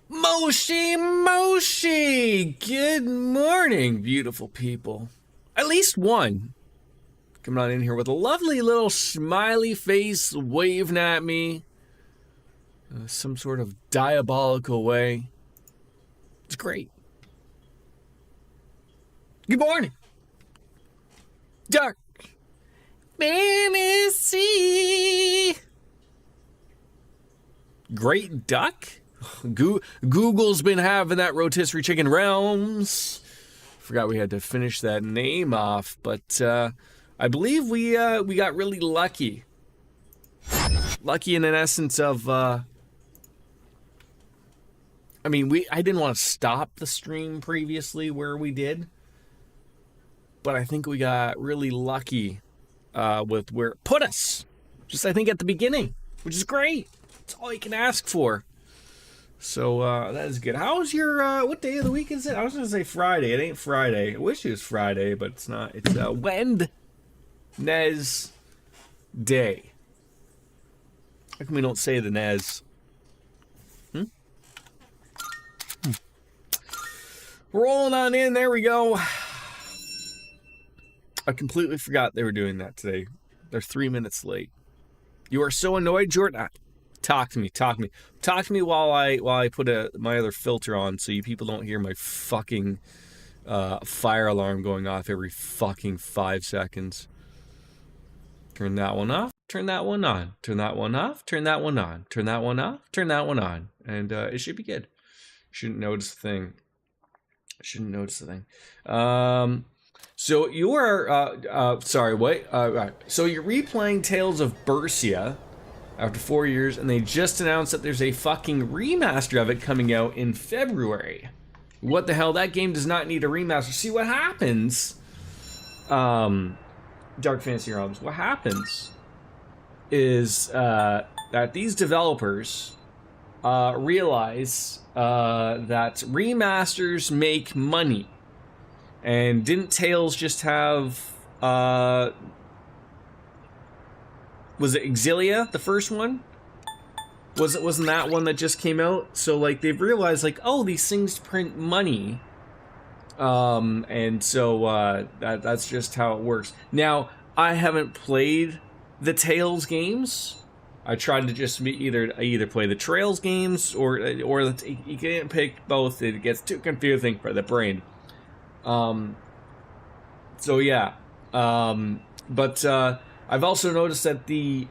Moshi Moshi! Good morning, beautiful people. At least one. Coming on in here with a lovely little smiley face waving at me. Some sort of diabolical way. It's great. Good morning. Dark Fantasy. Great Duck? Google's been having that rotisserie chicken realms. Forgot we had to finish that name off, but I believe we got really lucky. Lucky in an essence of I didn't want to stop the stream previously where we did, but I think we got really lucky with where it put us. Just I think at the beginning, which is great. It's all you can ask for. So that is good. How's your what day of the week is it? I was gonna say Friday. It ain't Friday. I wish it was Friday, but it's not. It's Wednesday day. How come we don't say the Nez? Rolling on in. There we go. I completely forgot they were doing that today. They're 3 minutes late. You are so annoyed, Jordan. Talk to me while I put my other filter on so you people don't hear my fucking fire alarm going off every fucking 5 seconds. Turn that one off, turn that one on, turn that one off, turn that one on, turn that one off, turn that one on, and it should be good. Shouldn't notice a thing. So you are sorry, wait. So you're replaying Tales of Berseria after 4 years, and they just announced that there's a fucking remaster of it coming out in February. What the hell? That game does not need a remaster. See what happens, Dark Fantasy Realms. What happens is that these developers realize that remasters make money. And didn't Tales just have was it Exilia, the first one? Wasn't that one that just came out? So like they've realized like, oh, these things print money. And so that's just how it works. Now, I haven't played the Tales games. I tried to just either play the Trails games or you can't pick both. It gets too confusing for the brain. So yeah. But I've also noticed that the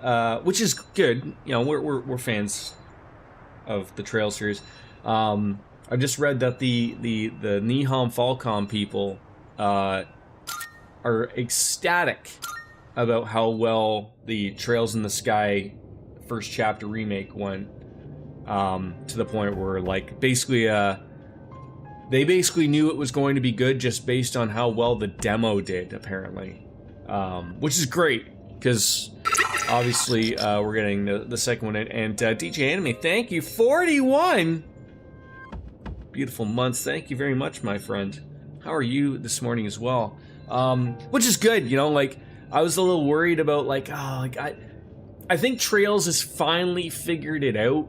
which is good, you know, we're fans of the Trail series. I just read that the Nihon Falcom people are ecstatic about how well the Trails in the Sky first chapter remake went, to the point where like basically they basically knew it was going to be good just based on how well the demo did, apparently, which is great. Because obviously we're getting the second one in. And DJ Anime, thank you. 41 beautiful months. Thank you very much, my friend. How are you this morning as well? Which is good, you know, like I was a little worried about like, I think Trails has finally figured it out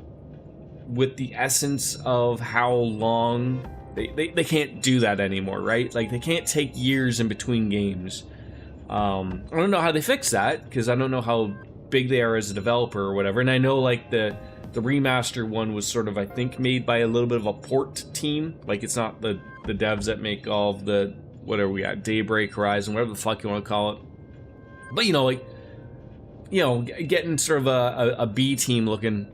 with the essence of how long they can't do that anymore, right? Like they can't take years in between games. I don't know how they fix that, because I don't know how big they are as a developer or whatever. And I know like the remaster one was sort of, I think, made by a little bit of a port team. Like it's not the devs that make all of the, whatever we got, Daybreak, Horizon, whatever the fuck you want to call it. But you know, like, you know, getting sort of a B team looking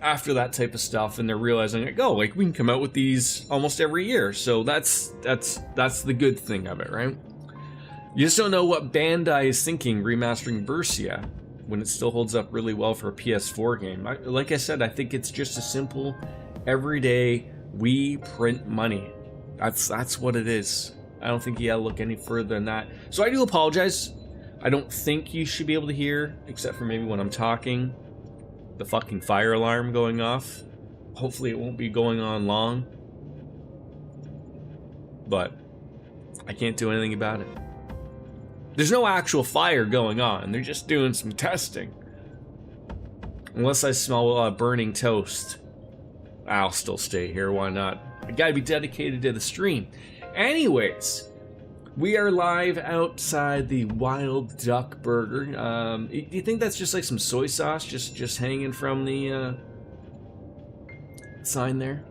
after that type of stuff, and they're realizing like, oh, like we can come out with these almost every year. So that's the good thing of it, right? You just don't know what Bandai is thinking remastering Berseria when it still holds up really well for a PS4 game. Like I said, I think it's just a simple, everyday, we print money. That's what it is. I don't think you gotta look any further than that. So I do apologize. I don't think you should be able to hear, except for maybe when I'm talking, the fucking fire alarm going off. Hopefully it won't be going on long. But I can't do anything about it. There's no actual fire going on. They're just doing some testing. Unless I smell burning toast. I'll still stay here. Why not? I gotta be dedicated to the stream. Anyways, we are live outside the Wild Duck Burger. Do you think that's just like some soy sauce just hanging from the sign there?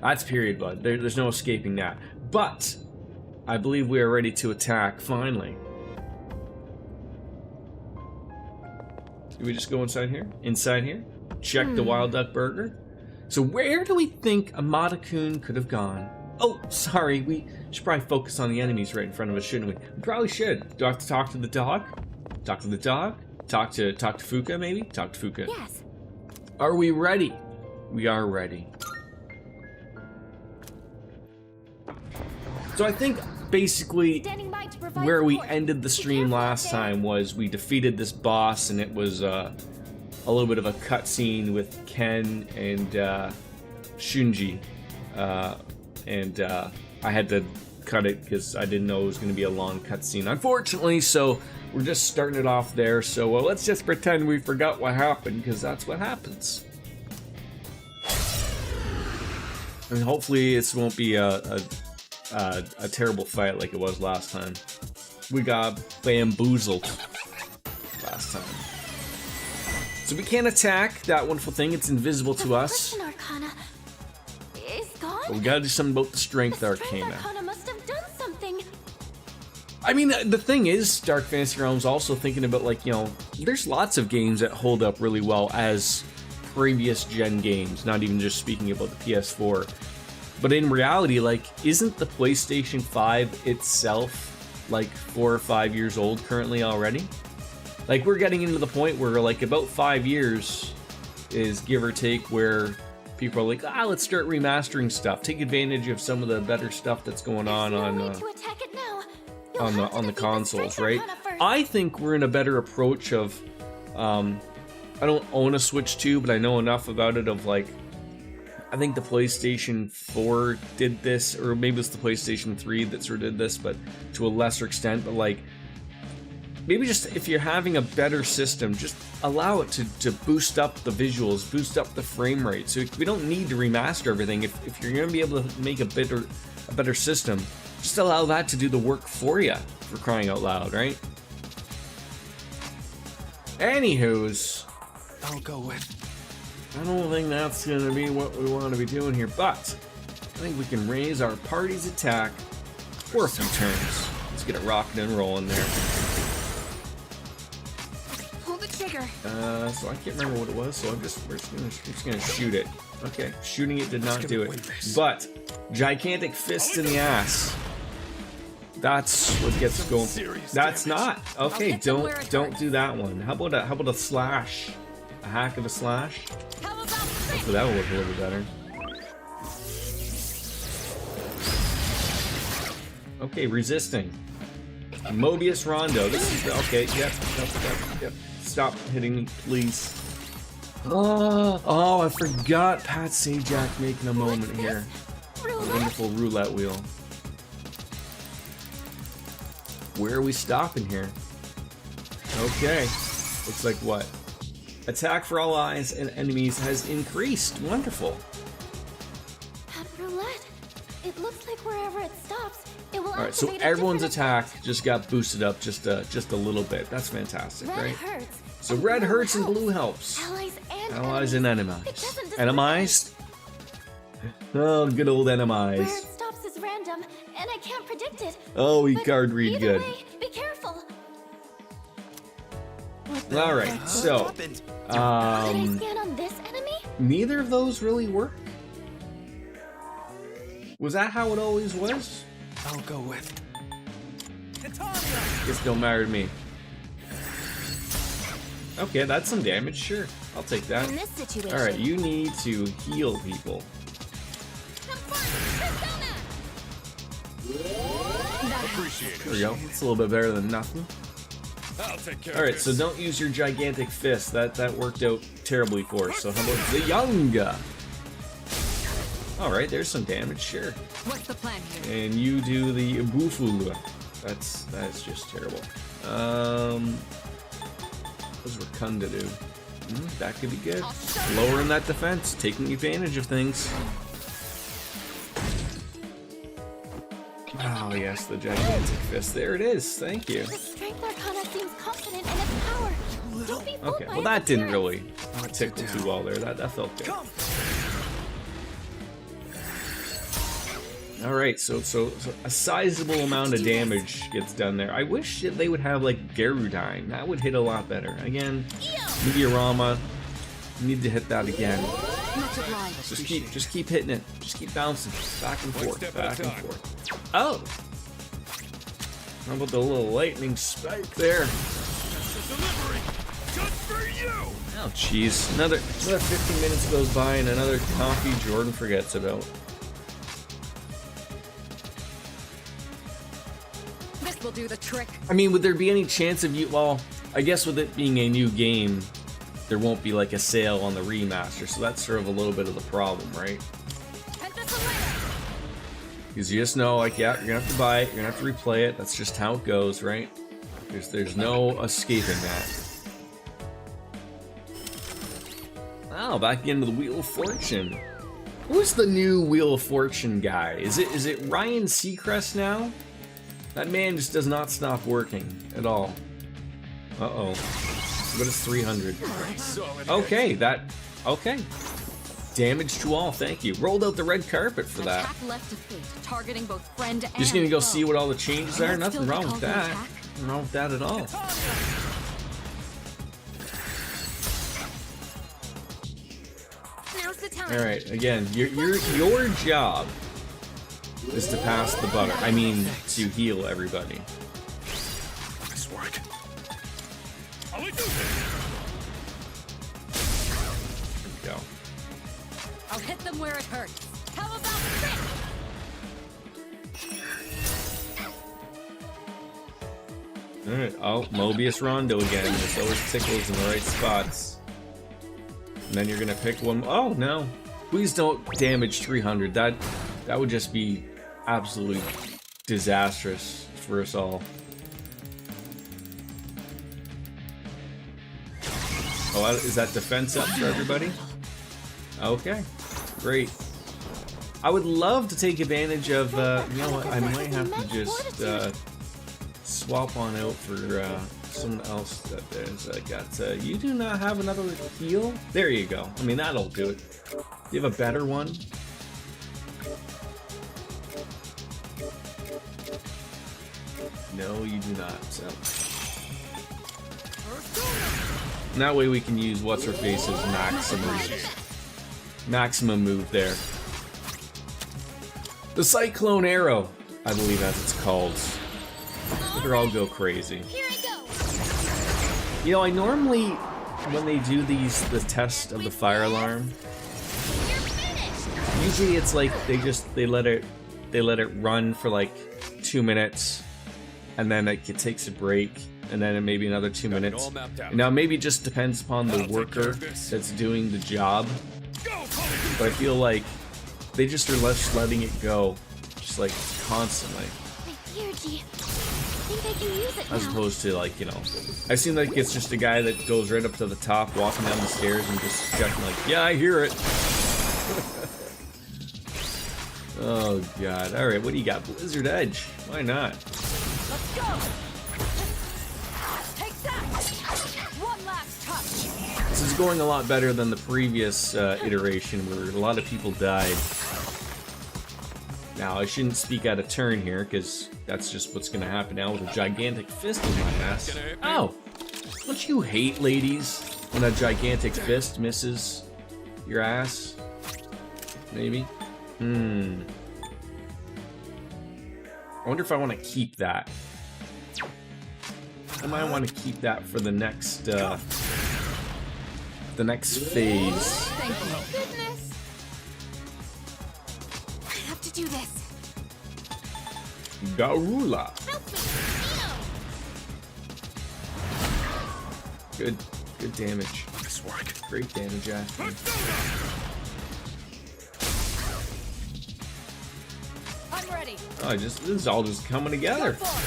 That's period blood. There's no escaping that. But I believe we are ready to attack finally. Do we just go inside here? Inside here? Check the Wild Duck Burger. So where do we think Amada-kun could have gone? Oh, sorry, we should probably focus on the enemies right in front of us, shouldn't we? We probably should. Do I have to talk to the dog? Talk to the dog? Talk to Fuka, maybe? Talk to Fuka. Yes. Are we ready? We are ready. So I think basically where we ended the stream last time was we defeated this boss, and it was a little bit of a cutscene with Ken and Shunji. I had to cut it because I didn't know it was going to be a long cutscene, unfortunately, so we're just starting it off there. So let's just pretend we forgot what happened, because that's what happens. And hopefully this won't be a terrible fight like it was last time. We got bamboozled last time. So we can't attack that wonderful thing. It's invisible to us. But we gotta do something about the Strength Arcana. Must have done something. I mean, the thing is, Dark Fantasy Realms also thinking about, like, you know, there's lots of games that hold up really well as previous gen games, not even just speaking about the PS4. But in reality, like, isn't the PlayStation 5 itself like 4 or 5 years old currently already? Like, we're getting into the point where, like, about 5 years is give or take where people are like, let's start remastering stuff. Take advantage of some of the better stuff that's going on the consoles, right? I think we're in a better approach of, I don't own a Switch 2, but I know enough about it of, like, I think the PlayStation 4 did this, or maybe it's the PlayStation 3 that sort of did this, but to a lesser extent. But, like, maybe just if you're having a better system, just allow it to boost up the visuals, boost up the frame rate. So we don't need to remaster everything. If you're going to be able to make a better system, just allow that to do the work for you, for crying out loud, right? Anywho's, I'll go with. I don't think that's going to be what we want to be doing here, but I think we can raise our party's attack for a few turns. Let's get it rocking and rolling there. Pull the trigger. So I can't remember what it was, so we're just gonna shoot it. Okay, shooting it did not do it. But gigantic fist in the ass. That's what gets going. That's not okay. Don't do that one. How about a slash? A hack of a slash. Hopefully that will look a little better. Okay, resisting. Mobius Rondo. This is okay. Yep. Stop hitting me, please. Oh, I forgot Pat Sajak making a moment here. A wonderful roulette wheel. Where are we stopping here? Okay. Looks like what? Attack for all eyes and enemies has increased. Wonderful. That roulette. It looks like wherever it stops, it will. All right, so everyone's attack just got boosted up just a little bit. That's fantastic, right? Hurts, so red hurts and blue helps. Allies and enemies. Enemies? Oh, good old enemies. Where it stops is random, and I can't predict it. Oh, we card read Either good. way, be careful. All right, so Did I scan on this enemy? neither of those really work. Was that how it always was? I'll go with. Guess don't matter to me. Okay, that's some damage. Sure, I'll take that. In this situation. All right, you need to heal people. There we go. It's a little bit better than nothing. I'll take care All right, so don't use your gigantic fist. That worked out terribly for us. So how about the Younga? All right, there's some damage. Sure. What's the plan here? And you do the Bufulu. That's just terrible. What does Rakunda do? That could be good. Lowering that defense, taking advantage of things. Oh yes, the gigantic fist. There it is. Thank you. The strength arcana seems confident in its power. Don't be fooled Okay, by well its that didn't appearance. really tickle too well there. That felt good. All right, so a sizable amount of damage gets done there. I wish that they would have like Garudine. That would hit a lot better. Again, Meteorama. You need to hit that again. Just keep hitting it. Just keep bouncing back and forth, back and forth. Oh, how about the little lightning spike there? Oh, jeez. Another 15 minutes goes by and another coffee Jordan forgets about. This will do the trick. I mean, would there be any chance of you? Well, I guess with it being a new game, there won't be like a sale on the remaster, so that's sort of a little bit of the problem, right? Because you just know, like, yeah, you're gonna have to buy it, you're gonna have to replay it. That's just how it goes, right? There's no escaping that. Oh, back into the Wheel of Fortune. Who's the new Wheel of Fortune guy? Is it Ryan Seacrest now? That man just does not stop working at all. Uh-oh. What is 300? Okay, okay. Damage to all, thank you. Rolled out the red carpet for that. Targeting both friend and Just gonna go foe. see what all the changes are? Nothing wrong with that. Nothing wrong with that at all. Now's the time. Alright, again, your job is to pass the butter. I mean, to heal everybody. Nice work. There we go. I'll hit them where it hurts. How about this? Alright, oh, Mobius Rondo again. This always tickles in the right spots. And then you're gonna pick one. Oh no! Please don't damage 300. That would just be absolutely disastrous for us all. Oh, is that defense up for everybody? Okay, great. I would love to take advantage of, you know what, I might have to just swap on out for someone else that there's got, you do not have another heal? There you go. I mean, that'll do it. You have a better one? No, you do not, so. And that way we can use what's-her-face's maximum move there. The Cyclone Arrow, I believe that's what it's called. Or I'll go crazy. Here I go. You know, I normally, when they do the test of the fire alarm, You're finished. usually it's like they let it run for like 2 minutes, and then it takes a break, and then maybe another 2 minutes. Now maybe it just depends upon the worker that's doing the job, but I feel like they just are less letting it go, just like constantly, My Theurgy. I think I can use it as now. opposed to like, you know, I seem like it's just a guy that goes right up to the top, walking down the stairs and just checking like, yeah, I hear it. Oh god. Alright, what do you got? Blizzard Edge. Why not? Let's go. Take that. One last touch. This is going a lot better than the previous iteration where a lot of people died. Now, I shouldn't speak out of turn here, because that's just what's going to happen now with a gigantic fist in my ass. Oh! Don't you hate, ladies, when a gigantic fist misses your ass? Maybe? I wonder if I want to keep that. I might want to keep that for the next phase. Thank you. Goodness. I have to do this. Garula. Help me. Good damage. Nice work. Great damage, actually. I'm ready. Oh, this is all just coming together. Go for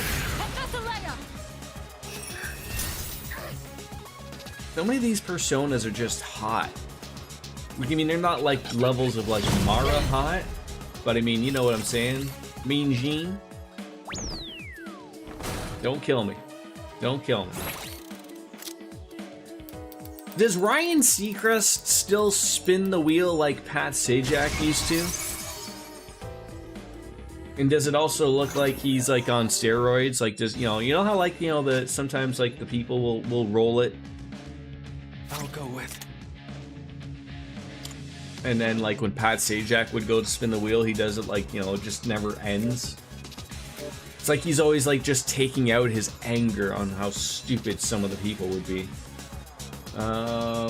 it. So many of these personas are just hot. Like, I mean, they're not like levels of like Mara hot, but I mean, you know what I'm saying? Mean Gene. Don't kill me. Don't kill me. Does Ryan Seacrest still spin the wheel like Pat Sajak used to? And does it also look like he's like on steroids? Like, does you know how like the sometimes like the people will roll it, I'll go with. and then like when Pat Sajak would go to spin the wheel, he does it like it just never ends. It's like he's always like just taking out his anger on how stupid some of the people would be. Oh.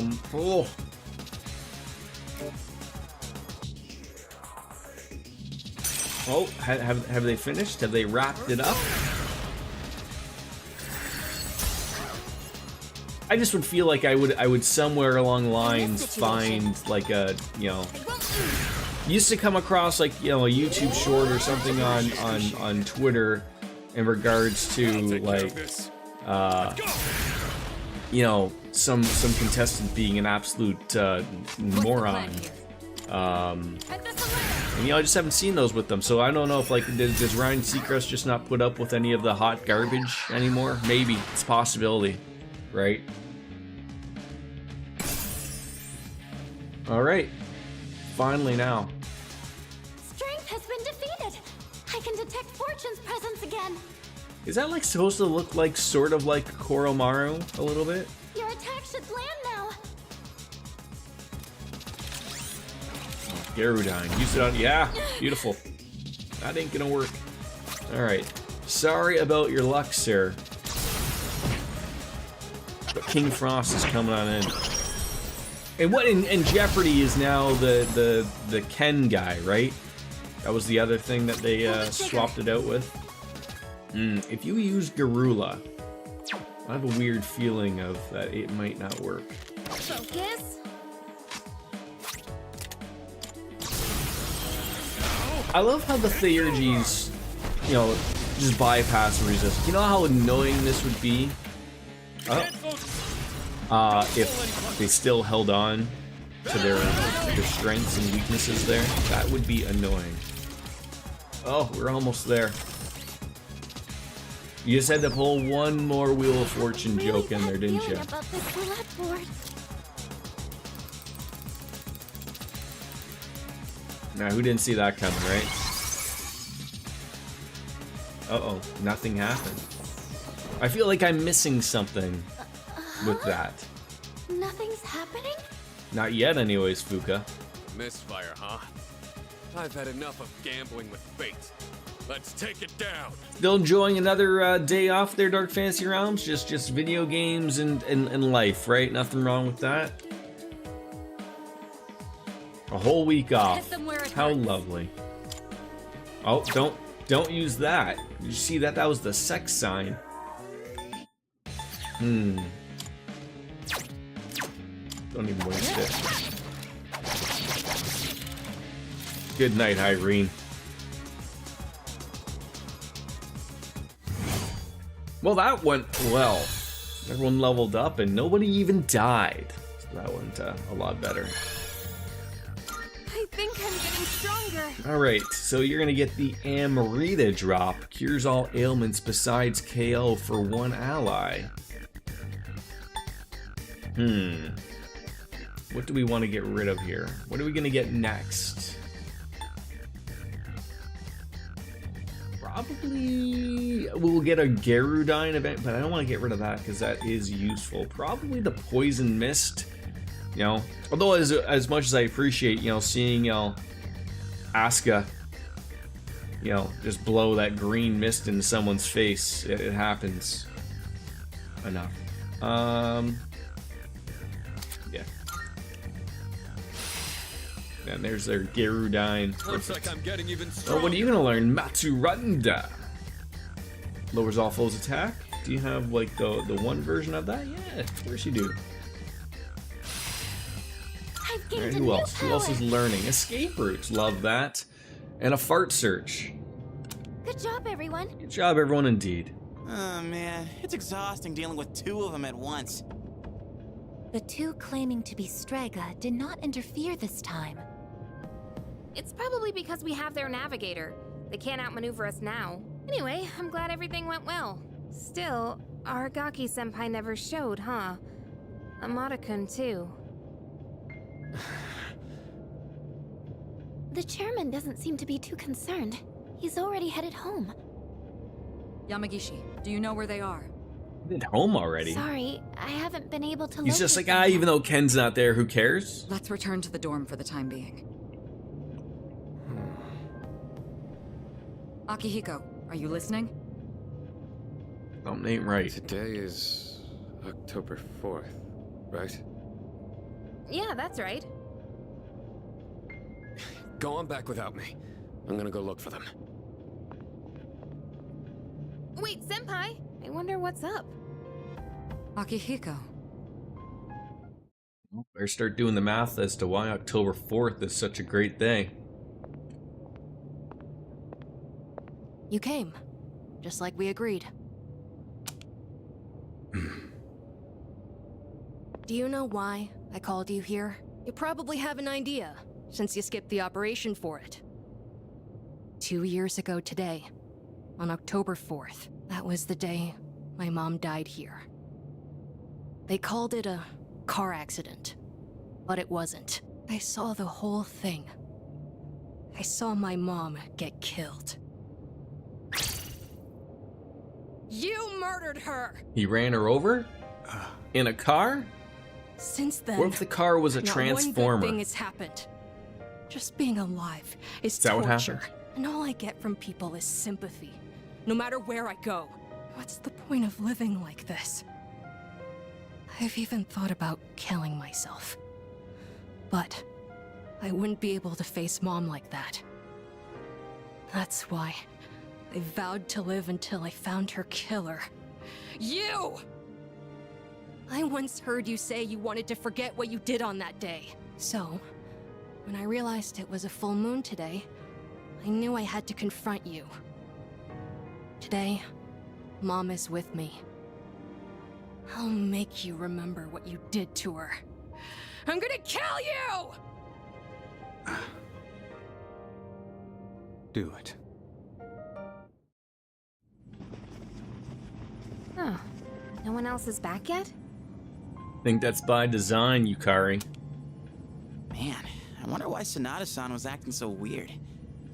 Oh, have they finished? Have they wrapped it up? I just would feel like I would somewhere along the lines find like a used to come across like a YouTube short or something on Twitter in regards to like some contestant being an absolute moron. And I just haven't seen those with them, so I don't know if like does Ryan Seacrest just not put up with any of the hot garbage anymore? Maybe it's a possibility, right? All right, finally now. Strength has been defeated. I can detect Fortune's presence again. Is that like supposed to look like sort of like Koromaru a little bit? Your attack should land now. Garudine, use it on. Yeah, beautiful. That ain't gonna work. All right, sorry about your luck, sir. But King Frost is coming on in. And what in Jeopardy is now the Ken guy, right? That was the other thing that they swapped it out with. If you use Garula, I have a weird feeling of that it might not work. Focus. I love how the Theurgies, just bypass resist. You know how annoying this would be? If they still held on to their strengths and weaknesses there, that would be annoying. Oh, we're almost there. You just had to pull one more Wheel of Fortune joke in there, didn't you? About this roulette board. Now, who didn't see that coming, right? Uh-oh, nothing happened. I feel like I'm missing something with that. Nothing's happening? Not yet, anyways, Fuka. Misfire, huh? I've had enough of gambling with fate. Let's take it down. Still enjoying another day off there, Dark Fantasy Realms? Just video games and life, right? Nothing wrong with that. A whole week off. How lovely. Oh, don't use that. Did you see that? That was the sex sign. Don't even waste it. Good night, Irene. Well, that went well. Everyone leveled up and nobody even died. So that went a lot better. I think I'm getting stronger. Alright, so you're gonna get the Amrita drop. Cures all ailments besides KO for one ally. What do we want to get rid of here? What are we gonna get next? Probably we'll get a Garudine event, but I don't want to get rid of that because that is useful. Probably the Poison Mist. Although as much as I appreciate, seeing, Asuka, just blow that green mist into someone's face, it happens enough. Yeah. And there's their Garudine. Looks like I'm getting even Oh, stronger. what are you gonna learn? Matsuranda. Lowers all foes' attack. Do you have like the one version of that? Yeah, of course you do. I've gained Alright, a who new else? Who else is power. learning? Escape routes, love that. And a fart search. Good job, everyone. Good job, everyone, indeed. Oh man, it's exhausting dealing with two of them at once. The two claiming to be Strega did not interfere this time. It's probably because we have their navigator. They can't outmaneuver us now. Anyway, I'm glad everything went well. Still, Aragaki-senpai never showed, huh? Amada-kun, too. The chairman doesn't seem to be too concerned. He's already headed home. Yamagishi, do you know where they are? At home already. Sorry, I haven't been able to He's just locate like, them even yet. though Ken's not there, who cares? Let's return to the dorm for the time being. Akihiko, are you listening? Something ain't right. Today is October 4th, right? Yeah, that's right. Go on back without me. I'm gonna go look for them. Wait, Senpai! I wonder what's up. Akihiko. Better start doing the math as to why October 4th is such a great day. You came, just like we agreed. Do you know why I called you here? You probably have an idea, since you skipped the operation for it. 2 years ago today, on October 4th, that was the day my mom died here. They called it a car accident, but it wasn't. I saw the whole thing. I saw my mom get killed. You murdered her! He ran her over? In a car? Since then, What if the car was a not transformer? one good thing has happened. Just being alive is that what torture. happened? And all I get from people is sympathy, no matter where I go. What's the point of living like this? I've even thought about killing myself. But I wouldn't be able to face Mom like that. That's why I vowed to live until I found her killer. You! I once heard you say you wanted to forget what you did on that day. So, when I realized it was a full moon today, I knew I had to confront you. Today, Mom is with me. I'll make you remember what you did to her. I'm gonna kill you! Do it. Oh, no one else is back yet? Think that's by design, Yukari. Man, I wonder why Sonata-san was acting so weird.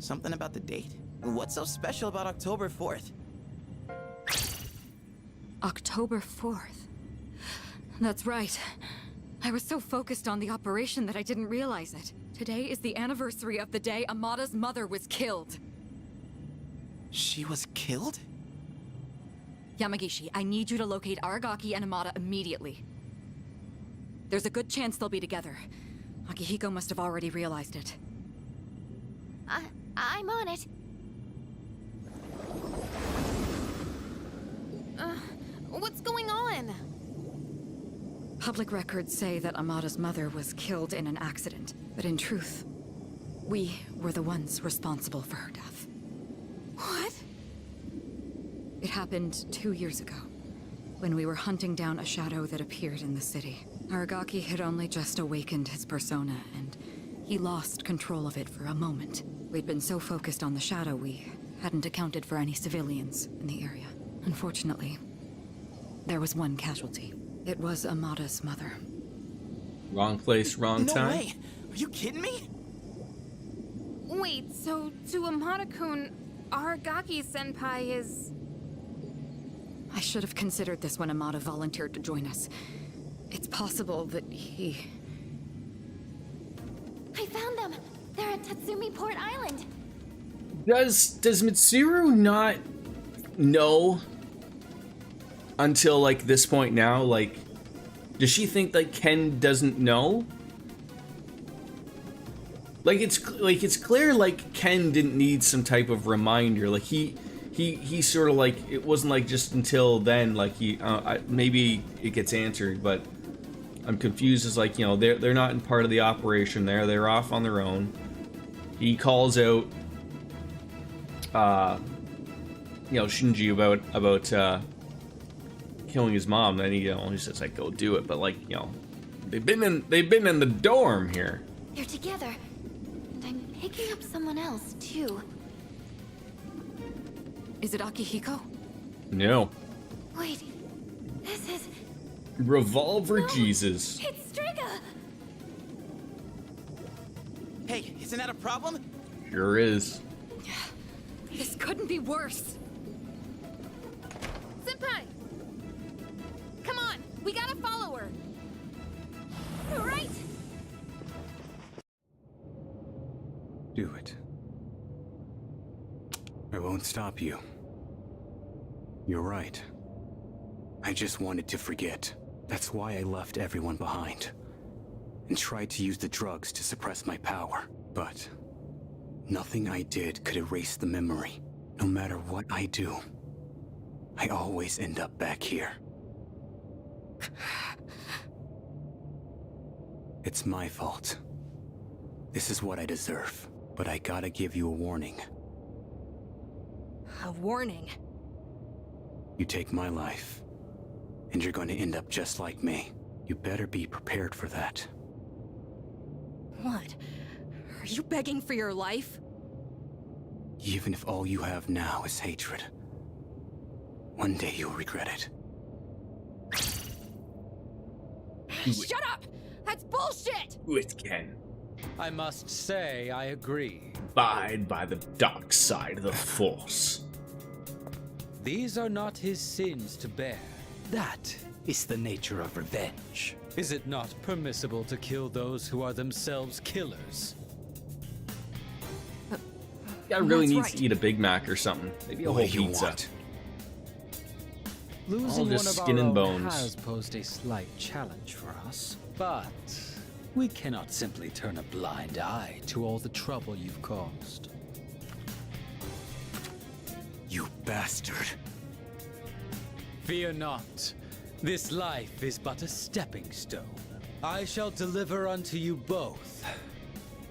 Something about the date? What's so special about October 4th? October 4th. That's right. I was so focused on the operation that I didn't realize it. Today is the anniversary of the day Amada's mother was killed. She was killed? Yamagishi, I need you to locate Aragaki and Amada immediately. There's a good chance they'll be together. Akihiko must have already realized it. I'm on it. What's going on? Public records say that Amada's mother was killed in an accident, but in truth, we were the ones responsible for her death. What? It happened 2 years ago, when we were hunting down a shadow that appeared in the city. Aragaki had only just awakened his persona, and he lost control of it for a moment. We'd been so focused on the shadow, we hadn't accounted for any civilians in the area. Unfortunately, there was one casualty. It was Amada's mother. Wrong place, wrong No time. way! Are you kidding me? Wait, so to Amada-kun, Aragaki-senpai is... I should have considered this when Amada volunteered to join us. It's possible that he... I found them. They're at Tatsumi Port Island. Does Mitsuru not know until like this point now? Like, does she think like Ken doesn't know? Like it's clear like Ken didn't need some type of reminder. Like he sort of like, it wasn't like just until then like maybe it gets answered, but I'm confused as like, you know, they're not in part of the operation there. They're off on their own. He calls out you know, Shinji about killing his mom. Then he says like, go do it, but like, you know, They've been in the dorm here. They're together. And I'm picking up someone else, too. Is it Akihiko? No. Wait. This is... Revolver No, Jesus. It's Striga! Hey, isn't that a problem? Sure is. This couldn't be worse. Senpai! Come on, we gotta follow her. Right! Do it. I won't stop you. You're right. I just wanted to forget. That's why I left everyone behind. And tried to use the drugs to suppress my power. But nothing I did could erase the memory. No matter what I do, I always end up back here. It's my fault. This is what I deserve. But I gotta give you a warning. A warning? You take my life, and you're going to end up just like me. You better be prepared for that. What? Are you begging for your life? Even if all you have now is hatred, one day you'll regret it. Shut up! That's bullshit! With Ken. I must say, I agree. Abide by the dark side of the Force. These are not his sins to bear. That is the nature of revenge. Is it not permissible to kill those who are themselves killers? Guy really That's needs right. to eat a Big Mac or something. Maybe a whole What do you pizza. want? Losing just one of skin our and own bones. has posed a slight challenge for us, but we cannot simply turn a blind eye to all the trouble you've caused. You bastard. Fear not. This life is but a stepping stone. I shall deliver unto you both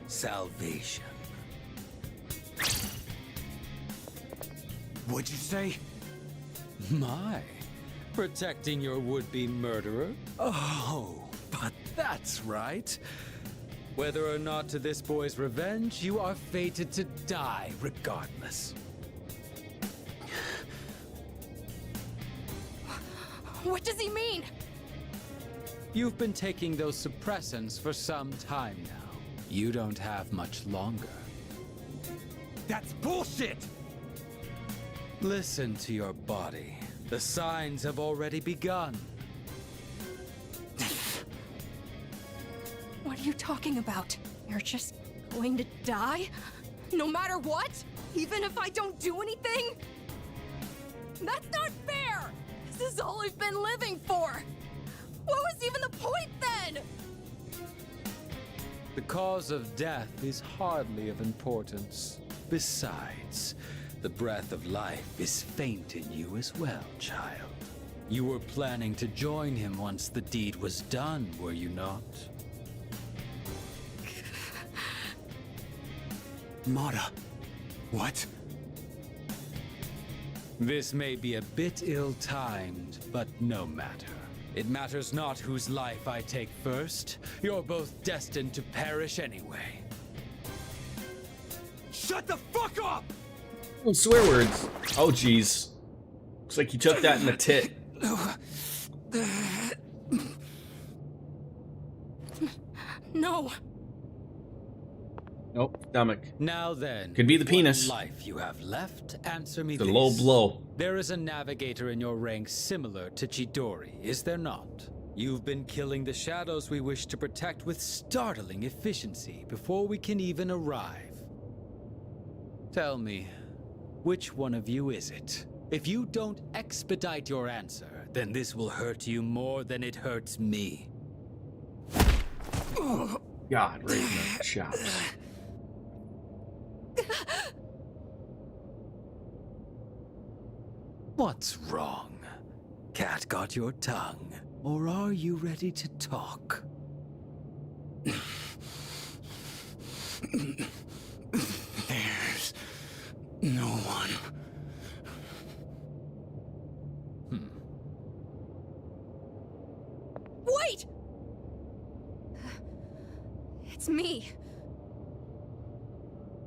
salvation. What'd you say? My, protecting your would-be murderer? Oh, but that's right. Whether or not to this boy's revenge, you are fated to die regardless. What does he mean? You've been taking those suppressants for some time now. You don't have much longer. That's bullshit! Listen to your body. The signs have already begun. What are you talking about? You're just going to die? No matter what? Even if I don't do anything? That's not fair! This is all I've been living for! What was even the point then? The cause of death is hardly of importance. Besides, the breath of life is faint in you as well, child. You were planning to join him once the deed was done, were you not? Mara. What? This may be a bit ill-timed, but no matter. It matters not whose life I take first. You're both destined to perish anyway. Shut the fuck up! Oh, swear words. Oh, jeez. Looks like you took that in the tit. No. Nope, stomach. Now then, Could be the with penis. what life you have left, answer me The this. low blow. There is a navigator in your ranks similar to Chidori, is there not? You've been killing the shadows we wish to protect with startling efficiency before we can even arrive. Tell me, which one of you is it? If you don't expedite your answer, then this will hurt you more than it hurts me. God, right in the chops. What's wrong? Cat got your tongue? Or are you ready to talk? There's no one. Wait! It's me.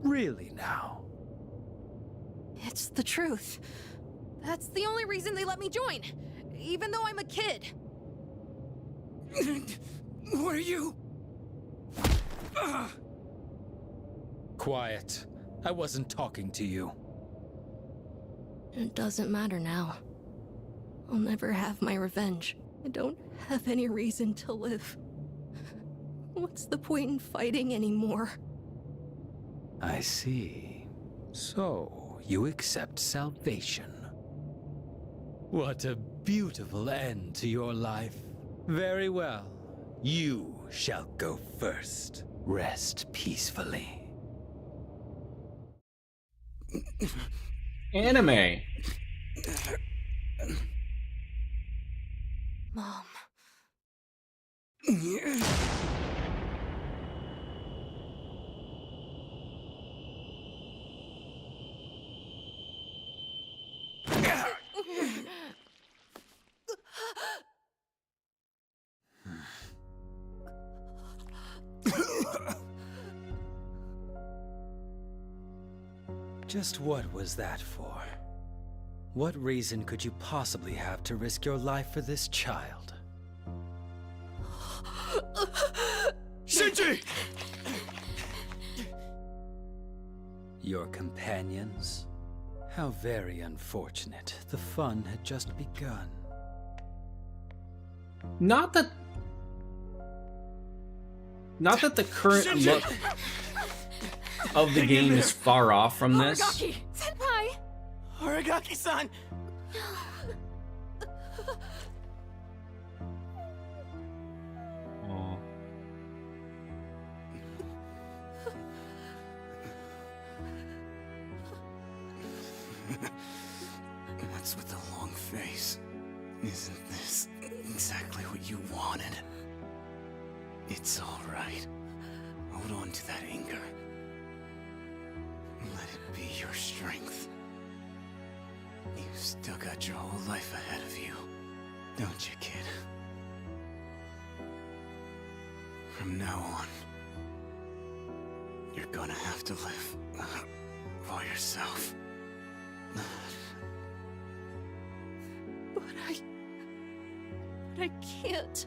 Really now? It's the truth. That's the only reason they let me join, even though I'm a kid. Who are you? Quiet. I wasn't talking to you. It doesn't matter now. I'll never have my revenge. I don't have any reason to live. What's the point in fighting anymore? I see. So, you accept salvation. What a beautiful end to your life. Very well. You shall go first. Rest peacefully. Anime. Mom. Just what was that for? What reason could you possibly have to risk your life for this child? Shinji! Your companions? How very unfortunate. The fun had just begun. Not that the current look of the game is far off from this. Aragaki! Senpai! Aragaki-san! Aw. What's with the long face? Isn't this exactly what you wanted? It's all right. Hold on to that anger. Let it be your strength. You've still got your whole life ahead of you, don't you, kid? From now on, you're gonna have to live for yourself. But I can't.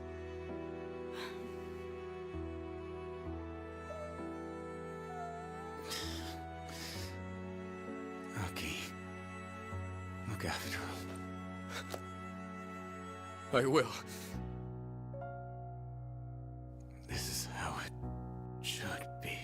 Okay. Look after him. I will. This is how it should be.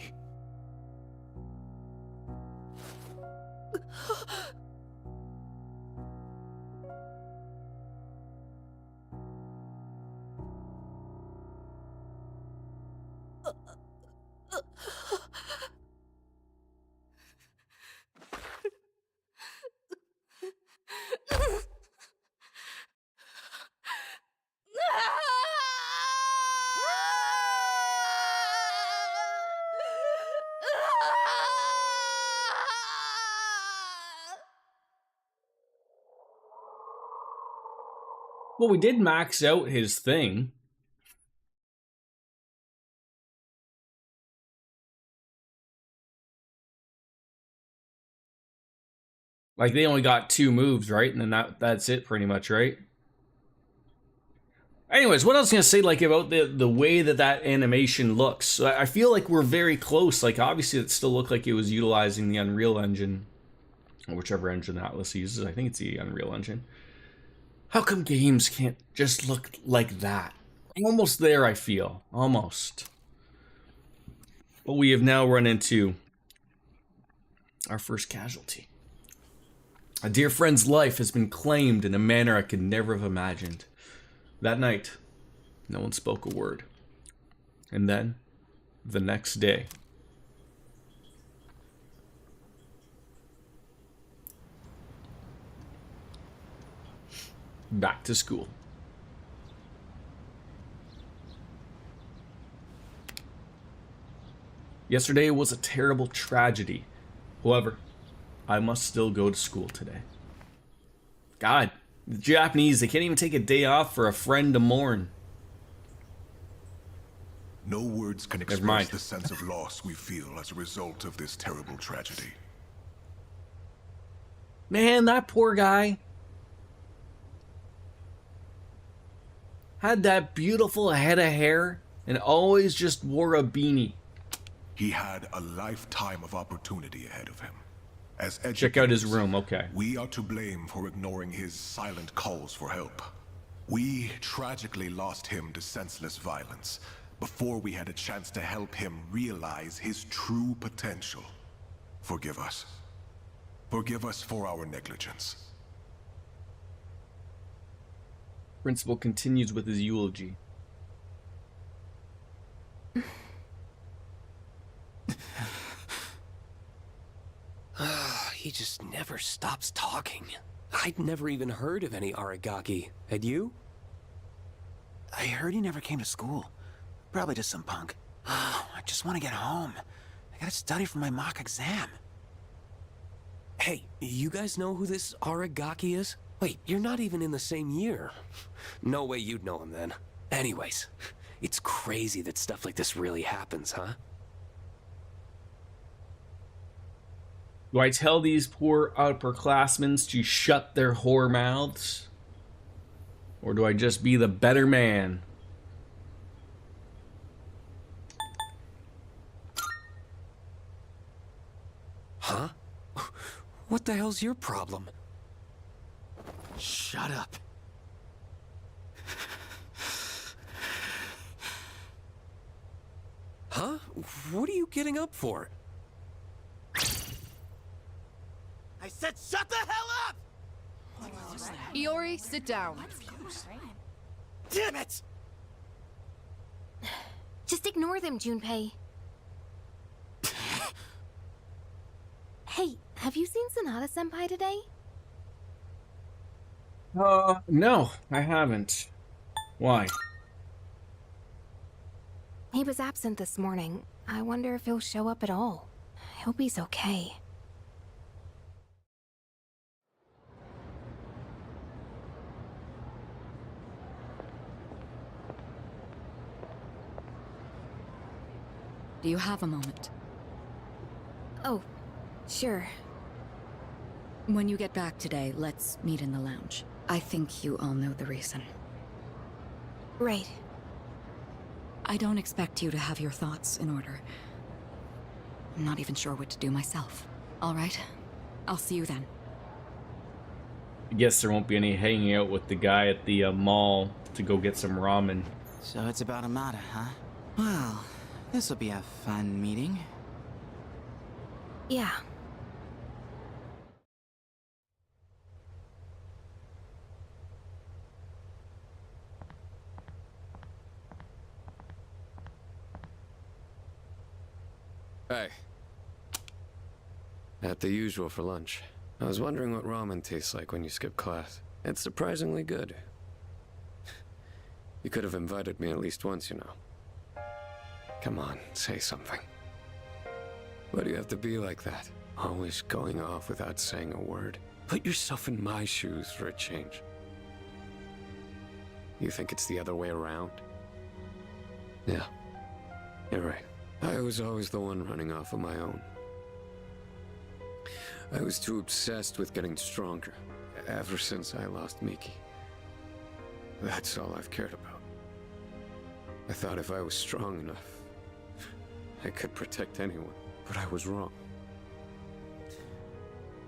Well, we did max out his thing. Like, they only got 2 moves, right? And then that's it pretty much, right? Anyways, what else was I gonna say, like, about the way that animation looks? So I feel like we're very close. Like, obviously it still looked like it was utilizing the Unreal Engine, or whichever engine Atlas uses. I think it's the Unreal Engine. How come games can't just look like that? Almost there, I feel. Almost. But we have now run into our first casualty. A dear friend's life has been claimed in a manner I could never have imagined. That night, no one spoke a word. And then, the next day, back to school. Yesterday was a terrible tragedy. However, I must still go to school today. God, the Japanese, they can't even take a day off for a friend to mourn. No words can Never mind. express the sense of loss we feel as a result of this terrible tragedy. Man, that poor guy had that beautiful head of hair and always just wore a beanie. He had a lifetime of opportunity ahead of him. As Check out his educators, room, okay. we are to blame for ignoring his silent calls for help. We tragically lost him to senseless violence before we had a chance to help him realize his true potential. Forgive us. Forgive us for our negligence. Principal continues with his eulogy. He just never stops talking. I'd never even heard of any Aragaki. Had you? I heard he never came to school. Probably just some punk. I just want to get home. I gotta study for my mock exam. Hey, you guys know who this Aragaki is? Wait, you're not even in the same year. No way you'd know him then. Anyways, it's crazy that stuff like this really happens, huh? Do I tell these poor upperclassmen to shut their whore mouths? Or do I just be the better man? Huh? What the hell's your problem? Shut up. Huh? What are you getting up for? I said shut the hell up! Iori, sit down. Damn it! Just ignore them, Junpei. Hey, have you seen Sonata-senpai today? No, I haven't. Why? He was absent this morning. I wonder if he'll show up at all. I hope he's okay. Do you have a moment? Oh, sure. When you get back today, let's meet in the lounge. I think you all know the reason. Right. I don't expect you to have your thoughts in order. I'm not even sure what to do myself. All right? I'll see you then. I guess there won't be any hanging out with the guy at the mall to go get some ramen. So it's about Amada, huh? Well, this'll be a fun meeting. Yeah. Hey. At the usual for lunch. I was wondering what ramen tastes like when you skip class. It's surprisingly good. You could have invited me at least once, you know. Come on, say something. Why do you have to be like that? Always going off without saying a word. Put yourself in my shoes for a change. You think it's the other way around? Yeah, you're right. I was always the one running off on my own. I was too obsessed with getting stronger, ever since I lost Miki. That's all I've cared about. I thought if I was strong enough, I could protect anyone, but I was wrong.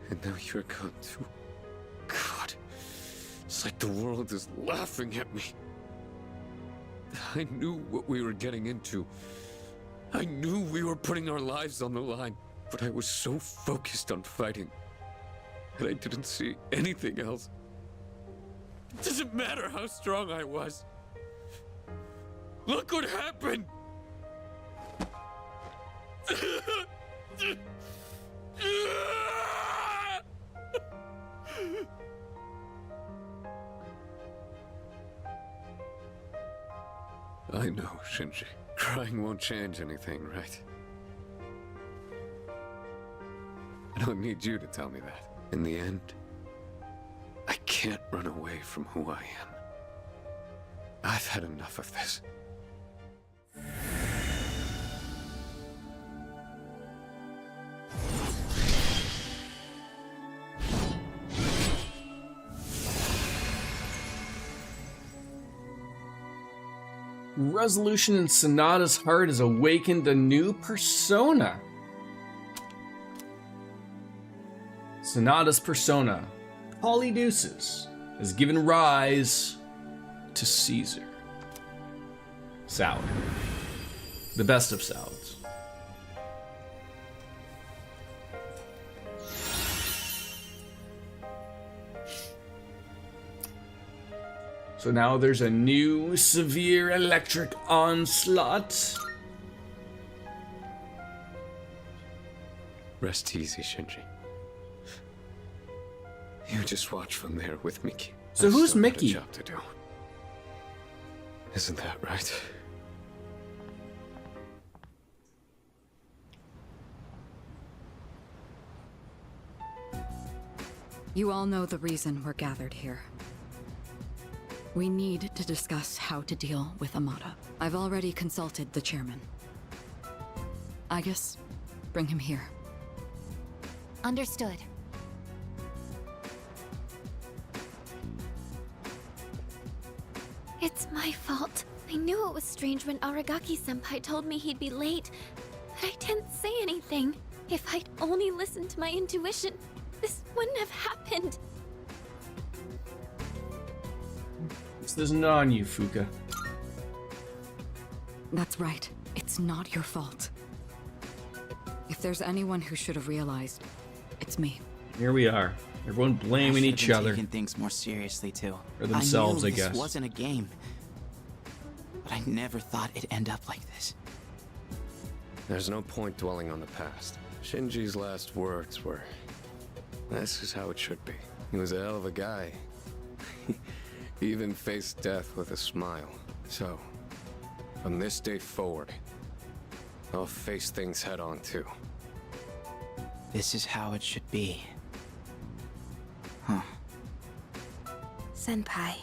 And now you're gone too. God, it's like the world is laughing at me. I knew what we were getting into. I knew we were putting our lives on the line, but I was so focused on fighting that I didn't see anything else. It doesn't matter how strong I was. Look what happened! I know, Shinji. Crying won't change anything, right? I don't need you to tell me that. In the end, I can't run away from who I am. I've had enough of this. Resolution in Sonata's heart has awakened a new persona. Sonata's persona, Polydeuces, has given rise to Caesar. Salad. The best of salads. So now there's a new severe electric onslaught. Rest easy, Shinji. You just watch from there with Mickey. So I've who's still got a Mickey? job to do. Isn't that right? You all know the reason we're gathered here. We need to discuss how to deal with Amada. I've already consulted the chairman. I guess bring him here. Understood. It's my fault. I knew it was strange when Aragaki-senpai told me he'd be late, but I didn't say anything. If I'd only listened to my intuition, this wouldn't have happened. This isn't on you, Fuka. That's right. It's not your fault. If there's anyone who should have realized, it's me. Here we are. Everyone blaming each other. Taking things more seriously too. For themselves, I knew guess. This wasn't a game, but I never thought it'd end up like this. There's no point dwelling on the past. Shinji's last words were, "This is how it should be." He was a hell of a guy. He even faced death with a smile. So, from this day forward, I'll face things head on too. This is how it should be. Huh. Senpai.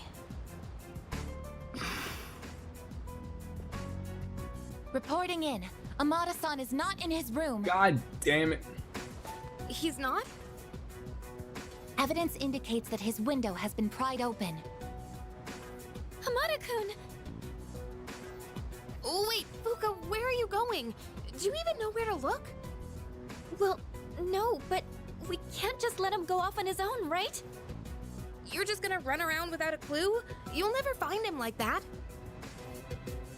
Reporting in. Amada-san is not in his room. God damn it. He's not? Evidence indicates that his window has been pried open. Amada-kun! Oh, wait, Fuka, where are you going? Do you even know where to look? Well, no, but we can't just let him go off on his own, right? You're just gonna run around without a clue? You'll never find him like that.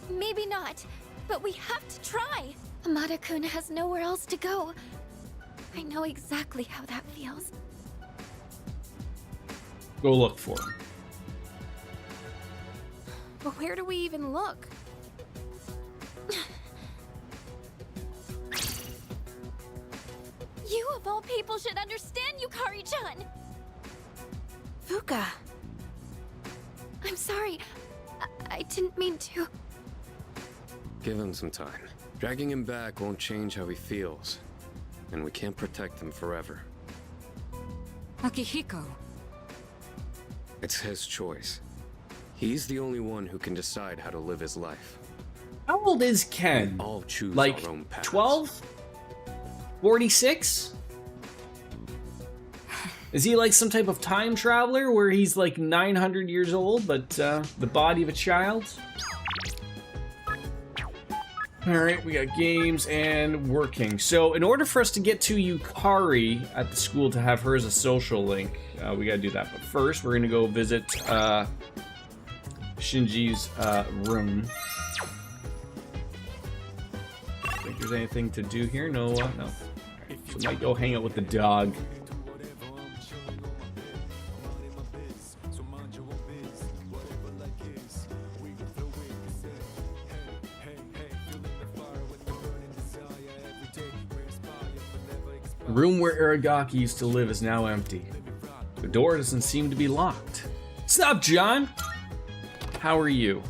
Maybe not, but we have to try. Amada-kun has nowhere else to go. I know exactly how that feels. Go look for him. But where do we even look? You, of all people, should understand, Yukari-chan! Fuka. I'm sorry. I didn't mean to. Give him some time. Dragging him back won't change how he feels. And we can't protect him forever. Akihiko. It's his choice. He's the only one who can decide how to live his life. How old is Ken? We all choose Like our own paths. 12? 46? Is he like some type of time traveler where he's like 900 years old, but the body of a child? Alright, we got games and working. So in order for us to get to Yukari at the school to have her as a social link, we gotta do that. But first, we're gonna go visit Shinji's room. Think there's anything to do here? No, no. Alright, so might go hang out with the dog. The room where Aragaki used to live is now empty. The door doesn't seem to be locked. Sup, John? How are you?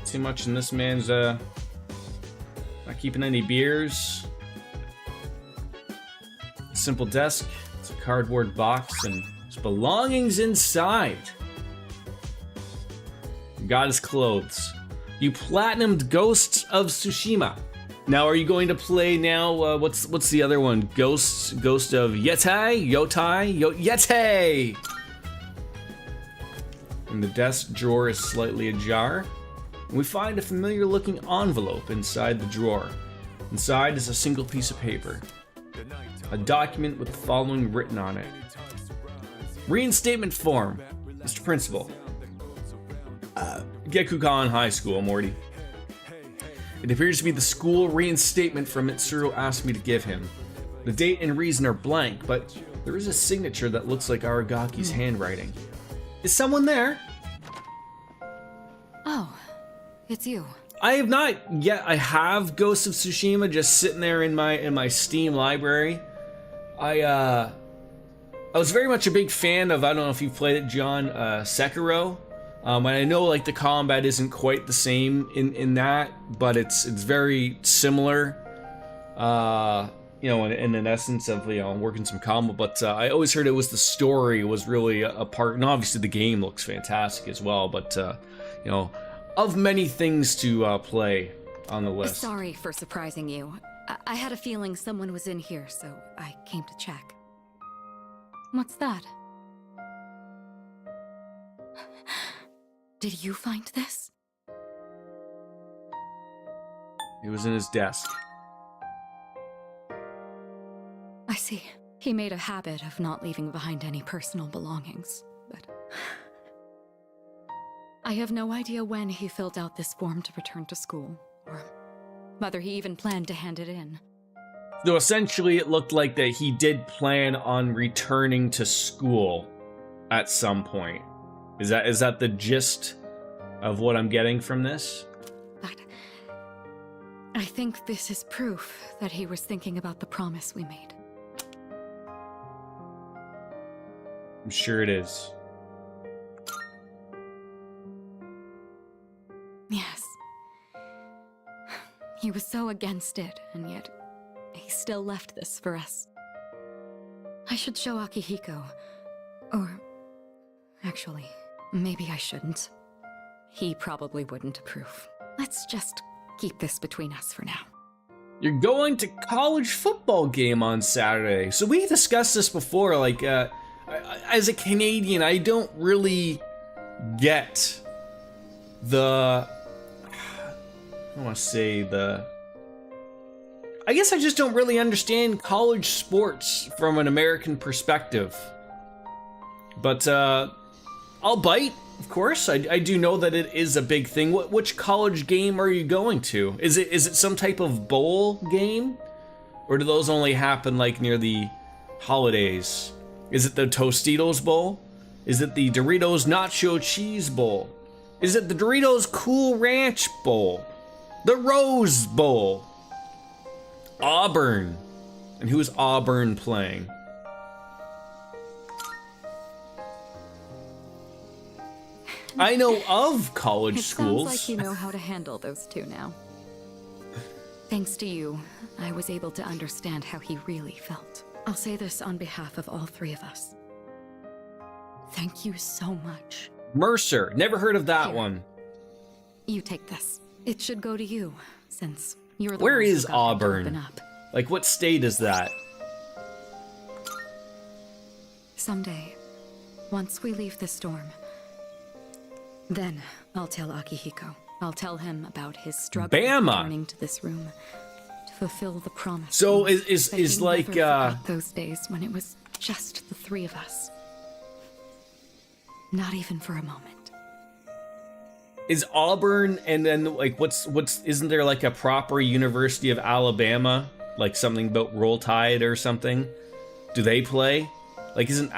See much in this man's, not keeping any beers. Simple desk, it's a cardboard box, and his belongings inside. Got his clothes. You platinumed Ghosts of Tsushima. Now, are you going to play now? What's the other one? Ghost of Yeti. and the desk drawer is slightly ajar. And we find a familiar looking envelope inside the drawer. Inside is a single piece of paper. A document with the following written on it. Reinstatement form, Mr. Principal. Gekukan High School, Morty. It appears to be the school reinstatement from Mitsuru asked me to give him. The date and reason are blank, but there is a signature that looks like Aragaki's handwriting. Is someone there? Oh, it's you. I have not yet. I have Ghost of Tsushima just sitting there in my Steam library. I was very much a big fan of, I don't know if you've played it, John, Sekiro. And I know like the combat isn't quite the same in that, but it's very similar. You know, in an essence of, you know, working some combo. But I always heard it was the story was really a part, and obviously the game looks fantastic as well. But you know, of many things to play on the list. Sorry for surprising you. I had a feeling someone was in here, so I came to check. What's that? Did you find this? It was in his desk. I see. He made a habit of not leaving behind any personal belongings, but... I have no idea when he filled out this form to return to school, or whether he even planned to hand it in. So essentially it looked like that he did plan on returning to school at some point. Is that the gist of what I'm getting from this? But I think this is proof that he was thinking about the promise we made. I'm sure it is. Yes. He was so against it, and yet he still left this for us. I should show Akihiko. Or... actually, maybe I shouldn't. He probably wouldn't approve. Let's just keep this between us for now. You're going to college football game on Saturday. So we discussed this before, like, as a Canadian, I don't really get the... I want to say the... I guess I just don't really understand college sports from an American perspective. But, I'll bite, of course. I do know that it is a big thing. Which college game are you going to? Is it some type of bowl game? Or do those only happen, like, near the holidays? Is it the Tostitos Bowl? Is it the Doritos Nacho Cheese Bowl? Is it the Doritos Cool Ranch Bowl? The Rose Bowl? Auburn. And who is Auburn playing? I know of college schools. Sounds like you know how to handle those two now. Thanks to you, I was able to understand how he really felt. I'll say this on behalf of all three of us. Thank you so much. Mercer. Never heard of that Here. one. You take this. It should go to you, since you're the Where one who is got him to Auburn? open up. Like, what state is that? Someday, once we leave the storm, then I'll tell Akihiko. I'll tell him about his struggle Bama. returning to this room to fulfill the promise. So that is he like never forgot those days when it was just the three of us. Not even for a moment. is Auburn and then like what's isn't there like a proper University of Alabama, like something about Roll Tide or something? Do they play? Like isn't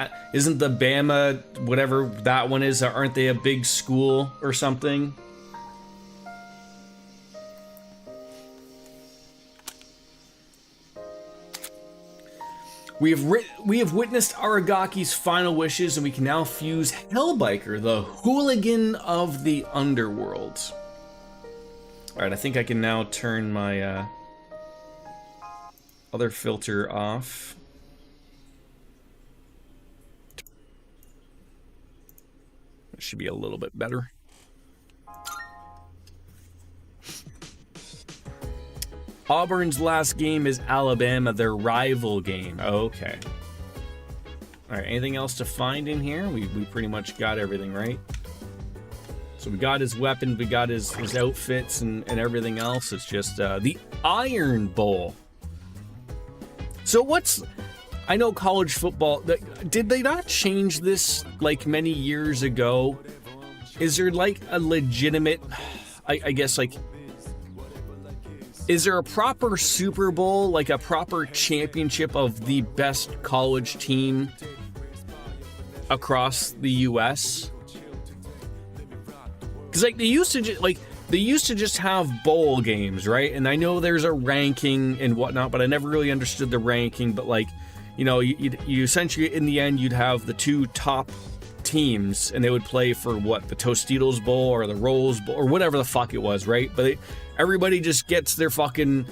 the Bama whatever that one is? Aren't they a big school or something? We have witnessed Aragaki's final wishes, and we can now fuse Hellbiker, the hooligan of the underworld. All right, I think I can now turn my other filter off. That should be a little bit better. Auburn's last game is Alabama, their rival game. Okay. All right, anything else to find in here? We pretty much got everything, right? So we got his weapon, we got his outfits and everything else. It's just the Iron Bowl. So I know college football, did they not change this like many years ago? Is there like a legitimate, I guess like, is there a proper Super Bowl, like a proper championship of the best college team across the US? Because like they used to just have bowl games, right? And I know there's a ranking and whatnot, but I never really understood the ranking. But like, you know, you essentially in the end you'd have the two top teams, and they would play for what, the Tostitos Bowl or the Rose Bowl or whatever the fuck it was, right? But everybody just gets their fucking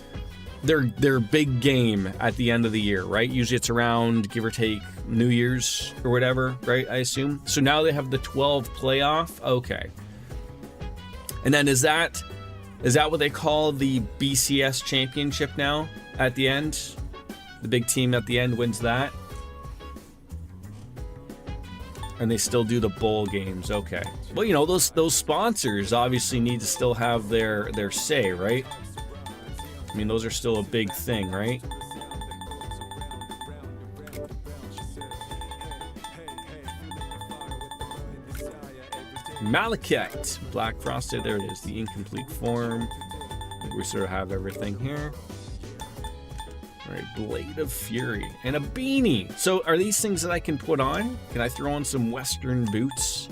their big game at the end of the year, right? Usually it's around, give or take, New Year's or whatever, right? I assume. So now they have the 12 playoff. Okay. And then is that what they call the BCS championship now at the end? The big team at the end wins that? And they still do the bowl games. Okay. Well, you know, those sponsors obviously need to still have their say, right? I mean, those are still a big thing, right? Malachite, Black Frosted, there it is, the incomplete form. I think we sort of have everything here. All right, Blade of Fury, and a beanie. So are these things that I can put on? Can I throw on some Western boots?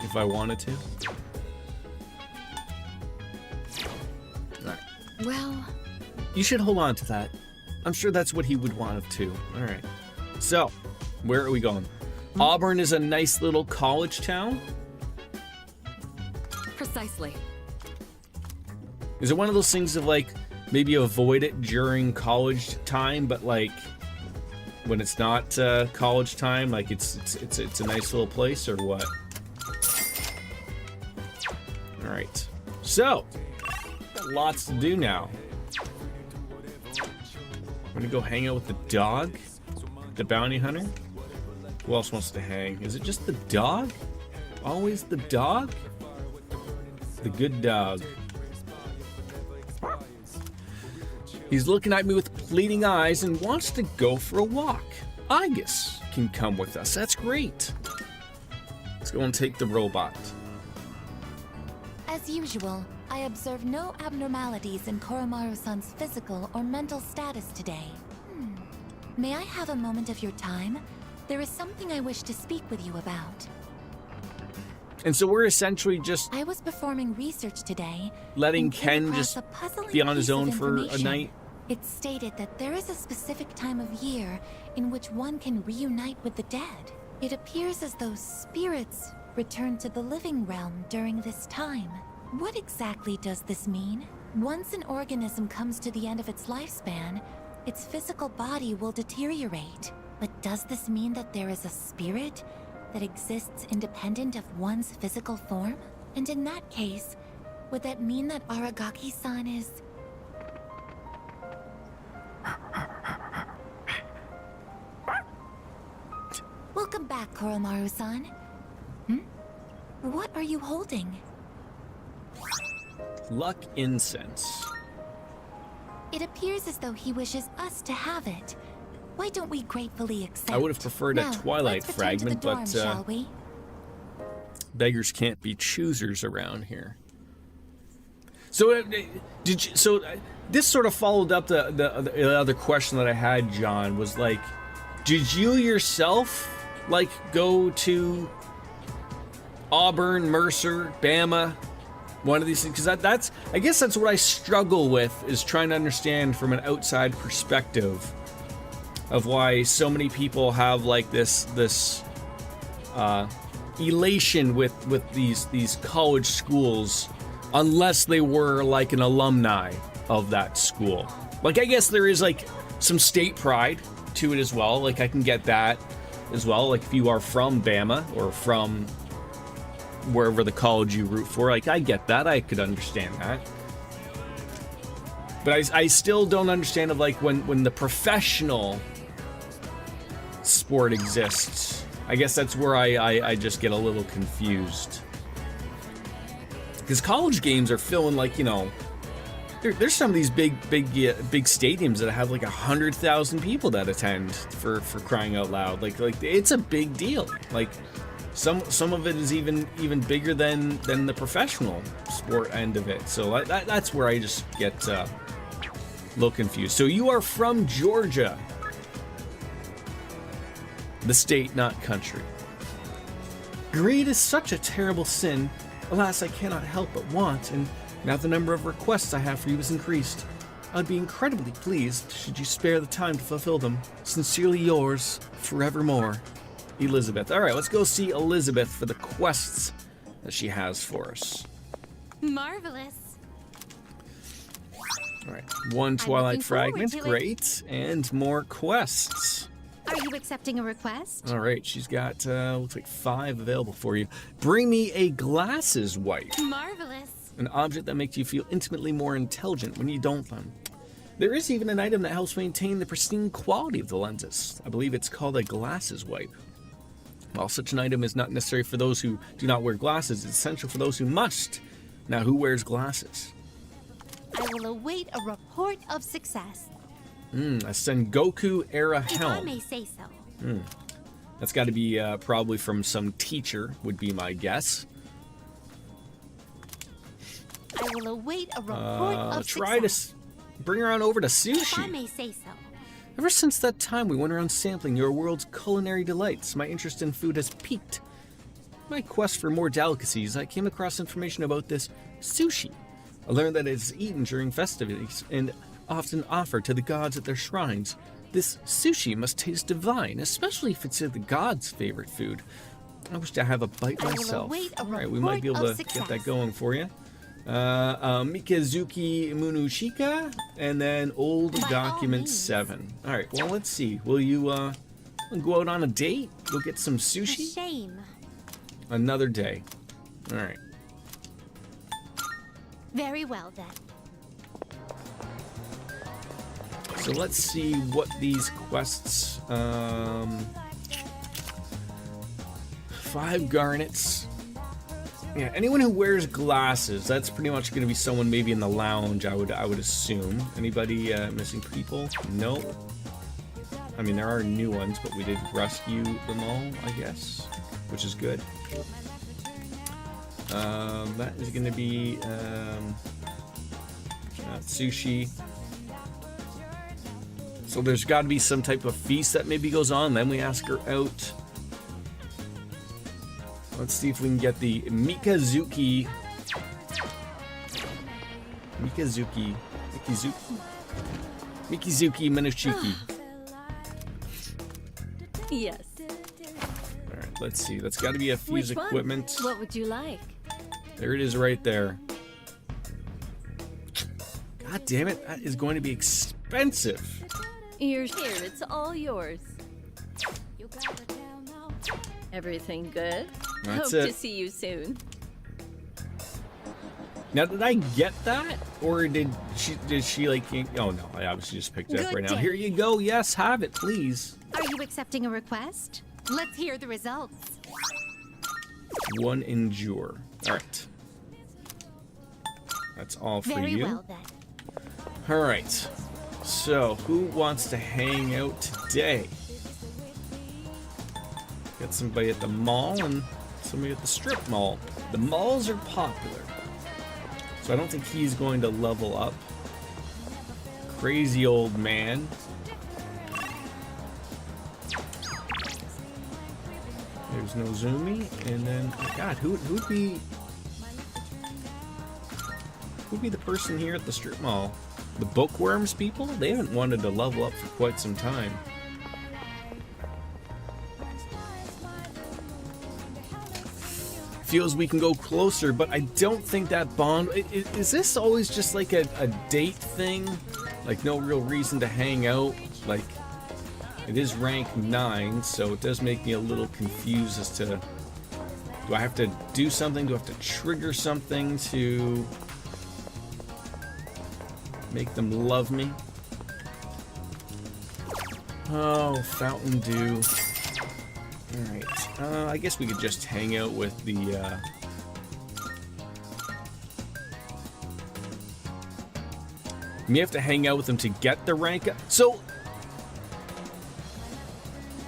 If I wanted to? All right. Well, you should hold on to that. I'm sure that's what he would want to. All right. So, where are we going? Auburn is a nice little college town. Precisely. Is it one of those things of like maybe avoid it during college time, but like when it's not college time, like it's a nice little place, or what? All right. So, got lots to do now. I'm gonna go hang out with the dog, the bounty hunter. Who else wants to hang? Is it just the dog? Always the dog? The good dog. He's looking at me with pleading eyes and wants to go for a walk. Igus can come with us. That's great. Let's go and take the robot. As usual, I observe no abnormalities in Koromaru-san's physical or mental status today. May I have a moment of your time? There is something I wish to speak with you about. And so we're essentially just I was performing research today, letting Ken just be on his own for a night. It stated that there is a specific time of year in which one can reunite with the dead. It appears as though spirits return to the living realm during this time. What exactly does this mean? Once an organism comes to the end of its lifespan, its physical body will deteriorate. But does this mean that there is a spirit that exists independent of one's physical form? And in that case, would that mean that Aragaki-san is... Welcome back, Koromaru-san. What are you holding? Luck incense. It appears as though he wishes us to have it. Why don't we gratefully accept? I would have preferred a Twilight fragment, dorm, but shall we? beggars can't be choosers around here. So this sort of followed up the other question that I had, John, was like, did you yourself like go to Auburn, Mercer, Bama, one of these things? Because that's I guess that's what I struggle with, is trying to understand from an outside perspective of why so many people have like this elation with these college schools, unless they were like an alumni of that school. Like, I guess there is like some state pride to it as well. Like, I can get that as well. Like, if you are from Bama or from wherever the college you root for, like, I get that. I could understand that. But I still don't understand of like when the professional sport exists, I guess that's where I just get a little confused. Because college games are filling, like, you know, there's some of these big stadiums that have like 100,000 people that attend for crying out loud. Like it's a big deal. Like some of it is even bigger than the professional sport end of it. So that's where I just get a little confused. So you are from Georgia, the state, not country. Greed is such a terrible sin. Alas, I cannot help but want, and now the number of requests I have for you is increased. I'd be incredibly pleased should you spare the time to fulfill them. Sincerely yours, forevermore, Elizabeth. All right, let's go see Elizabeth for the quests that she has for us. Marvelous. All right, one Twilight looking forward Fragment, to it. great, and more quests. Are you accepting a request? All right, she's got, looks like 5 available for you. Bring me a glasses wipe. Marvelous. An object that makes you feel intimately more intelligent when you don't them. There is even an item that helps maintain the pristine quality of the lenses. I believe it's called a glasses wipe. While such an item is not necessary for those who do not wear glasses, it's essential for those who must. Now, who wears glasses? I will await a report of success. A Sengoku era If I helm. may say so. That's got to be probably from some teacher, would be my guess. I will await a report of Try to success. bring her on over to If I sushi. may say so. Ever since that time we went around sampling your world's culinary delights, my interest in food has peaked. In my quest for more delicacies, I came across information about this sushi. I learned that it is eaten during festivities and often offered to the gods at their shrines. This sushi must taste divine, especially if it's the gods' favorite food. I wish to have a bite I will myself. await a Alright, we might be able report to of get that success. going for you. Mikazuki Munushika, and then Old By all Document means. 7. Alright, well, let's see. Will you go out on a date? Go get some A sushi? shame. Another day. Alright. Very well then. So let's see what these quests, 5 garnets. Yeah, anyone who wears glasses, that's pretty much going to be someone maybe in the lounge, I would assume. Anybody missing people? No. I mean, there are new ones, but we did rescue them all, I guess, which is good. That is going to be sushi. So there's got to be some type of feast that maybe goes on. Then we ask her out. Let's see if we can get the Mikazuki Minushiki. Yes. Alright, let's see. That's got to be a fuse Which one? equipment. What would you like? There it is right there. God damn it, that is going to be expensive. You're here. It's all yours. Everything good? That's Hope it. to see you soon. Now, did I get that? Or did she like, oh no, I obviously just picked it up Good right now. day. Here you go. Yes, have it, please. Are you accepting a request? Let's hear the results. 1 endure. All right. That's all for Very you. well then. All right. So, who wants to hang out today? Got somebody at the mall and somebody at the strip mall. The malls are popular. So I don't think he's going to level up. Crazy old man. There's Nozumi, and then God, who'd be the person here at the strip mall? The bookworms people? They haven't wanted to level up for quite some time. Feels we can go closer, but I don't think that bond... Is this always just like a date thing? Like no real reason to hang out? Like, it is rank 9, so it does make me a little confused as to... Do I have to do something? Do I have to trigger something to make them love me? Oh, Fountain Dew. Alright, I guess we could just hang out with the, You have to hang out with them to get the rank up. So...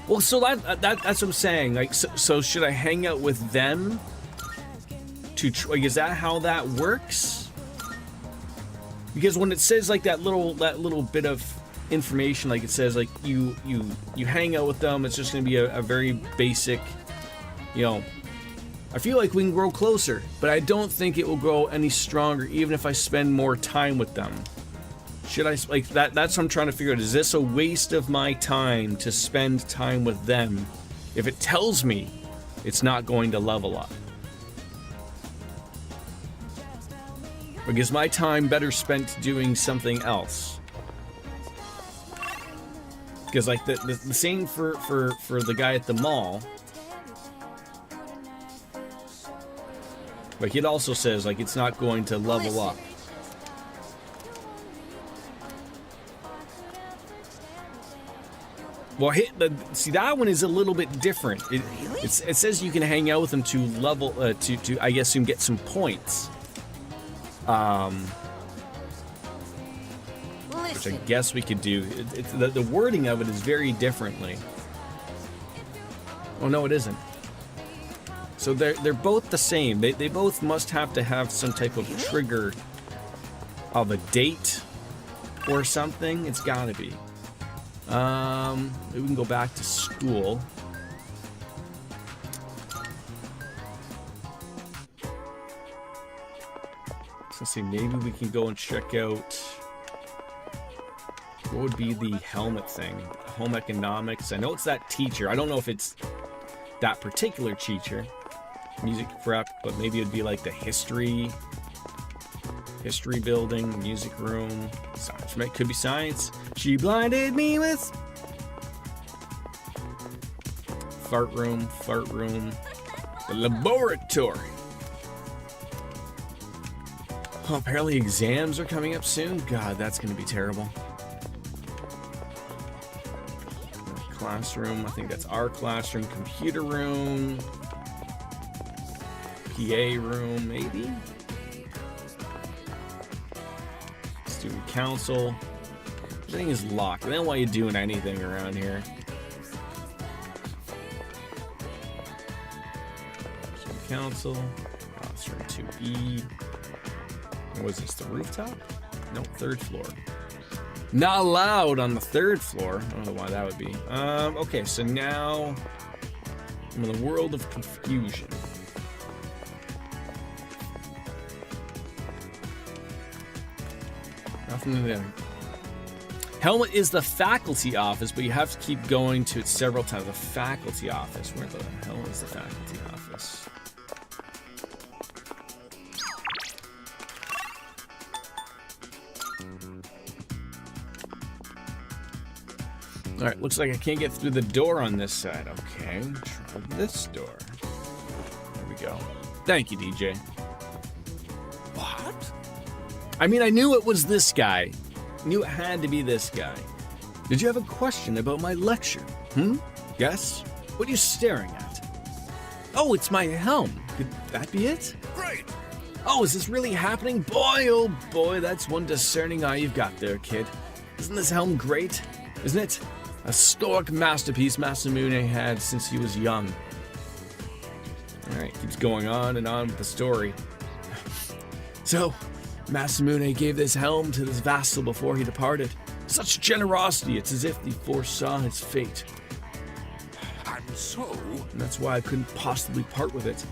Well, so that's what I'm saying. Like, so should I hang out with them to... Like, is that how that works? Because when it says, like, that little bit of information, like, it says, like, you hang out with them, it's just going to be a very basic, you know... I feel like we can grow closer, but I don't think it will grow any stronger, even if I spend more time with them. Should I, like, that's what I'm trying to figure out. Is this a waste of my time to spend time with them if it tells me it's not going to level up? Or is my time better spent doing something else? Because, like, the same for the guy at the mall. Like, it also says, like, it's not going to level up. Well, see, that one is a little bit different. It says you can hang out with them to level, to I guess, get some points. Which I guess we could do. The wording of it is very differently. Oh, no, it isn't. So they're both the same. They both must have to have some type of trigger of a date or something. It's gotta be. Maybe we can go back to school. So let's see, maybe we can go and check out what would be the helmet thing. Home economics. I know it's that teacher. I don't know if it's that particular teacher. Music prep, but maybe it'd be like the history building, music room. Science, could be science. She blinded me with fart room, the laboratory. Oh, apparently exams are coming up soon. God, that's going to be terrible. Classroom, I think that's our classroom. Computer room, PA room, maybe. Student council. Everything is locked. I don't want you doing anything around here. Student council. Classroom 2E. What was this? The rooftop? No, third floor. Not allowed on the third floor. I don't know why that would be. Okay, so now I'm in the world of confusion. Nothing there. Helmet is the faculty office, but you have to keep going to it several times. The faculty office. Where the hell is the faculty office? Alright, looks like I can't get through the door on this side. Okay, try this door. There we go. Thank you, DJ. What? I mean, I knew it was this guy. I knew it had to be this guy. Did you have a question about my lecture? Yes? What are you staring at? Oh, it's my helm. Could that be it? Great! Oh, is this really happening? Boy, oh boy, that's one discerning eye you've got there, kid. Isn't this helm great? Isn't it? A stoic masterpiece Masamune had since he was young. Alright, keeps going on and on with the story. So, Masamune gave this helm to this vassal before he departed. Such generosity, it's as if he foresaw his fate. And so? And that's why I couldn't possibly part with it.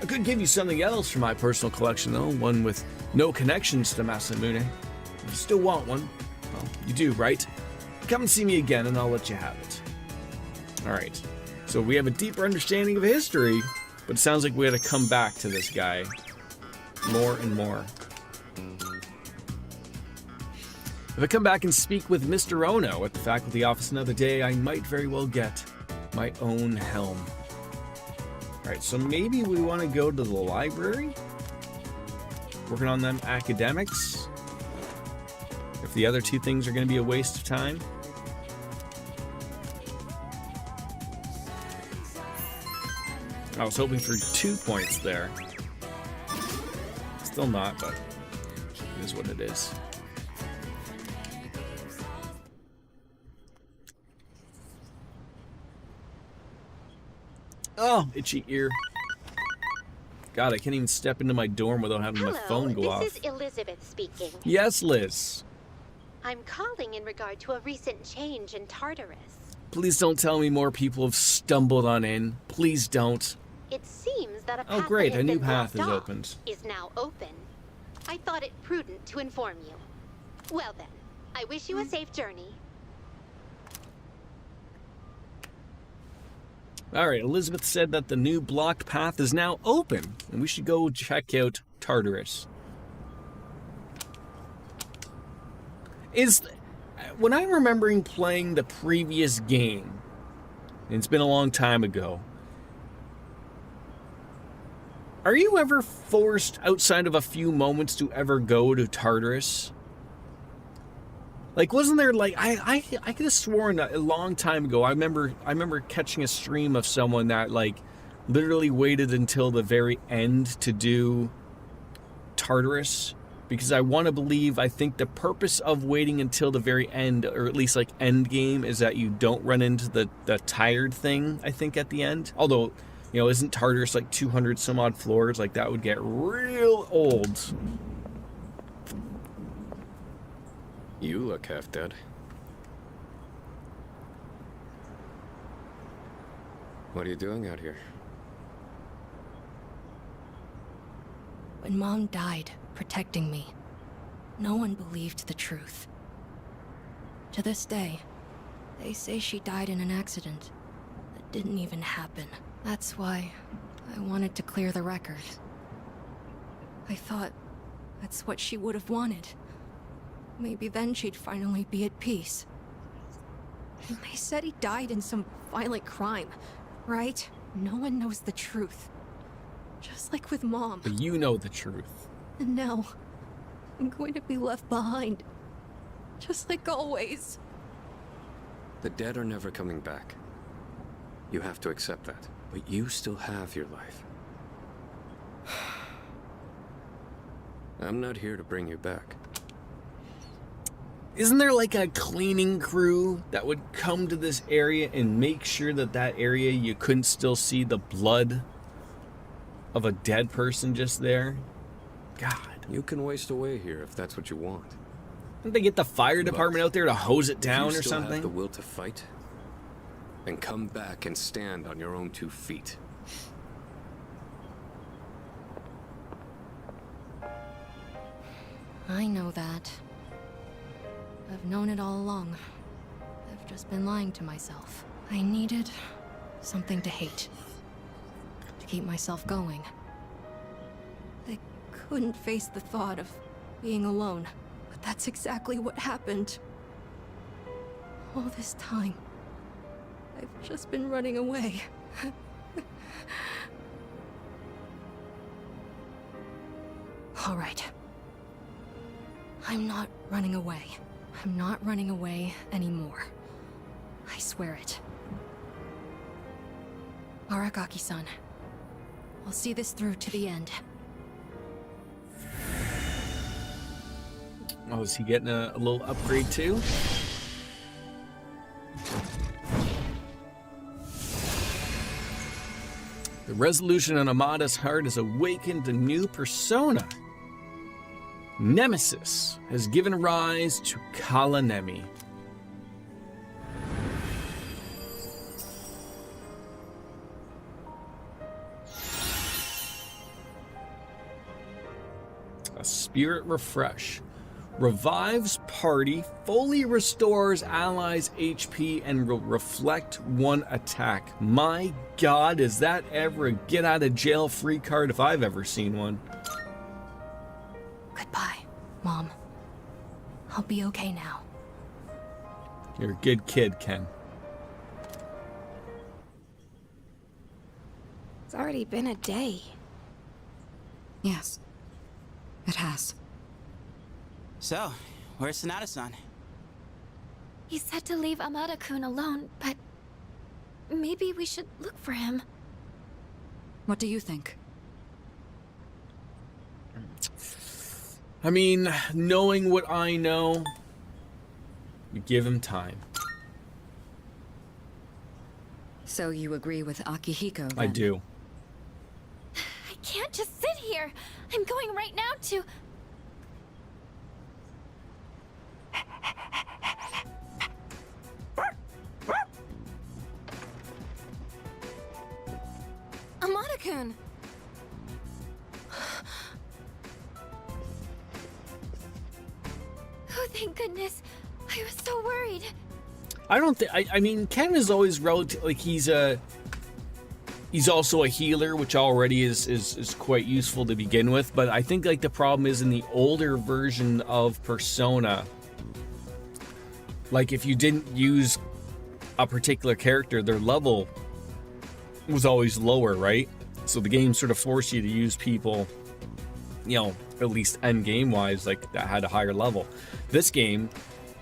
I could give you something else from my personal collection, though, one with no connections to Masamune. If you still want one, well, you do, right? Come and see me again, and I'll let you have it. Alright, so we have a deeper understanding of history, but it sounds like we had to come back to this guy more and more. If I come back and speak with Mr. Ono at the faculty office another day, I might very well get my own helm. Alright, so maybe we want to go to the library? Working on them academics? If the other two things are going to be a waste of time? I was hoping for 2 points there. Still not, but it is what it is. Oh, itchy ear. God, I can't even step into my dorm without having my phone go off. This is Elizabeth speaking. Yes, Liz. I'm calling in regard to a recent change in Tartarus. Please don't tell me more people have stumbled on in. Please don't. It seems that a Oh, path great, that a new had been path blocked is off opened. is now open. I thought it prudent to inform you. Well then, I wish you a safe journey. Alright, Elizabeth said that the new blocked path is now open, and we should go check out Tartarus. When I'm remembering playing the previous game, and it's been a long time ago, are you ever forced outside of a few moments to ever go to Tartarus? Like, wasn't there, like, I could have sworn a long time ago, I remember catching a stream of someone that, like, literally waited until the very end to do Tartarus, because I want to believe, I think the purpose of waiting until the very end, or at least, like, end game, is that you don't run into the tired thing, I think, at the end. Although, you know, isn't Tartarus, like, 200 some odd floors? Like, that would get real old. You look half dead. What are you doing out here? When Mom died, protecting me, no one believed the truth. To this day, they say she died in an accident that didn't even happen. That's why I wanted to clear the record. I thought that's what she would have wanted. Maybe then she'd finally be at peace. And they said he died in some violent crime, right? No one knows the truth. Just like with Mom. But you know the truth. And now, I'm going to be left behind. Just like always. The dead are never coming back. You have to accept that. But you still have your life. I'm not here to bring you back. Isn't there like a cleaning crew that would come to this area and make sure that that area you couldn't still see the blood of a dead person just there? God. You can waste away here if that's what you want. Didn't they get the fire department out there to hose it down if you or still something? Have the will to fight, and come back and stand on your own 2 feet. I know that. I've known it all along. I've just been lying to myself. I needed something to hate. To keep myself going. I couldn't face the thought of being alone. But that's exactly what happened. All this time, I've just been running away. All right. I'm not running away. I'm not running away anymore. I swear it. Aragaki-san, I'll see this through to the end. Oh, is he getting a little upgrade too? The resolution on Amada's heart has awakened a new persona. Nemesis has given rise to Kalanemi. A spirit refresh. Revives party, fully restores allies' HP, and will reflect 1 attack. My god, is that ever a get out of jail free card if I've ever seen one? Goodbye, Mom. I'll be okay now. You're a good kid, Ken. It's already been a day. Yes, it has. So, where's Sonata-san? He said to leave Amada-kun alone, but maybe we should look for him. What do you think? I mean, knowing what I know, we give him time. So you agree with Akihiko, then? I do. I can't just sit here. I'm going right now to... Amada-kun! Oh, thank goodness. I was so worried. I don't think. I mean, Ken is always relative. Like he's also a healer, which already is quite useful to begin with. But I think like the problem is in the older version of Persona. Like if you didn't use a particular character, their level was always lower, right? So the game sort of forced you to use people, you know, at least end game wise, like that had a higher level. This game,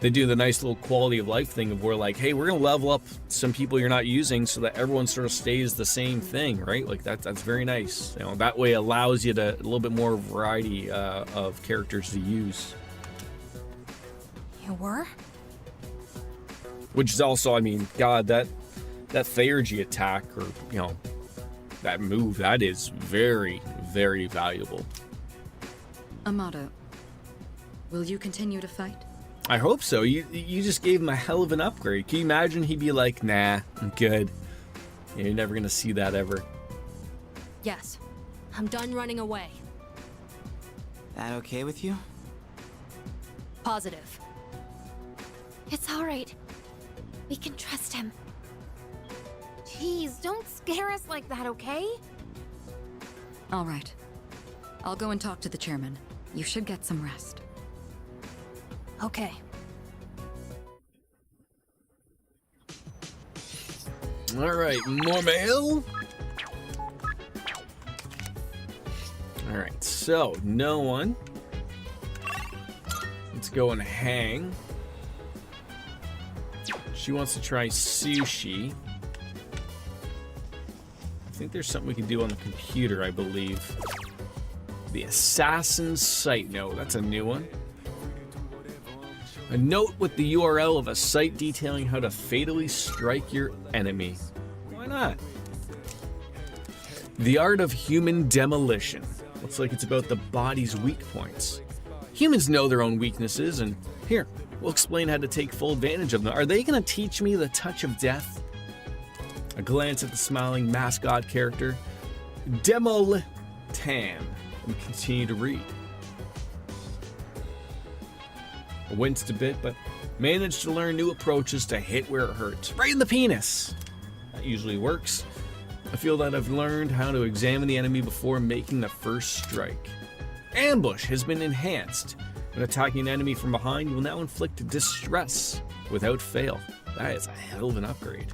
they do the nice little quality of life thing of where like, hey, we're gonna level up some people you're not using so that everyone sort of stays the same thing, right? Like that's very nice. You know, that way allows you to a little bit more variety of characters to use. You were? Which is also, I mean, God, that Theurgy attack, or you know, that move, that is very, very valuable. Amada, will you continue to fight? I hope so. You just gave him a hell of an upgrade. Can you imagine he'd be like, nah, I'm good. Yeah, you're never gonna see that ever. Yes. I'm done running away. That okay with you? Positive. It's all right. We can trust him. Jeez, don't scare us like that, okay? All right. I'll go and talk to the chairman. You should get some rest. Okay. All right, more mail. All right, so no one. Let's go and hang. She wants to try sushi. I think there's something we can do on the computer, I believe. The Assassin's Site Note. That's a new one. A note with the URL of a site detailing how to fatally strike your enemy. Why not? The Art of Human Demolition. Looks like it's about the body's weak points. Humans know their own weaknesses, and here, we'll explain how to take full advantage of them. Are they going to teach me the touch of death? A glance at the smiling mascot character, Demol Tan, and continue to read. I winced a bit, but managed to learn new approaches to hit where it hurts. Right in the penis! That usually works. I feel that I've learned how to examine the enemy before making the first strike. Ambush has been enhanced. When attacking an enemy from behind, you will now inflict distress without fail. That is a hell of an upgrade.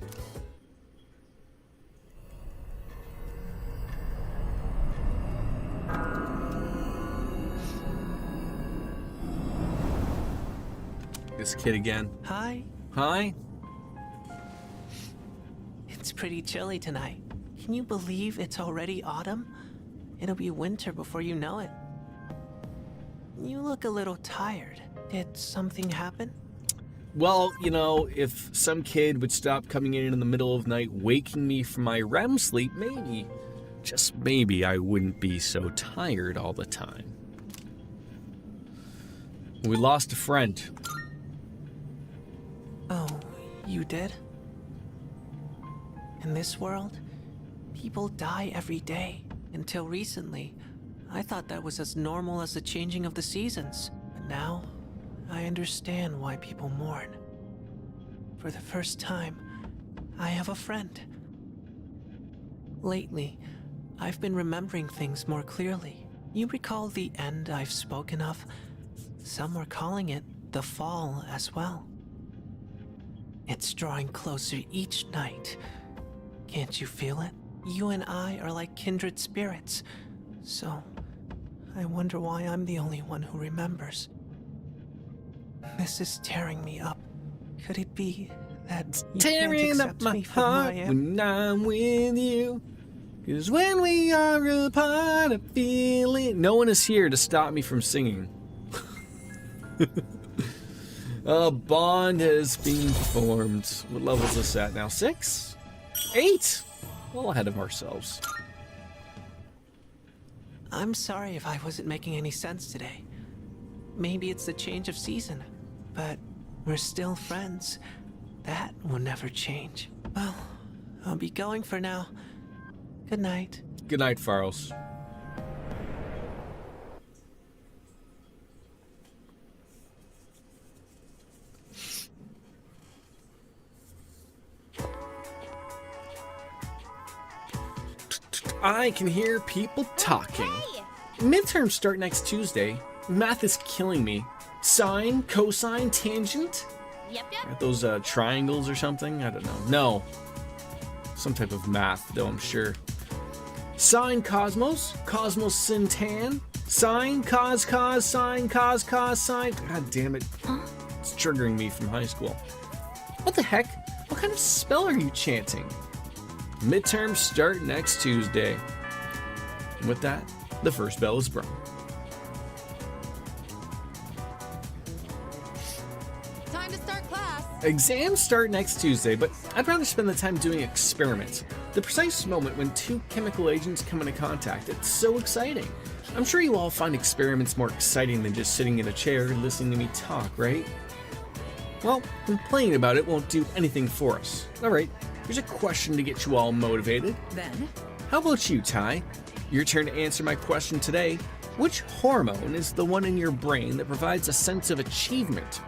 This kid again. Hi. Hi? It's pretty chilly tonight. Can you believe it's already autumn? It'll be winter before you know it. You look a little tired. Did something happen? Well, you know, if some kid would stop coming in the middle of the night, waking me from my REM sleep, maybe, just maybe, I wouldn't be so tired all the time. We lost a friend. Oh, you did? In this world, people die every day. Until recently, I thought that was as normal as the changing of the seasons. But now, I understand why people mourn. For the first time, I have a friend. Lately, I've been remembering things more clearly. You recall the end I've spoken of? Some were calling it the fall as well. It's drawing closer each night. Can't you feel it? You and I are like kindred spirits. So, I wonder why I'm the only one who remembers. This is tearing me up. Could it be that you can't Tearing up accept my me for who I heart am? when I'm with you. Is when we are apart, a feeling. No one is here to stop me from singing. A bond has been formed. What level is this at now? 6? 8? Well ahead of ourselves. I'm sorry if I wasn't making any sense today. Maybe it's the change of season, but we're still friends. That will never change. Well, I'll be going for now. Good night. Good night, Faros. I can hear people talking. Midterms start next Tuesday. Math is killing me. Sine, cosine, tangent? Yep. Aren't those triangles or something? I don't know. No. Some type of math, though, I'm sure. Sine, cosmos. Cosmos, sin, tan. Sine, cos, sine, cos, sine. God damn it. It's triggering me from high school. What the heck? What kind of spell are you chanting? Midterms start next Tuesday. And with that, the first bell is rung. Time to start class. Exams start next Tuesday, but I'd rather spend the time doing experiments. The precise moment when two chemical agents come into contact. It's so exciting. I'm sure you all find experiments more exciting than just sitting in a chair listening to me talk, right? Well, complaining about it won't do anything for us. Alright, here's a question to get you all motivated. Then, How about you, Ty? Your turn to answer my question today. Which hormone is the one in your brain that provides a sense of achievement?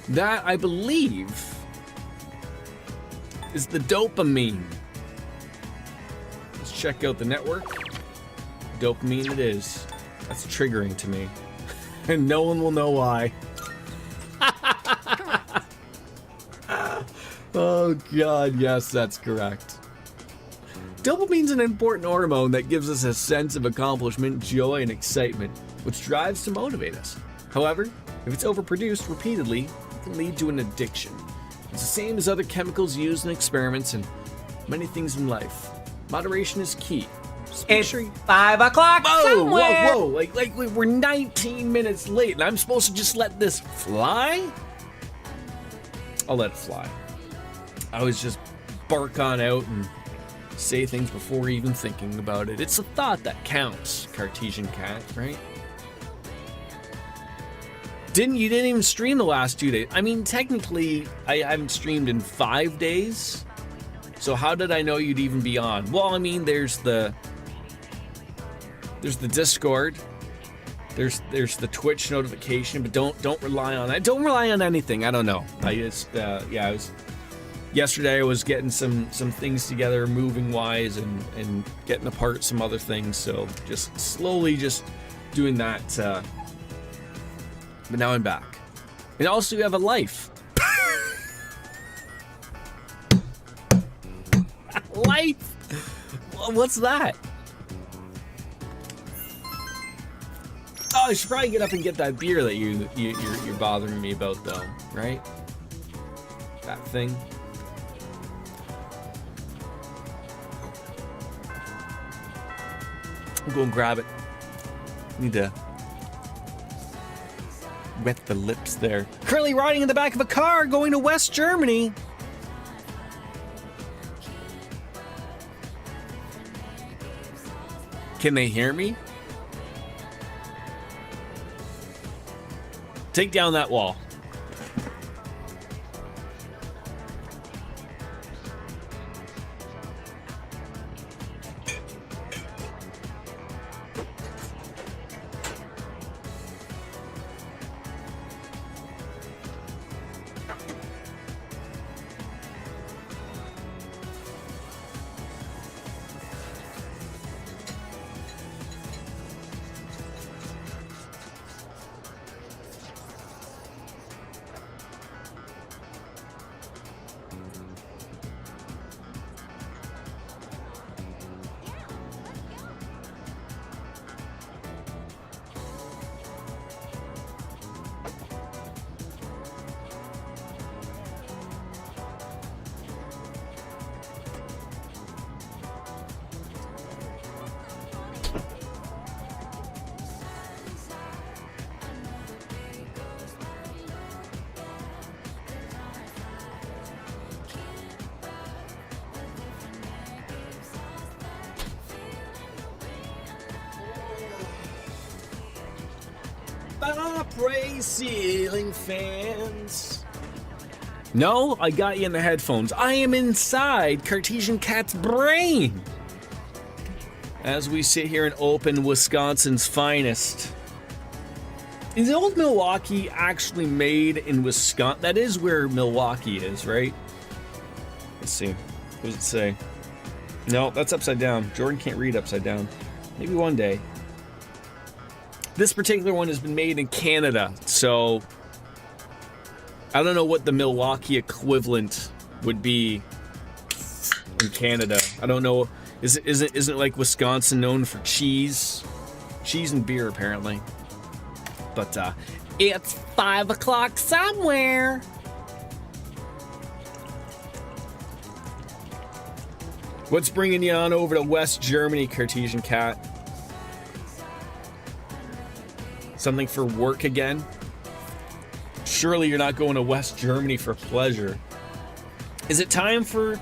That, I believe, is the dopamine. Let's check out the network. Dopamine it is. That's triggering to me. And no one will know why. Oh god, yes, that's correct. Dopamine's an important hormone that gives us a sense of accomplishment, joy, and excitement, which drives to motivate us. However, if it's overproduced repeatedly, it can lead to an addiction. It's the same as other chemicals used in experiments and many things in life. Moderation is key. It's 5 o'clock somewhere. Whoa! Like we're 19 minutes late, and I'm supposed to just let this fly? I'll let it fly. I always just bark on out and say things before even thinking about it. It's the thought that counts, Cartesian cat, right? You didn't even stream the last 2 days. I mean, technically, I haven't streamed in 5 days. So how did I know you'd even be on? Well, I mean, there's the Discord. There's the Twitch notification, but don't rely on that. Don't rely on anything. I don't know. I just yesterday I was getting some things together, moving wise, and getting apart some other things. So just slowly just doing that. But now I'm back. And also you have a life. Life? What's that? Oh, I should probably get up and get that beer that you're bothering me about, though, right? That thing. I'll go and grab it. Need to wet the lips there. Currently riding in the back of a car going to West Germany. Can they hear me? Take down that wall. I praise ceiling fans. No, I got you in the headphones. I am inside Cartesian Cat's brain. As we sit here and open Wisconsin's finest. Is Old Milwaukee actually made in Wisconsin? That is where Milwaukee is, right? Let's see. What does it say? No, that's upside down. Jordan can't read upside down. Maybe one day. This particular one has been made in Canada, so I don't know what the Milwaukee equivalent would be in Canada. I don't know. Isn't it like Wisconsin known for cheese? Cheese and beer, apparently. But it's 5 o'clock somewhere. What's bringing you on over to West Germany, Cartesian Cat? Something for work again? Surely you're not going to West Germany for pleasure. Is it time for...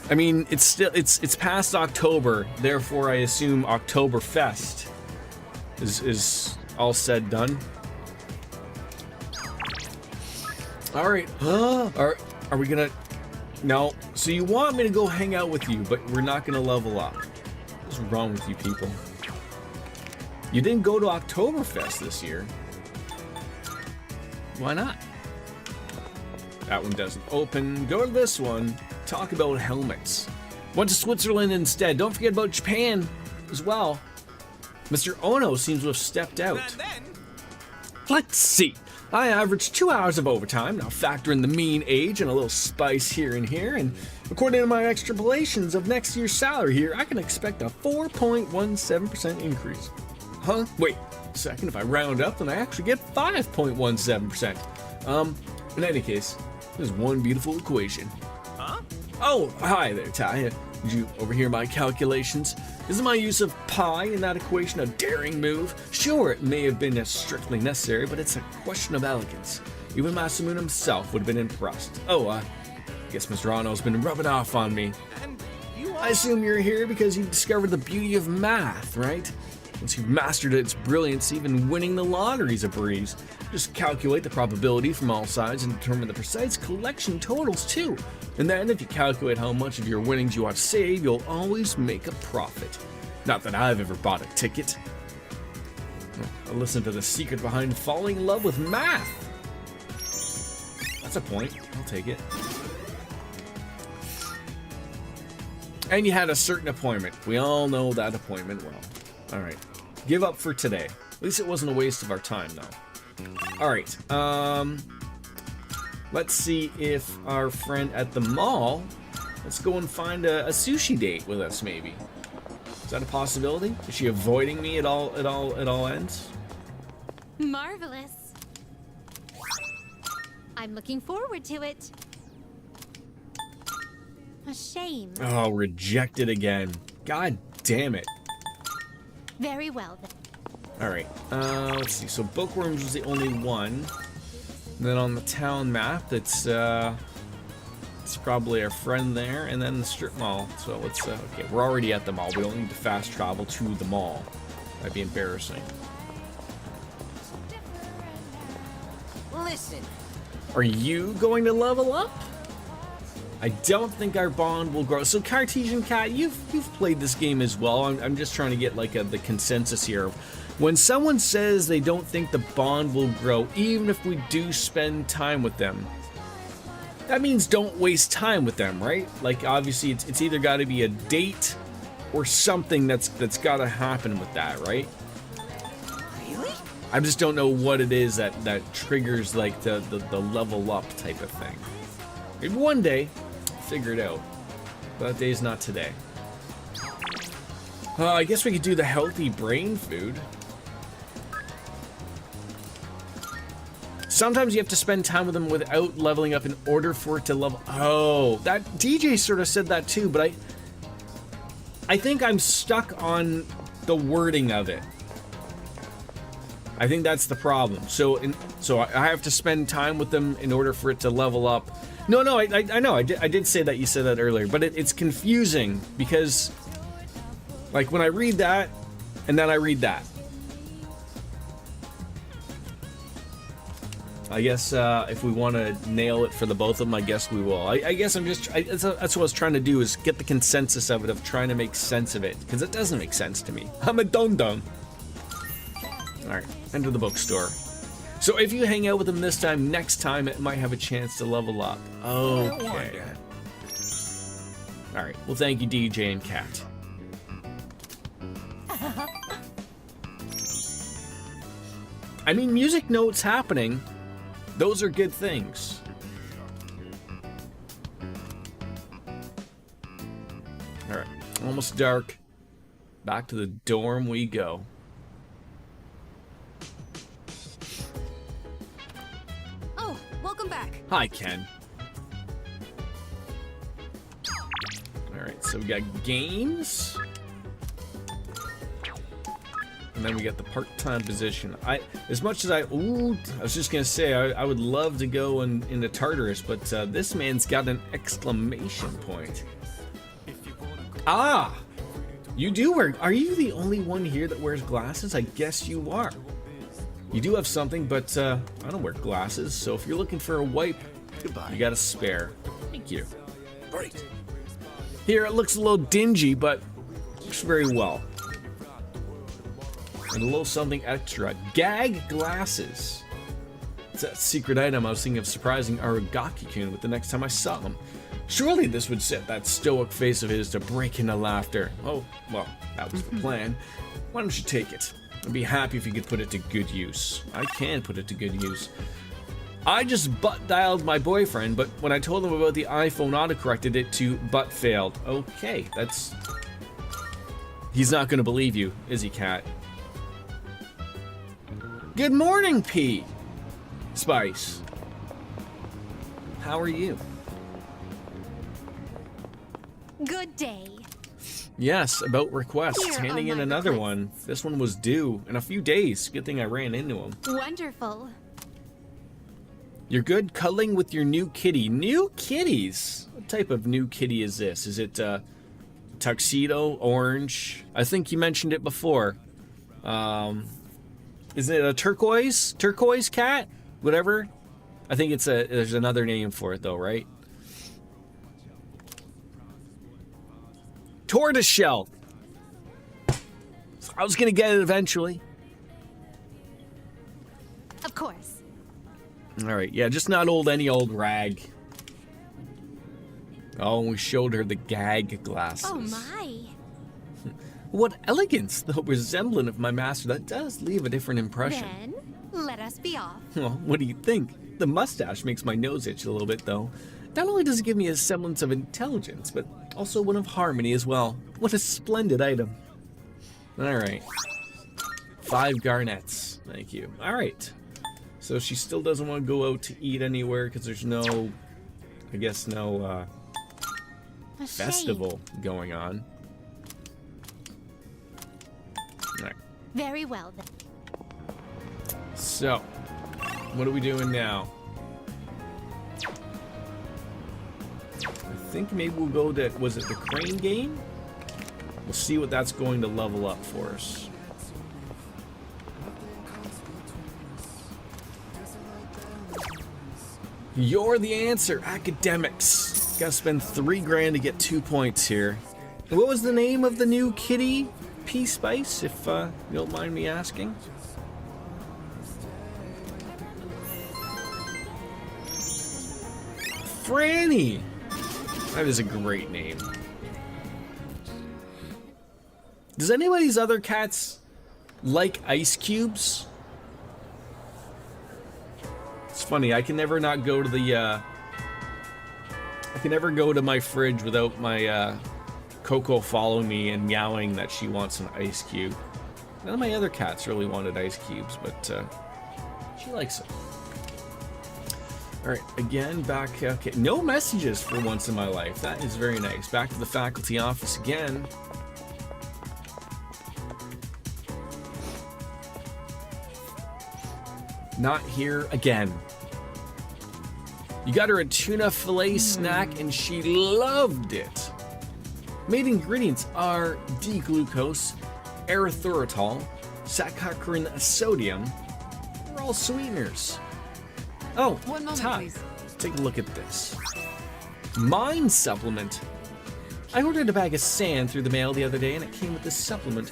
I mean, it's past October, therefore I assume Oktoberfest is all said done. All right. Are we gonna... No. So you want me to go hang out with you, but we're not gonna level up. What's wrong with you people? You didn't go to Oktoberfest this year. Why not? That one doesn't open. Go to this one. Talk about helmets. Went to Switzerland instead. Don't forget about Japan as well. Mr. Ono seems to have stepped out. Let's see. I averaged 2 hours of overtime. Now factor in the mean age and a little spice here and here. And according to my extrapolations of next year's salary here, I can expect a 4.17% increase. Huh? Wait a second. If I round up, then I actually get 5.17%. In any case, there's one beautiful equation. Huh? Oh, hi there, Ty. Did you overhear my calculations? Isn't my use of pi in that equation a daring move? Sure, it may have been strictly necessary, but it's a question of elegance. Even Masamune himself would have been impressed. Oh, I guess Mr. Ano's been rubbing off on me. I assume you're here because you discovered the beauty of math, right? Once you've mastered its brilliance, even winning the lottery's a breeze. Just calculate the probability from all sides and determine the precise collection totals too. And then if you calculate how much of your winnings you ought to save, you'll always make a profit. Not that I've ever bought a ticket. I listen to the secret behind falling in love with math. That's a point. I'll take it. And you had a certain appointment. We all know that appointment well. All right. Give up for today. At least it wasn't a waste of our time, though. All right. Let's see if our friend at the mall. Let's go and find a sushi date with us, maybe. Is that a possibility? Is she avoiding me at all ends? Marvelous. I'm looking forward to it. A shame. Oh, rejected again. God damn it. Very well then. All right. Let's see. So bookworms was the only one. And then on the town map, it's probably our friend there, and then the strip mall. So let's okay. We're already at the mall. We don't need to fast travel to the mall. That'd be embarrassing. Listen. Are you going to level up? I don't think our bond will grow. So Cartesian Cat, you've played this game as well. I'm just trying to get like the consensus here. When someone says they don't think the bond will grow, even if we do spend time with them, that means don't waste time with them, right? Like obviously it's either got to be a date or something that's got to happen with that, right? Really? I just don't know what it is that triggers like the level up type of thing. Maybe one day, figure it out. But that day's not today. I guess we could do the healthy brain food. Sometimes you have to spend time with them without leveling up in order for it to level. Oh, that DJ sort of said that too, but I think I'm stuck on the wording of it. I think that's the problem. So I have to spend time with them in order for it to level up. No, I know. I did say that. You said that earlier, but it's confusing because, like, when I read that, and then I read that. I guess if we want to nail it for the both of them, I guess we will. I guess that's what I was trying to do, is get the consensus of it, of trying to make sense of it, because it doesn't make sense to me. I'm a dum-dum. Alright, enter the bookstore. So if you hang out with him this time, next time it might have a chance to level up. Okay. Alright, well thank you DJ and Cat. I mean, music notes happening. Those are good things. Alright, almost dark. Back to the dorm we go. Oh, welcome back. Hi, Ken. Alright, so we got games. And then we got the part-time position. As much as I was just gonna say, I would love to go into Tartarus, but this man's got an exclamation point. Ah! You do wear, are you the only one here that wears glasses? I guess you are. You do have something, but I don't wear glasses, so if you're looking for a wipe, goodbye. You got a spare. Thank you. Great. Here, it looks a little dingy, but looks very well. And a little something extra. Gag glasses. It's that secret item I was thinking of surprising Aragaki-kun with the next time I saw him. Surely this would set that stoic face of his to break into laughter. Oh, well, that was the plan. Why don't you take it? I'd be happy if you could put it to good use. I can put it to good use. I just butt-dialed my boyfriend, but when I told him about the iPhone, auto-corrected it to butt failed. Okay, that's... He's not gonna believe you, is he, Cat? Good morning, Pete. Spice. How are you? Good day. Yes, about requests. Here Handing are in my another requests. one. This one was due in a few days. Good thing I ran into him. Wonderful. You're good cuddling with your new kitty. New kitties? What type of new kitty is this? Is it tuxedo, orange? I think you mentioned it before. Is it a turquoise? Turquoise cat? Whatever. I think there's another name for it though, right? Tortoiseshell. I was gonna get it eventually. Of course. Alright, yeah, just not any old rag. Oh, and we showed her the gag glasses. Oh my. What elegance, though resemblant of my master. That does leave a different impression. Then, let us be off. Well, what do you think? The mustache makes my nose itch a little bit, though. Not only does it give me a semblance of intelligence, but also one of harmony as well. What a splendid item. Alright. 5 garnets. Thank you. Alright. So she still doesn't want to go out to eat anywhere because there's no, I guess, no festival going on. Alright. Very well then. So, what are we doing now? I think maybe we'll go to, was it the crane game? We'll see what that's going to level up for us. You're the answer, academics. Gotta spend 3 grand to get 2 points here. What was the name of the new kitty? P-Spice, if you don't mind me asking. Franny! That is a great name. Does anybody's other cats like ice cubes? It's funny, I can never not go to the, I can never go to my fridge without my, Coco following me and meowing that she wants an ice cube. None of my other cats really wanted ice cubes, but, she likes it. Alright, again, back, okay, no messages for once in my life. That is very nice. Back to the faculty office again. Not here again. You got her a tuna fillet snack and she loved it. Main ingredients are D-glucose, erythritol, saccharin sodium. They're all sweeteners. Oh, One moment, Ty. please. Let's take a look at this. Mind supplement. I ordered a bag of sand through the mail the other day, and it came with this supplement.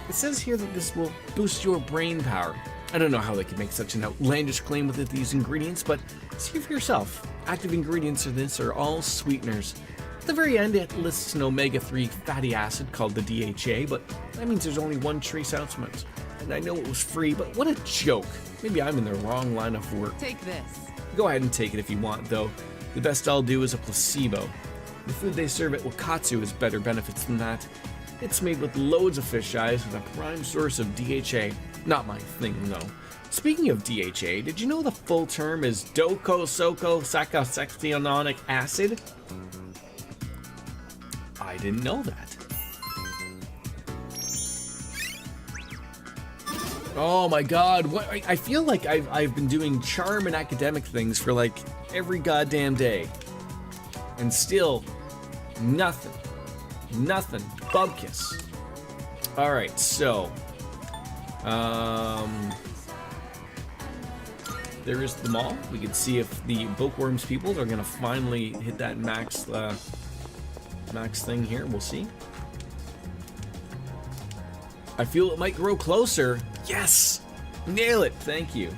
It says here that this will boost your brain power. I don't know how they could make such an outlandish claim with these ingredients, but see for yourself. Active ingredients of this are all sweeteners. At the very end, it lists an omega-3 fatty acid called the DHA, but that means there's only one trace ounce. And I know it was free, but what a joke. Maybe I'm in the wrong line of work. Take this. Go ahead and take it if you want, though. The best I'll do is a placebo. The food they serve at Wakatsu has better benefits than that. It's made with loads of fish eyes with a prime source of DHA. Not my thing, though. Speaking of DHA, did you know the full term is docosahexaenonic acid? I didn't know that. Oh my god, what, I feel like I've been doing charm and academic things for like every goddamn day. And still, nothing. Nothing. Bubkiss. Alright, so. There is the mall. We can see if the Bookworms people are gonna finally hit that max thing here. We'll see. I feel it might grow closer. Yes! Nail it! Thank you.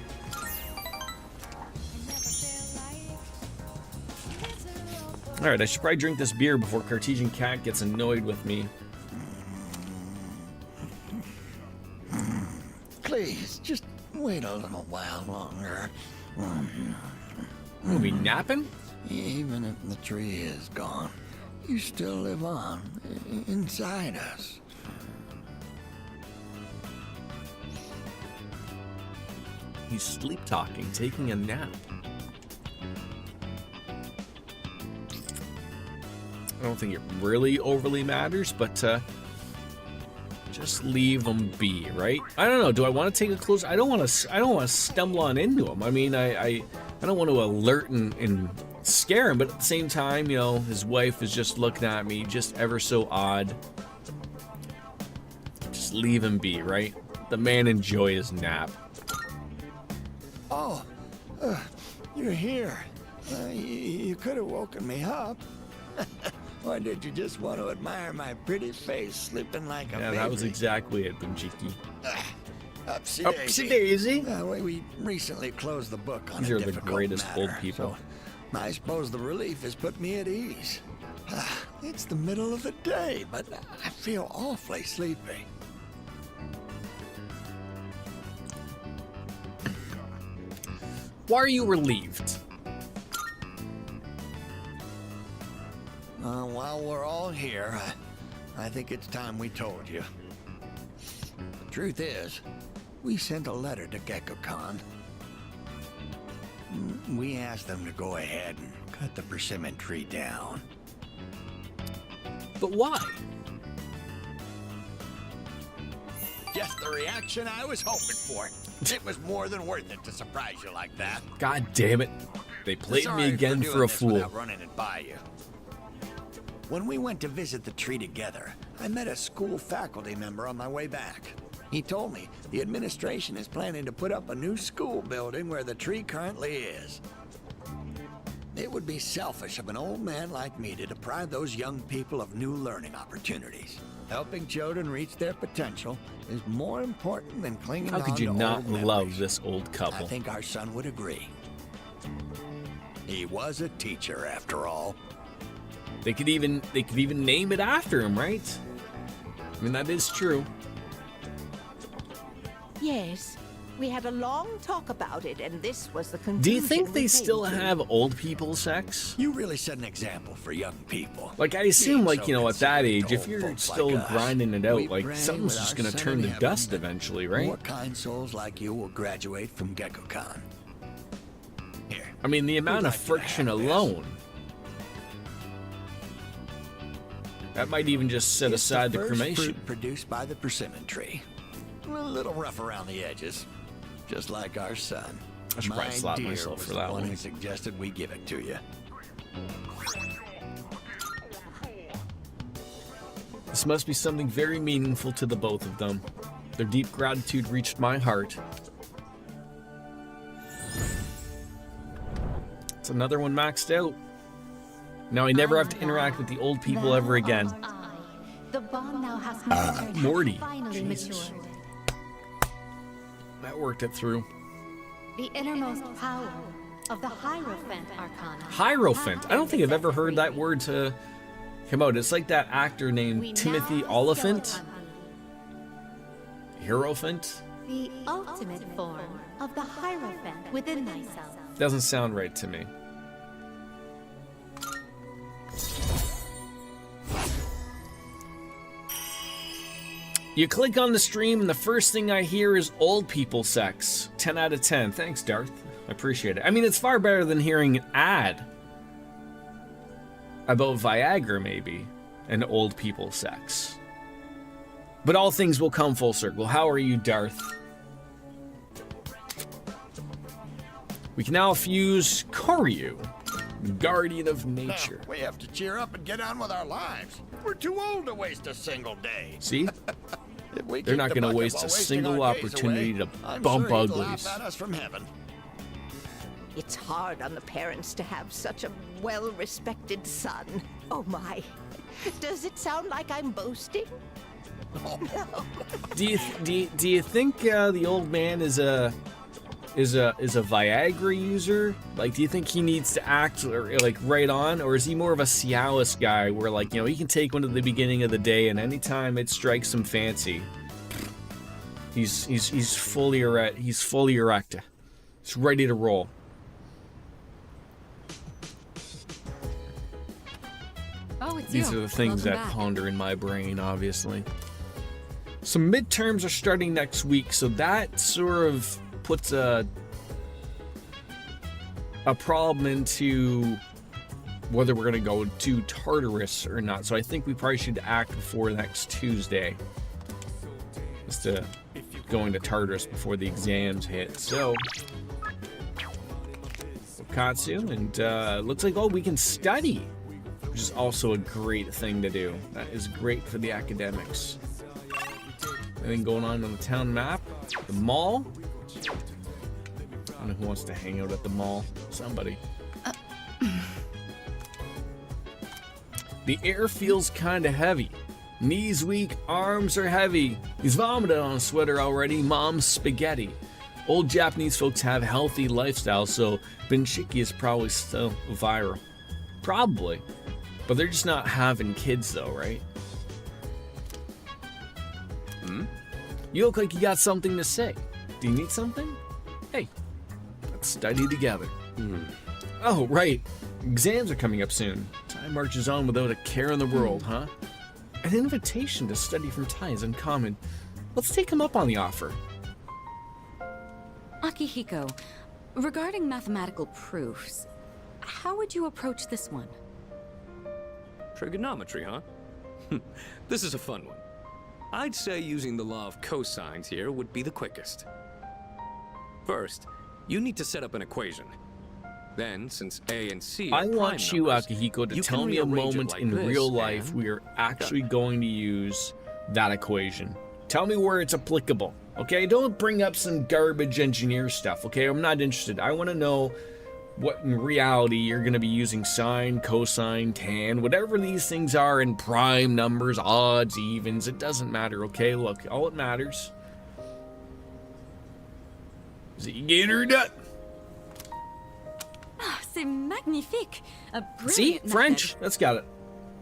Alright, I should probably drink this beer before Cartesian Cat gets annoyed with me. Please, just wait a little while longer. Are we napping? Even if the tree is gone, you still live on inside us. He's sleep talking, taking a nap. I don't think it really overly matters, but just leave them be, right? I don't know. Do I want to take a close? I don't want to stumble on into him. I mean, I don't want to alert and scare him, but at the same time, you know, his wife is just looking at me, just ever so odd. Just leave him be, right? The man enjoy his nap. Oh, you're here. You could have woken me up. Or did you just want to admire my pretty face sleeping like a baby? Yeah, that was exactly it, Bunjiki. Upsy daisy. We recently closed the book on These a are the difficult greatest matter, old people. So I suppose the relief has put me at ease. It's the middle of the day, but I feel awfully sleepy. Why are you relieved? While we're all here, I think it's time we told you. The truth is, we sent a letter to Gekko-Khan. We asked them to go ahead and cut the persimmon tree down. But why? Just the reaction I was hoping for. It was more than worth it to surprise you like that. God damn it. They played me again for a fool. Without running it by you. When we went to visit the tree together, I met a school faculty member on my way back. He told me the administration is planning to put up a new school building where the tree currently is. It would be selfish of an old man like me to deprive those young people of new learning opportunities. Helping children reach their potential is more important than clinging on to How could you not old love memories. this old couple? I think our son would agree. He was a teacher, after all. They could even name it after him, right? I mean, that is true. Yes, we had a long talk about it, and this was the conclusion. Do you think we they came still to. have old people sex? You really set an example for young people. Like, I assume, Being like, you know, at that considerate age, to if old you're folks still like us, grinding it out, we like, pray something's with just our gonna son turn in to heaven dust that eventually, right? More kind souls like you will graduate from Gekko-Khan. Here. I mean, the amount of like you to friction have this. alone. That might even just set It's aside the first cremation. fruit produced by the persimmon tree. A little rough around the edges, just like our son. I should probably My slap dear myself was for the that one one. who suggested we give it to you. This must be something very meaningful to the both of them. Their deep gratitude reached my heart. It's another one maxed out. Now I never have to interact with the old people ever again. The bond now has Morty. finally matured. That worked it through. The innermost power of the Hierophant Arcana. Hierophant. I don't think I've ever heard that word to come out. It's like that actor named Timothy Oliphant. Hierophant? The ultimate form of the Hierophant within thyself. Doesn't sound right to me. You click on the stream and the first thing I hear is old people sex. 10 out of 10. Thanks, Darth. I appreciate it. I mean, it's far better than hearing an ad about Viagra, maybe, and old people sex. But all things will come full circle. How are you, Darth? We can now fuse Koryu, the guardian of nature. We have to cheer up and get on with our lives. We're too old to waste a single day. See? If we They're keep not the going to bucket waste while a wasting single our days opportunity away, to I'm bump sure he'd uglies. laugh at us from heaven. It's hard on the parents to have such a well-respected son. Oh my. Does it sound like I'm boasting? Do you think the old man is a Viagra user? Like, do you think he needs to act like right on, or is he more of a Cialis guy where, like, you know, he can take one at the beginning of the day and anytime it strikes him fancy, he's fully erect. He's fully erect. He's ready to roll. Oh, it's These you. are the things Welcome that back. ponder in my brain, obviously. So midterms are starting next week, so that sort of puts a problem into whether we're going to go to Tartarus or not. So I think we probably should act before next Tuesday, just to going to Tartarus before the exams hit. So Katsu, and looks like, oh, we can study, which is also a great thing to do. That is great for the academics. Anything going on the town map? The mall? I don't know who wants to hang out at the mall. Somebody. The air feels kind of heavy. Knees weak, arms are heavy. He's vomited on a sweater already. Mom's spaghetti. Old Japanese folks have healthy lifestyles, so Benchiki is probably still viral. Probably. But they're just not having kids though, right? You look like you got something to say. Do you need something? Hey, let's study together. Oh, right. Exams are coming up soon. Time marches on without a care in the world, huh? An invitation to study from Tai is uncommon. Let's take him up on the offer. Akihiko, regarding mathematical proofs, how would you approach this one? Trigonometry, huh? This is a fun one. I'd say using the law of cosines here would be the quickest. First, you need to set up an equation. Then, since A and C are I want prime you, numbers, Akihiko, to you tell can me a rearrange it moment like in this, real life and- we are actually going to use that equation. Tell me where it's applicable, okay? Don't bring up some garbage engineer stuff, okay? I'm not interested. I want to know what in reality you're going to be using sine, cosine, tan, whatever these things are in prime numbers, odds, evens. It doesn't matter, okay? Look, all it matters is that you get her done. C'est magnifique. A See? brilliant French. method. That's got it.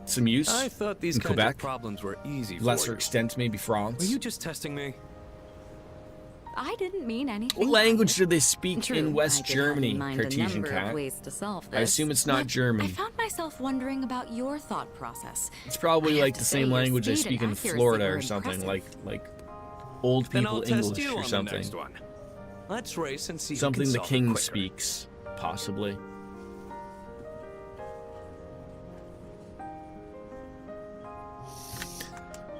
Some use. I thought these in kinds Quebec. of problems were easy for Lesser you. extent, maybe France. Were you just testing me? I didn't mean anything. What language do they speak True, in West I did have Germany, in mind a Cartesian number cat? of ways to solve this, I assume it's not but German. I found myself wondering about your thought process. It's probably I have like to the say same your language they speed speak and in accuracy Florida were or something, impressive. like old Then people I'll test English you or on something. the next one. Let's race and see who Something can the solve it king quicker. speaks, possibly.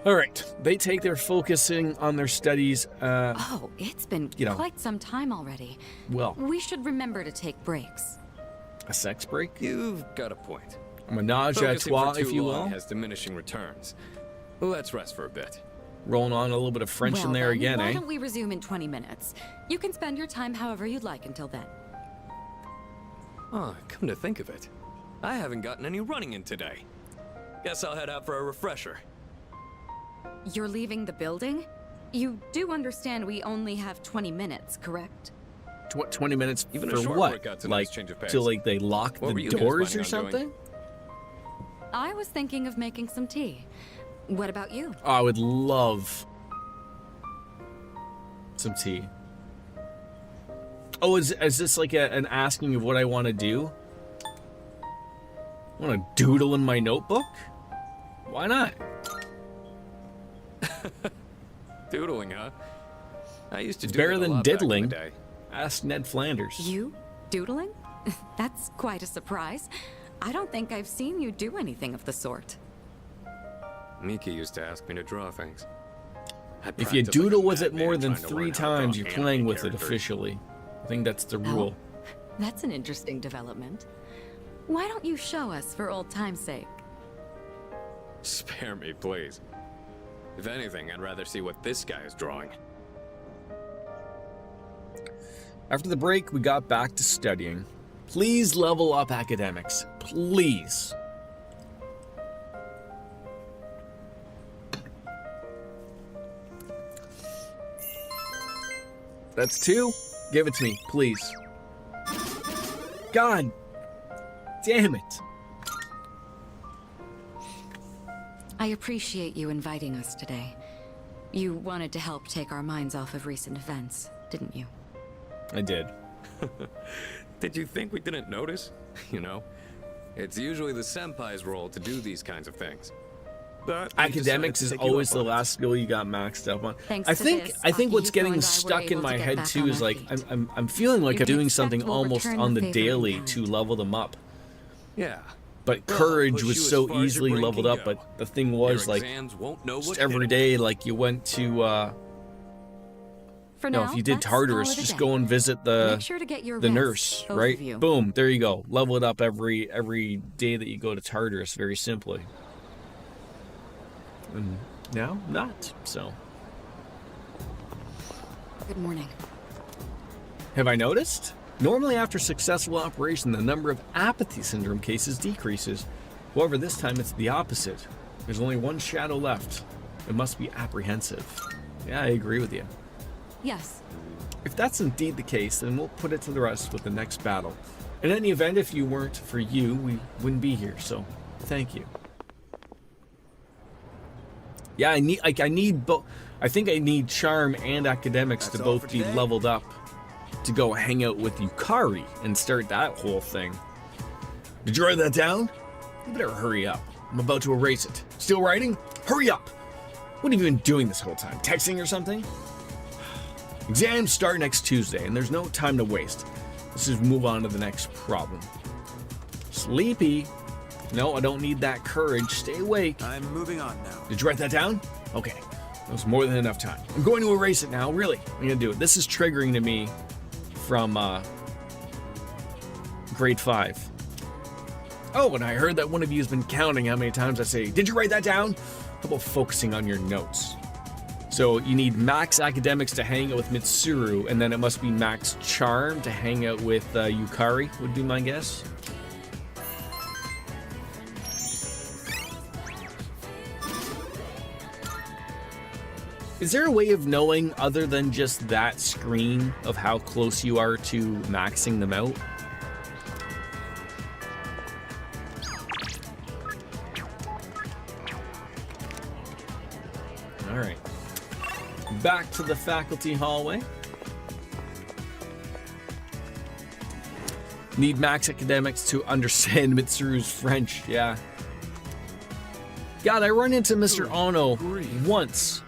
All right, they take their focusing on their studies. Oh, it's been you know. quite some time already. Well, We should remember to take breaks. a sex break, You've got a point. a menage a Focusing trois, for too if you long will. has diminishing returns. Let's rest for a bit. Rolling on a little bit of French well, in there then, again, why eh? don't we resume in 20 minutes? You can spend your time however you'd like until then. Oh, come to think of it, I haven't gotten any running in today. Guess I'll head out for a refresher. You're leaving the building? You do understand we only have 20 minutes, correct? 20 minutes Even a for short what? workout's a Like, nice change of pace. till like they lock What were the you guys doors or planning on doing? something? I was thinking of making some tea. What about you? Oh, I would love some tea. Oh, is this like an asking of what I want to do? I want to doodle in my notebook? Why not? Doodling, huh? I used to It's do better that a than lot back in the diddling. day. Ask Ned Flanders. You? Doodling? That's quite a surprise. I don't think I've seen you do anything of the sort. Miki used to ask me to draw things. I If you practiced like doodle a with it madman more than trying to 3 learn how to draw times, you're anime playing with it characters. officially. I think that's the rule. That's an interesting development. Why don't you show us for old time's sake? Spare me, please. If anything, I'd rather see what this guy is drawing. After the break, we got back to studying. Please level up academics. Please. That's 2. Give it to me, please. God damn it. I appreciate you inviting us today. You wanted to help take our minds off of recent events, didn't you? I did. Did you think we didn't notice? You know, it's usually the senpai's role to do these kinds of things. But we Academics is decided to take you always up the on it. last skill you got maxed up on. Thanks I to think this, I think Aki, what's Hugo, getting and I were stuck in able my to get head back too on is our like feet. I'm feeling like Your I'm doing next something step will almost return on the the favor in daily kind. to level them up. Yeah. But Well, courage push was you as so far as your easily brain leveled can up, go. but the thing was Your like exams won't know just what every hit 'em. day, like you went to For no, now, if you did that's Tartarus, all of the just day. go and visit the Make sure to get your the rest, nurse, both right? of you. Boom, there you go. Level it up every day that you go to Tartarus, very simply. And now, not so. Good morning. Have I noticed? Normally, after successful operation, the number of apathy syndrome cases decreases. However, this time it's the opposite. There's only one shadow left. It must be apprehensive. Yeah, I agree with you. Yes. If that's indeed the case, then we'll put it to the rest with the next battle. In any event, if you weren't for you, we wouldn't be here, so thank you. Yeah, I need both. I think I need charm and academics That's to all both for be today? leveled up to go hang out with Yukari and start that whole thing. Did you write that down? You better hurry up. I'm about to erase it. Still writing? Hurry up! What have you been doing this whole time? Texting or something? Exams start next Tuesday, and there's no time to waste. Let's just move on to the next problem. Sleepy? No, I don't need that courage. Stay awake. I'm moving on now. Did you write that down? Okay. That was more than enough time. I'm going to erase it now, really. I'm going to do it. This is triggering to me from grade 5. Oh, and I heard that one of you has been counting how many times I say, did you write that down? How about focusing on your notes? So you need max academics to hang out with Mitsuru, and then it must be max charm to hang out with Yukari, would be my guess. Is there a way of knowing, other than just that screen, of how close you are to maxing them out? Alright. Back to the faculty hallway. Need max academics to understand Mitsuru's French, yeah. God, I run into Mr. Ono once.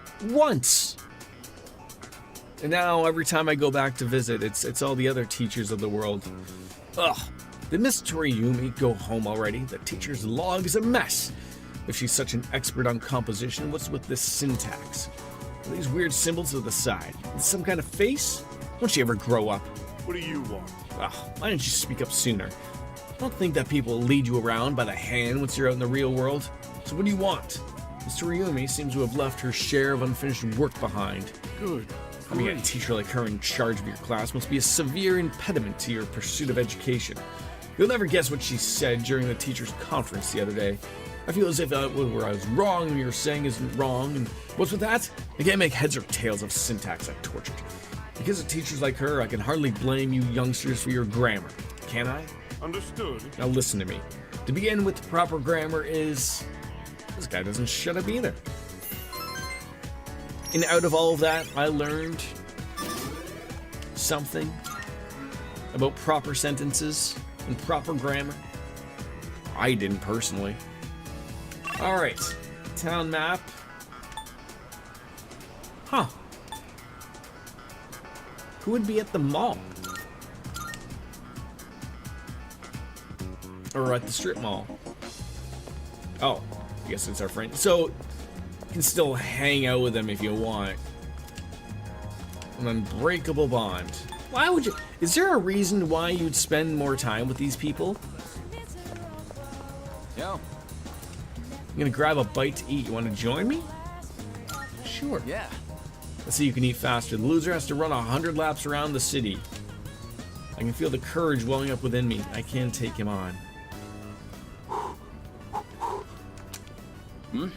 And now every time I go back to visit, it's all the other teachers of the world. Ugh. Did Miss Toriyumi go home already? The teacher's log is a mess. If she's such an expert on composition, what's with this syntax? Are these weird symbols to the side? Is some kind of face? Won't she ever grow up? What do you want? Ugh, why didn't you speak up sooner? I don't think that people lead you around by the hand once you're out in the real world. So what do you want? Miss Toriyumi seems to have left her share of unfinished work behind. Good. Having a teacher like her in charge of your class must be a severe impediment to your pursuit of education. You'll never guess what she said during the teacher's conference the other day. I feel as if where I was wrong and you're saying isn't wrong, and what's with that? I can't make heads or tails of syntax I've tortured. Because of teachers like her, I can hardly blame you youngsters for your grammar, can I? Understood. Now listen to me. To begin with, the proper grammar is... This guy doesn't shut up either. And out of all of that, I learned something about proper sentences and proper grammar. I didn't personally. Alright, town map. Huh. Who would be at the mall? Or at the strip mall? Oh, I guess it's our friend. So, you can still hang out with them if you want. An unbreakable bond. Why would you? Is there a reason why you'd spend more time with these people? Yo. I'm gonna grab a bite to eat. You want to join me? Sure. Yeah. Let's see who can eat faster. The loser has to run 100 laps around the city. I can feel the courage welling up within me. I can take him on. Hmm?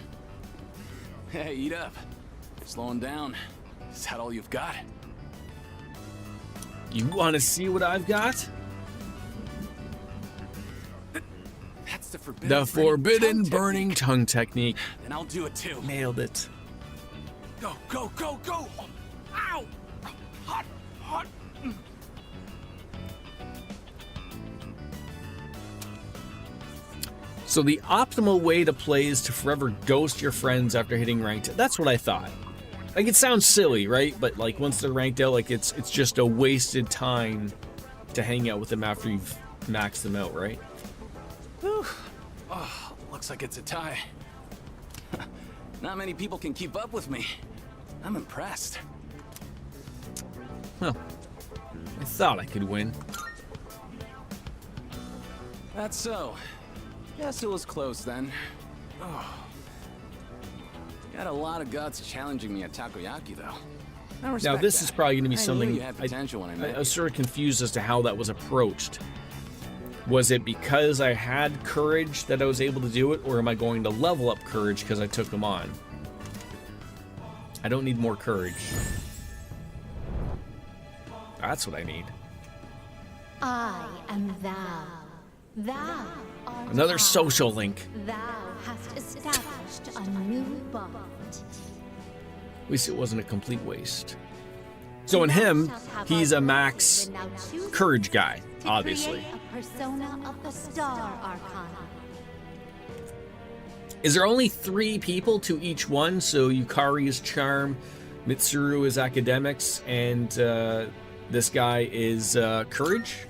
Hey, eat up. Slowing down. Is that all you've got? You want to see what I've got? That's the forbidden, The forbidden burning tongue technique. Then I'll do it too. Nailed it. Go, go, go, go! Ow! Hot, hot. So the optimal way to play is to forever ghost your friends after hitting ranked. That's what I thought. Like, it sounds silly, right? But like once they're ranked out, like it's just a wasted time to hang out with them after you've maxed them out, right? Whew. Oh, looks like it's a tie. Not many people can keep up with me. I'm impressed. Well, I thought I could win. That's so. Guess it was close then. Oh. Got a lot of guts challenging me at takoyaki, though. Now this is probably going to be I knew something you had potential when I met I was sort of confused as to how that was approached. Was it because I had courage that I was able to do it, or am I going to level up courage because I took him on? I don't need more courage. That's what I need. I am thou. Thou art Another I. social link. Thou hast established a new bond. At least it wasn't a complete waste. So in him, he's a max courage guy, obviously. Create a persona of the Star Archon. Is there only 3 people to each one? So Yukari is charm, Mitsuru is academics, and this guy is courage?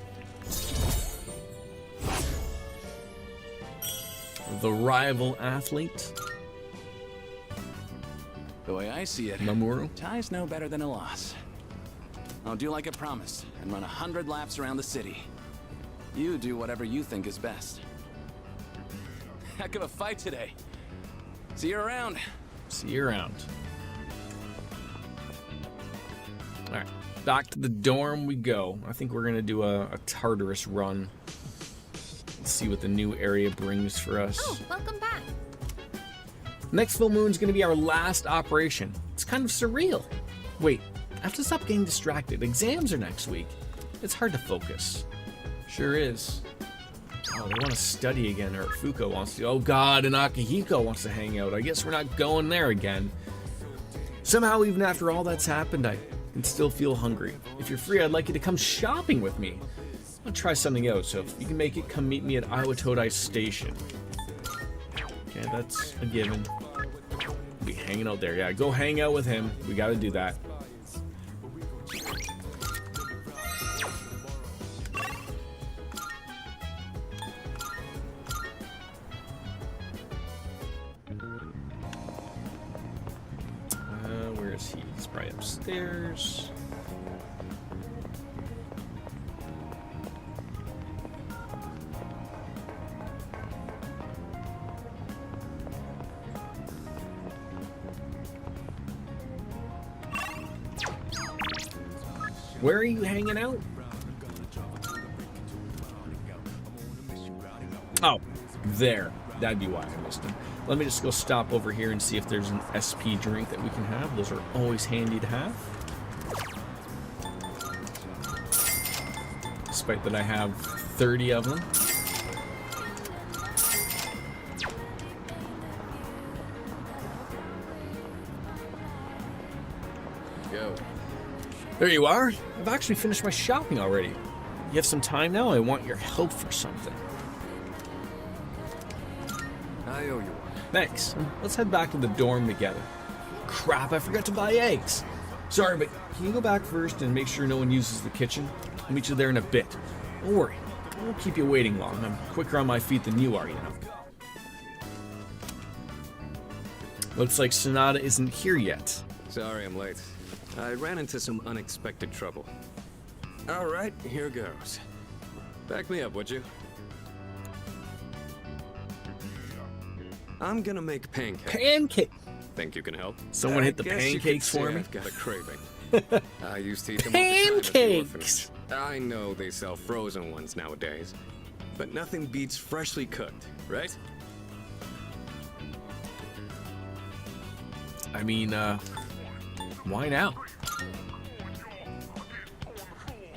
The rival athlete. The way I see it, Mamoru. tie's no better than a loss. I'll do like I promised and run 100 laps around the city. You do whatever you think is best. Heck of a fight today. See you around. See you around. Alright, back to the dorm we go. I think we're going to do a Tartarus run. Let's see what the new area brings for us. Oh, welcome back. Next full moon's going to be our last operation. It's kind of surreal. Wait, I have to stop getting distracted. Exams are next week. It's hard to focus. Sure is. Oh, they want to study again, or Fuko wants to. Oh god, and Akihiko wants to hang out. I guess we're not going there again. Somehow, even after all that's happened, I can still feel hungry. If you're free, I'd like you to come shopping with me. I'll try something out, so if you can make it, come meet me at Iwatodai Station. Okay, that's a given. We'll be hanging out there. Yeah, go hang out with him. We gotta do that. Where is he? He's probably upstairs. Where are you hanging out? Oh, there. That'd be why I missed him. Let me just go stop over here and see if there's an SP drink that we can have. Those are always handy to have. Despite that I have 30 of them. Go. There you are. I've actually finished my shopping already. You have some time now? I want your help for something. I owe you one. Thanks. Let's head back to the dorm together. Crap, I forgot to buy eggs. Sorry, but can you go back first and make sure no one uses the kitchen? I'll meet you there in a bit. Don't worry. I won't keep you waiting long. I'm quicker on my feet than you are, you know. Looks like Sonata isn't here yet. Sorry I'm late. I ran into some unexpected trouble. All right, here goes. Back me up, would you? I'm gonna make pancakes. Pancake. Think you can help? Someone hit the guess you could pancakes say for me? I've got a craving. I used to eat them all the time at the Pancakes! orphanage. I know they sell frozen ones nowadays, but nothing beats freshly cooked, right? I mean, why now?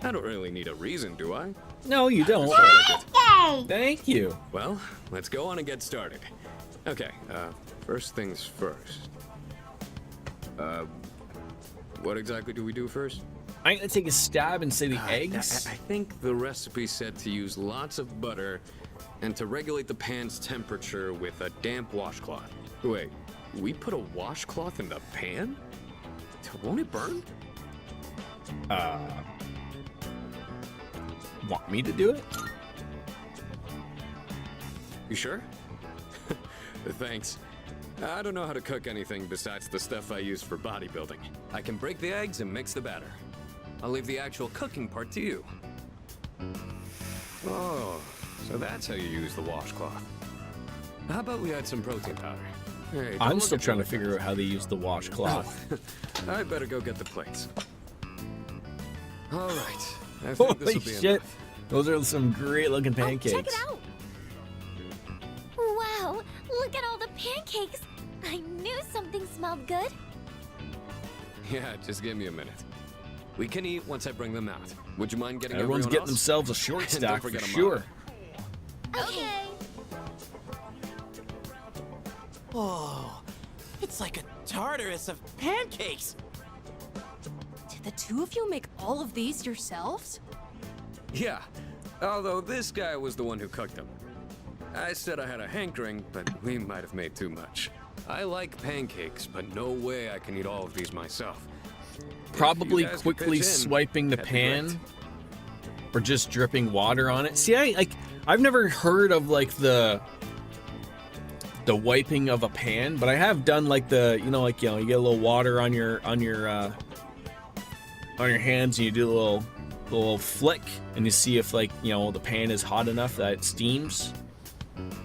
I don't really need a reason, do I? No, you don't. Yay! Thank you. Well, let's go on and get started. Okay, first things first. What exactly do we do first? I'm gonna take a stab and say the eggs. I think the recipe said to use lots of butter and to regulate the pan's temperature with a damp washcloth. Wait, we put a washcloth in the pan? Won't it burn? Want me to do it? You sure? Thanks. I don't know how to cook anything besides the stuff I use for bodybuilding. I can break the eggs and mix the batter. I'll leave the actual cooking part to you. Oh, so that's how you use the washcloth. How about we add some protein powder? Hey, don't I'm look still at me trying to like figure that. out how they use the washcloth. I better go get the plates. All right. I think this Holy will be shit. enough. Those are some great looking pancakes. Check it out! Wow, look at all the pancakes! I knew something smelled good. Yeah, just give me a minute. We can eat once I bring them out. Would you mind getting Everyone's everyone getting else? themselves a short And don't stack for forget a mug. sure. Okay. Oh, it's like a Tartarus of pancakes. Did the two of you make all of these yourselves? Yeah, although this guy was the one who cooked them. I said I had a hankering, but we might have made too much. I like pancakes, but no way I can eat all of these myself. Probably If you guys could quickly pitch in, swiping the that'd be great. pan or just dripping water on it. See, I've never heard of like the wiping of a pan, but I have done like the you get a little water on your hands and you do a little flick and you see if the pan is hot enough that it steams.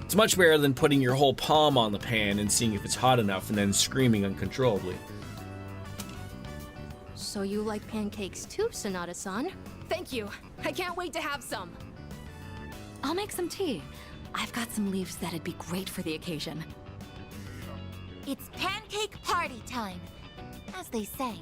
It's much better than putting your whole palm on the pan and seeing if it's hot enough and then screaming uncontrollably. So you like pancakes too, Sonata-san? Thank you. I can't wait to have some. I'll make some tea. I've got some leaves that'd be great for the occasion. It's pancake party time, as they say.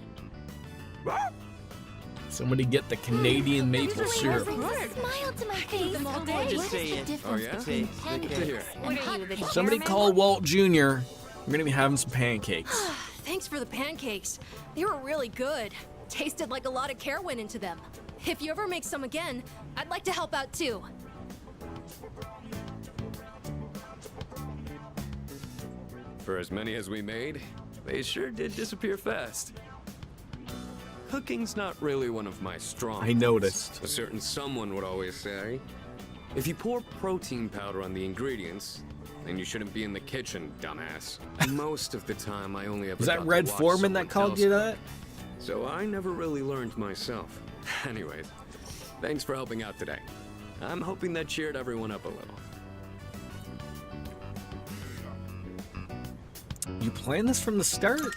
Somebody get the Canadian maple syrup. Smile to my face. Them all day. What is the difference yeah? between Good to hear. pancakes and hot cakes? Somebody call Walt Jr. We're gonna be having some pancakes. Thanks for the pancakes. They were really good. Tasted like a lot of care went into them. If you ever make some again, I'd like to help out too. For as many as we made, they sure did disappear fast. Cooking's not really one of my strong I noticed. A certain someone would always say, if you pour protein powder on the ingredients, then you shouldn't be in the kitchen, dumbass. Most of the time, I only ever Was that got to Red watch Foreman that someone called else you cook. that? So I never really learned myself. Anyways, thanks for helping out today. I'm hoping that cheered everyone up a little. You planned this from the start?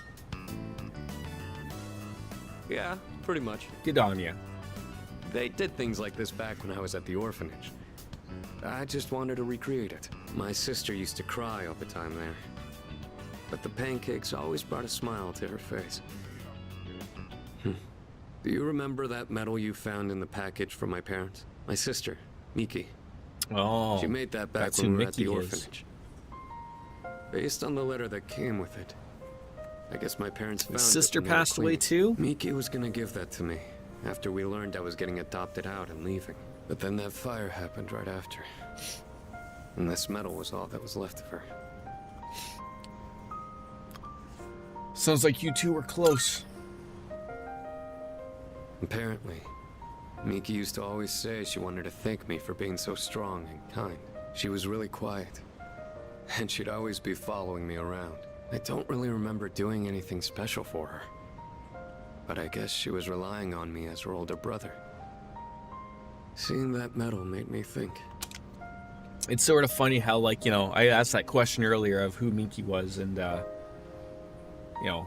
Yeah, pretty much. Good on ya. They did things like this back when I was at the orphanage. I just wanted to recreate it. My sister used to cry all the time there. But the pancakes always brought a smile to her face. Do you remember that medal you found in the package from my parents? My sister, Miki. Oh, she made that back that's when who we were at the Miki is. orphanage. Based on the letter that came with it, I guess my parents found His it sister when they were passed away cleaning. too? Miki was gonna give that to me after we learned I was getting adopted out and leaving. But then that fire happened right after. And this medal was all that was left of her. Sounds like you two were close. Apparently, Miki used to always say she wanted to thank me for being so strong and kind. She was really quiet, and she'd always be following me around. I don't really remember doing anything special for her, but I guess she was relying on me as her older brother. Seeing that medal made me think. It's sort of funny how, like, you know, I asked that question earlier of who Miki was, and, you know,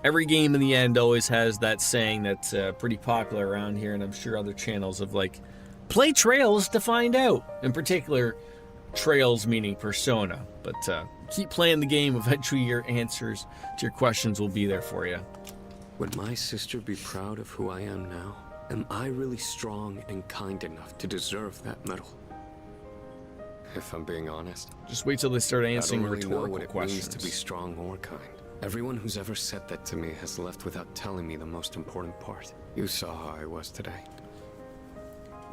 every game in the end always has that saying that's pretty popular around here, and I'm sure other channels of, like, play Trails to find out. In particular, Trails meaning Persona. But keep playing the game. Eventually your answers to your questions will be there for you. Would my sister be proud of who I am now? Am I really strong and kind enough to deserve that medal? If I'm being honest. Just wait till they start answering I don't really know rhetorical what it questions. means to be strong or kind. Everyone who's ever said that to me has left without telling me the most important part. You saw how I was today.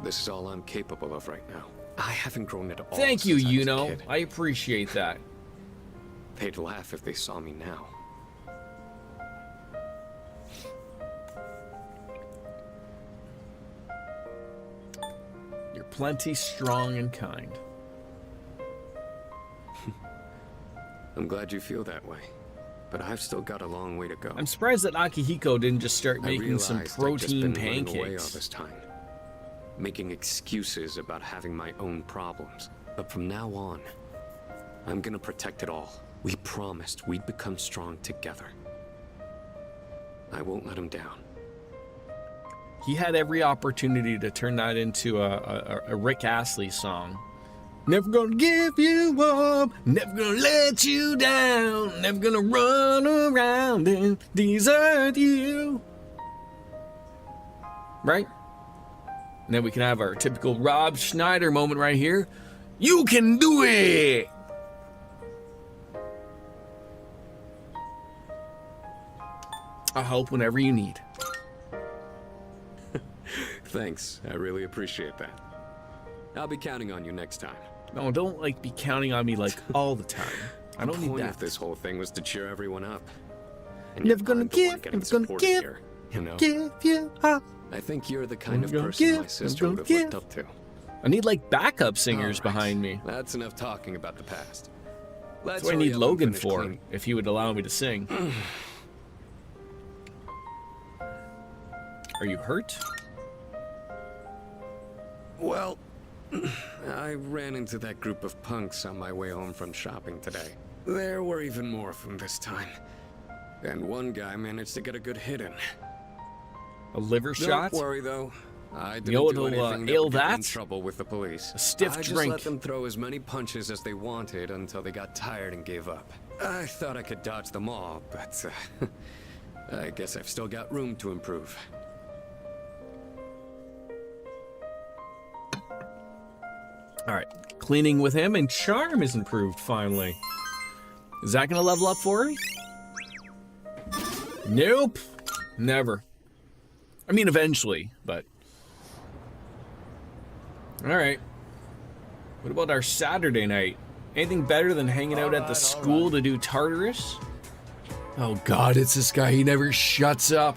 This is all I'm capable of right now. I haven't grown at all. Thank you, since I was a Yuno. kid. I appreciate that. They'd laugh if they saw me now. You're plenty strong and kind. I'm glad you feel that way, but I've still got a long way to go. I'm surprised that Akihiko didn't just start I making some realized I'd just protein been running away all pancakes. this time, making excuses about having my own problems. But from now on, I'm gonna protect it all. We promised we'd become strong together. I won't let him down. He had every opportunity to turn that into a Rick Astley song. Never gonna give you up, never gonna let you down, never gonna run around and desert you. Right? And then we can have our typical Rob Schneider moment right here. You can do it! I'll help whenever you need. Thanks, I really appreciate that. I'll be counting on you next time. No, don't like be counting on me like all the time. I don't the need point that. of this whole thing was to cheer everyone up. And Never yet gonna I'm the give, one getting never gonna supported give, here, you know? give you up. I think you're the kind of Never gonna person give, my sister never would have gonna looked up to. I need like backup singers All right. behind me. That's enough talking about the past. Let's That's what I hurry need up and Logan finish for, cleaning. if he would allow me to sing. Are you hurt? Well, I ran into that group of punks on my way home from shopping today. There were even more of them this time. And one guy managed to get a good hit in. A liver shot? Don't worry though. I didn't You know do what'll, anything that ail would get me in that? trouble with the police. A stiff I just drink. let them throw as many punches as they wanted until they got tired and gave up. I thought I could dodge them all, but I guess I've still got room to improve. All right, cleaning with him, and charm is improved finally. Is that gonna level up for her? Nope, never. I mean, eventually, but. All right. What about our Saturday night? Anything better than hanging out at the school to do Tartarus? Oh God, it's this guy. He never shuts up.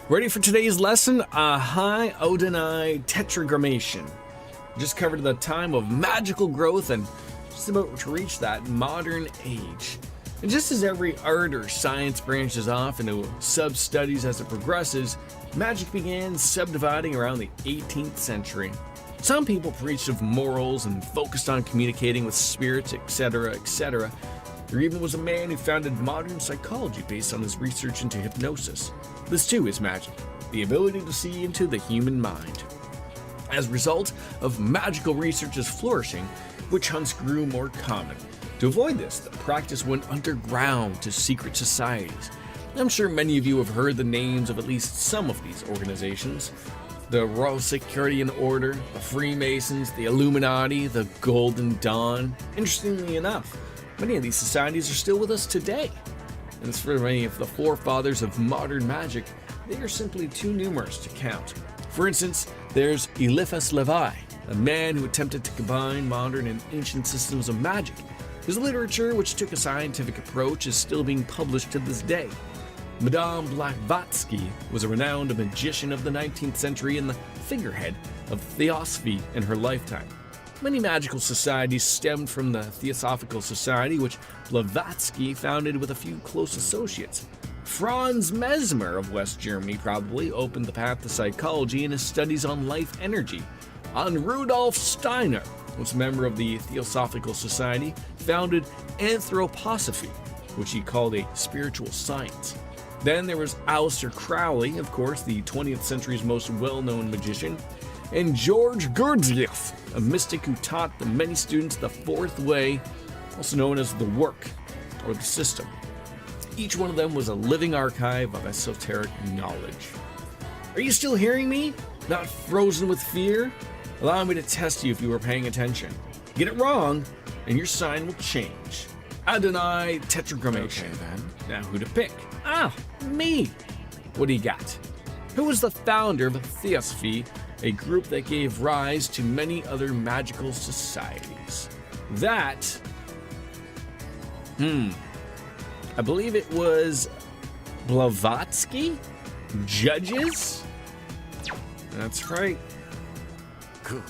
Ready for today's lesson? High Odinai Tetragrammation. Just covered the time of magical growth and just about to reach that modern age. And just as every art or science branches off into sub-studies as it progresses, magic began subdividing around the 18th century. Some people preached of morals and focused on communicating with spirits, etc., etc. There even was a man who founded modern psychology based on his research into hypnosis. This too is magic, the ability to see into the human mind. As a result of magical research's flourishing, witch hunts grew more common. To avoid this, the practice went underground to secret societies. I'm sure many of you have heard the names of at least some of these organizations. The Royal Securian Order, the Freemasons, the Illuminati, the Golden Dawn. Interestingly enough, many of these societies are still with us today. And as for many of the forefathers of modern magic, they are simply too numerous to count. For instance, there's Eliphas Levi, a man who attempted to combine modern and ancient systems of magic. His literature, which took a scientific approach, is still being published to this day. Madame Blavatsky was a renowned magician of the 19th century and the figurehead of Theosophy in her lifetime. Many magical societies stemmed from the Theosophical Society, which Blavatsky founded with a few close associates. Franz Mesmer of West Germany probably opened the path to psychology in his studies on life energy. And Rudolf Steiner was a member of the Theosophical Society, founded Anthroposophy, which he called a spiritual science. Then there was Aleister Crowley, of course, the 20th century's most well-known magician, and George Gurdjieff, a mystic who taught the many students the fourth way, also known as the work, or the system. Each one of them was a living archive of esoteric knowledge. Are you still hearing me? Not frozen with fear? Allow me to test you if you were paying attention. Get it wrong, and your sign will change. Adonai Tetragrammation. Okay, then. Now who to pick? Ah, me! What do you got? Who was the founder of Theosophy, a group that gave rise to many other magical societies? That... I believe it was Blavatsky? Judges? That's right. Cool.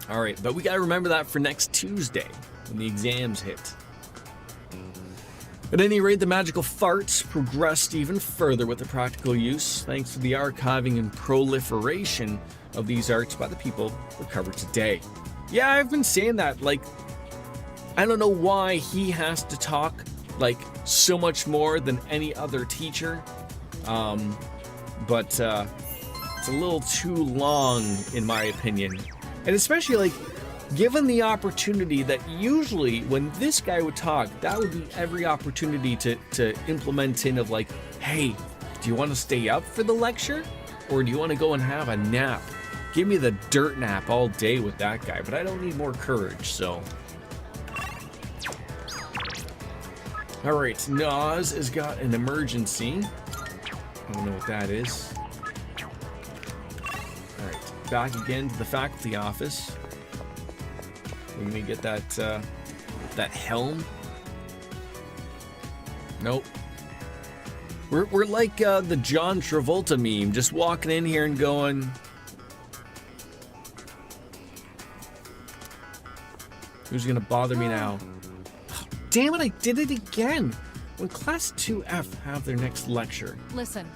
All right, but we gotta remember that for next Tuesday when the exams hit. At any rate, the magical farts progressed even further with the practical use, thanks to the archiving and proliferation of these arts by the people recovered today. Yeah, I've been saying that, like, I don't know why he has to talk, like, so much more than any other teacher, but it's a little too long, in my opinion. And especially, like, given the opportunity that usually when this guy would talk, that would be every opportunity to implement in of like, hey, do you want to stay up for the lecture? Or do you want to go and have a nap? Give me the dirt nap all day with that guy, but I don't need more courage, so. All right, Nas has got an emergency. I don't know what that is. All right, back again to the faculty office. Let me get that that helm. Nope. We're like the John Travolta meme, just walking in here and going, who's gonna bother me now? Oh, damn it, I did it again. When Class 2F have their next lecture. Listen.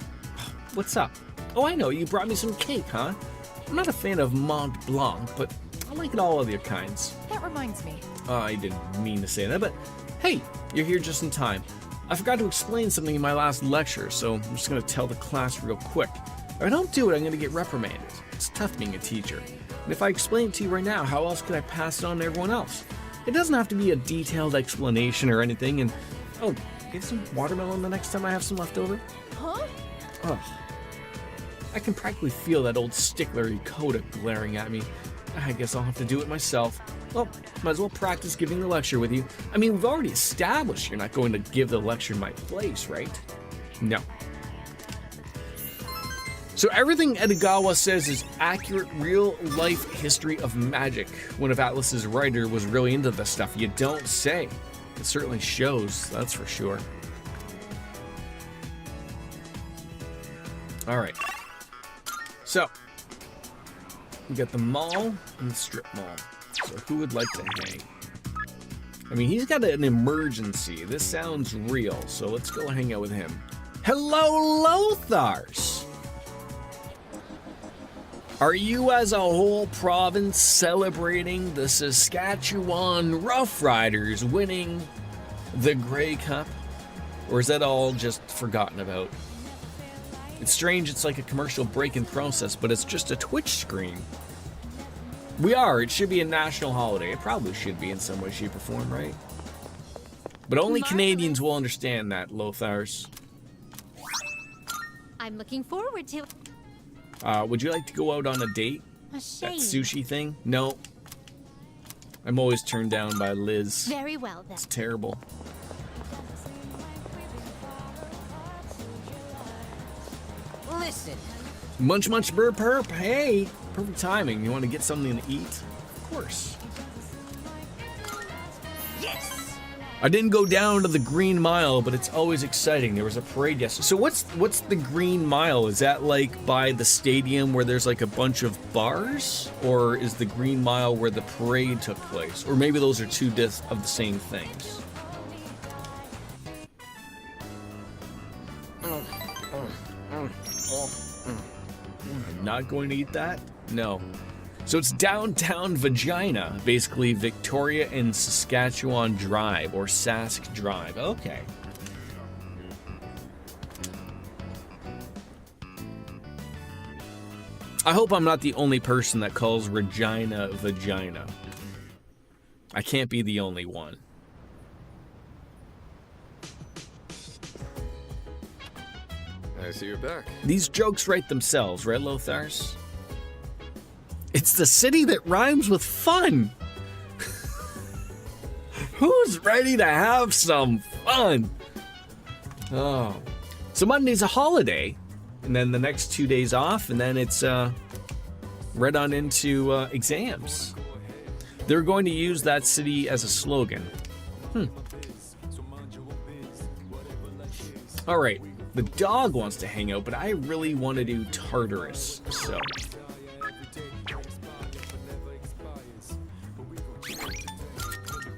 What's up? Oh, I know, you brought me some cake, huh? I'm not a fan of Mont Blanc, but I like it all other kinds. That reminds me. I didn't mean to say that, but hey, you're here just in time. I forgot to explain something in my last lecture, so I'm just going to tell the class real quick. If I don't do it, I'm going to get reprimanded. It's tough being a teacher. And if I explain it to you right now, how else could I pass it on to everyone else? It doesn't have to be a detailed explanation or anything, and oh, get some watermelon the next time I have some left over? Huh? Ugh. I can practically feel that old stickler Dakota glaring at me. I guess I'll have to do it myself. Well, might as well practice giving the lecture with you. I mean, we've already established you're not going to give the lecture in my place, right? No. So everything Edogawa says is accurate real-life history of magic. One of Atlas's writer was really into this stuff. You don't say. It certainly shows, that's for sure. All right. So, we got the mall and the strip mall. So who would like to hang? I mean, he's got an emergency. This sounds real, so let's go hang out with him. Hello, Lothars! Are you as a whole province celebrating the Saskatchewan Roughriders winning the Grey Cup? Or is that all just forgotten about? It's strange, it's like a commercial break in process, but it's just a Twitch screen. We are. It should be a national holiday. It probably should be in some way, shape, or form, right? But only Canadians will understand that, Lothars. I'm looking forward to it. Would you like to go out on a date? A shame. That sushi thing? No. I'm always turned down by Liz. Very well, then. It's terrible. Listen. Munch, munch, burp, perp. Hey, perfect timing. You want to get something to eat? Of course. Yes. I didn't go down to the Green Mile, but it's always exciting. There was a parade yesterday. So what's the Green Mile? Is that like by the stadium where there's like a bunch of bars? Or is the Green Mile where the parade took place? Or maybe those are two of the same things. I'm not going to eat that? No. So it's downtown Vagina, basically Victoria and Saskatchewan Drive, or Sask Drive. Okay. I hope I'm not the only person that calls Regina Vagina. I can't be the only one. I see you're back. These jokes write themselves, right, Lothars? It's the city that rhymes with fun. Who's ready to have some fun? Oh. So Monday's a holiday, and then the next 2 days off, and then it's right on into exams. They're going to use that city as a slogan. All right. The dog wants to hang out, but I really want to do Tartarus, so...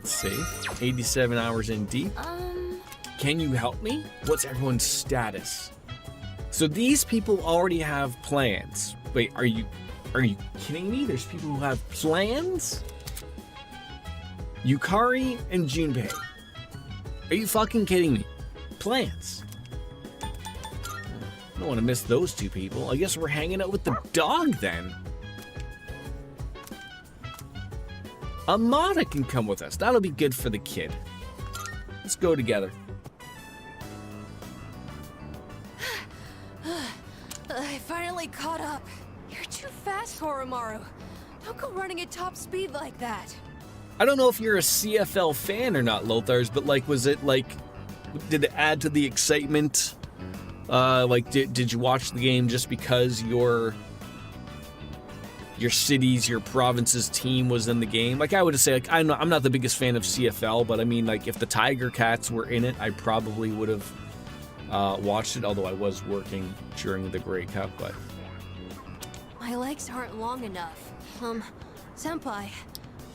Safe. 87 hours in deep. Can you help me? What's everyone's status? So these people already have plans. Wait, are you kidding me? There's people who have plans? Yukari and Junpei. Are you fucking kidding me? Plans. I don't want to miss those two people. I guess we're hanging out with the dog then. Amada can come with us. That'll be good for the kid. Let's go together. I finally caught up. You're too fast, Koromaru. Don't go running at top speed like that. I don't know if you're a CFL fan or not, Lothars, but like, was it like, did it add to the excitement? Like, did you watch the game just because your city's, your province's team was in the game? Like, I would say, like, I'm not the biggest fan of CFL, but I mean, like, if the Tiger Cats were in it, I probably would have watched it, although I was working during the Grey Cup, but... My legs aren't long enough. Senpai,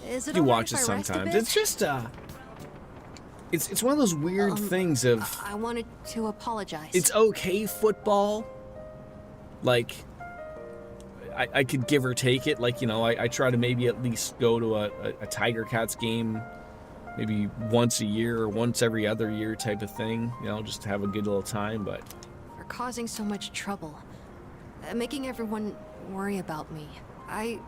is it You alright watch if it I rest a sometimes. bit? It's just, it's one of those weird things of... I wanted to apologize. It's okay football. Like... I could give or take it. Like, you know, I try to maybe at least go to a Tiger Cats game maybe once a year or once every other year type of thing, you know, just to have a good little time, but... For causing so much trouble. Making everyone worry about me. I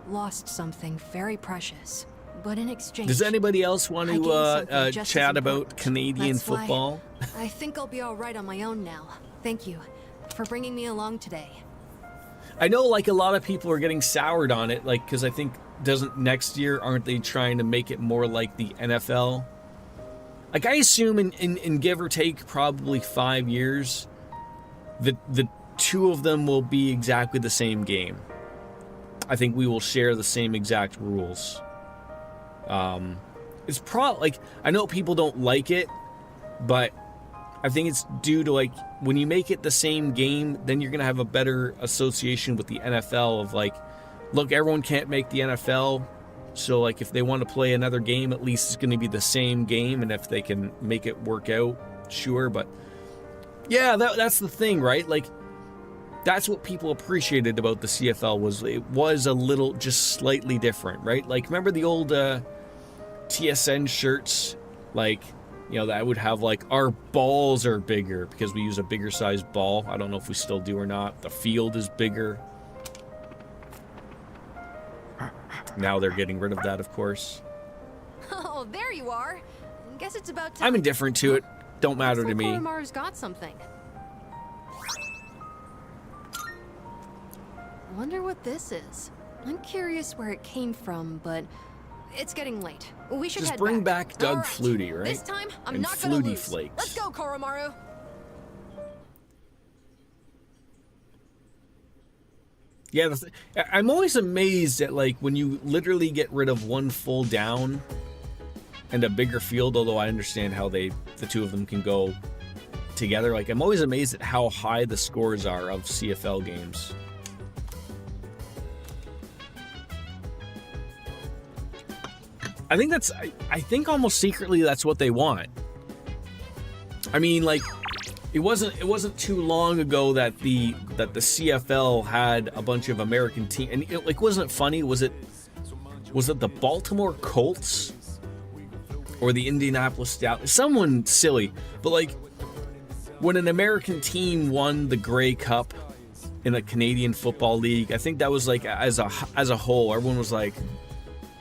lost something very precious. But in exchange... Does anybody else want I gained to something just chat as about important. Canadian That's why football? I think I'll be alright on my own now. Thank you for bringing me along today. I know, like, a lot of people are getting soured on it, like, because I think, next year, aren't they trying to make it more like the NFL? Like, I assume in give or take probably 5 years, the two of them will be exactly the same game. I think we will share the same exact rules. It's like, I know people don't like it, but I think it's due to, like, when you make it the same game, then you're going to have a better association with the NFL of, like, look, everyone can't make the NFL, so, like, if they want to play another game, at least it's going to be the same game, and if they can make it work out, sure, but yeah, that's the thing, right? Like, that's what people appreciated about the CFL was it was a little, just slightly different, right? Like, remember the old TSN shirts? Like, you know, that would have, like, our balls are bigger because we use a bigger sized ball. I don't know if we still do or not. The field is bigger. Now they're getting rid of that, of course. Oh, there you are. Guess it's about time. I'm indifferent to it. Don't matter to me. Koromaru's got something. Wonder what this is. I'm curious where it came from, but it's getting late. We should Just head bring back. back Doug All right. Flutie, right? This time, I'm and not gonna Flutie lose. Flakes. Let's go, Koromaru. Yeah, I'm always amazed at, like, when you literally get rid of one full down and a bigger field, although I understand how the two of them can go together. Like, I'm always amazed at how high the scores are of CFL games. I think I think almost secretly that's what they want. I mean, like, it wasn't too long ago that the CFL had a bunch of American teams, and it, like, wasn't it funny? Was it the Baltimore Colts or the Indianapolis Stallions? Someone silly, but like when an American team won the Grey Cup in a Canadian Football League, I think that was like as a whole, everyone was like,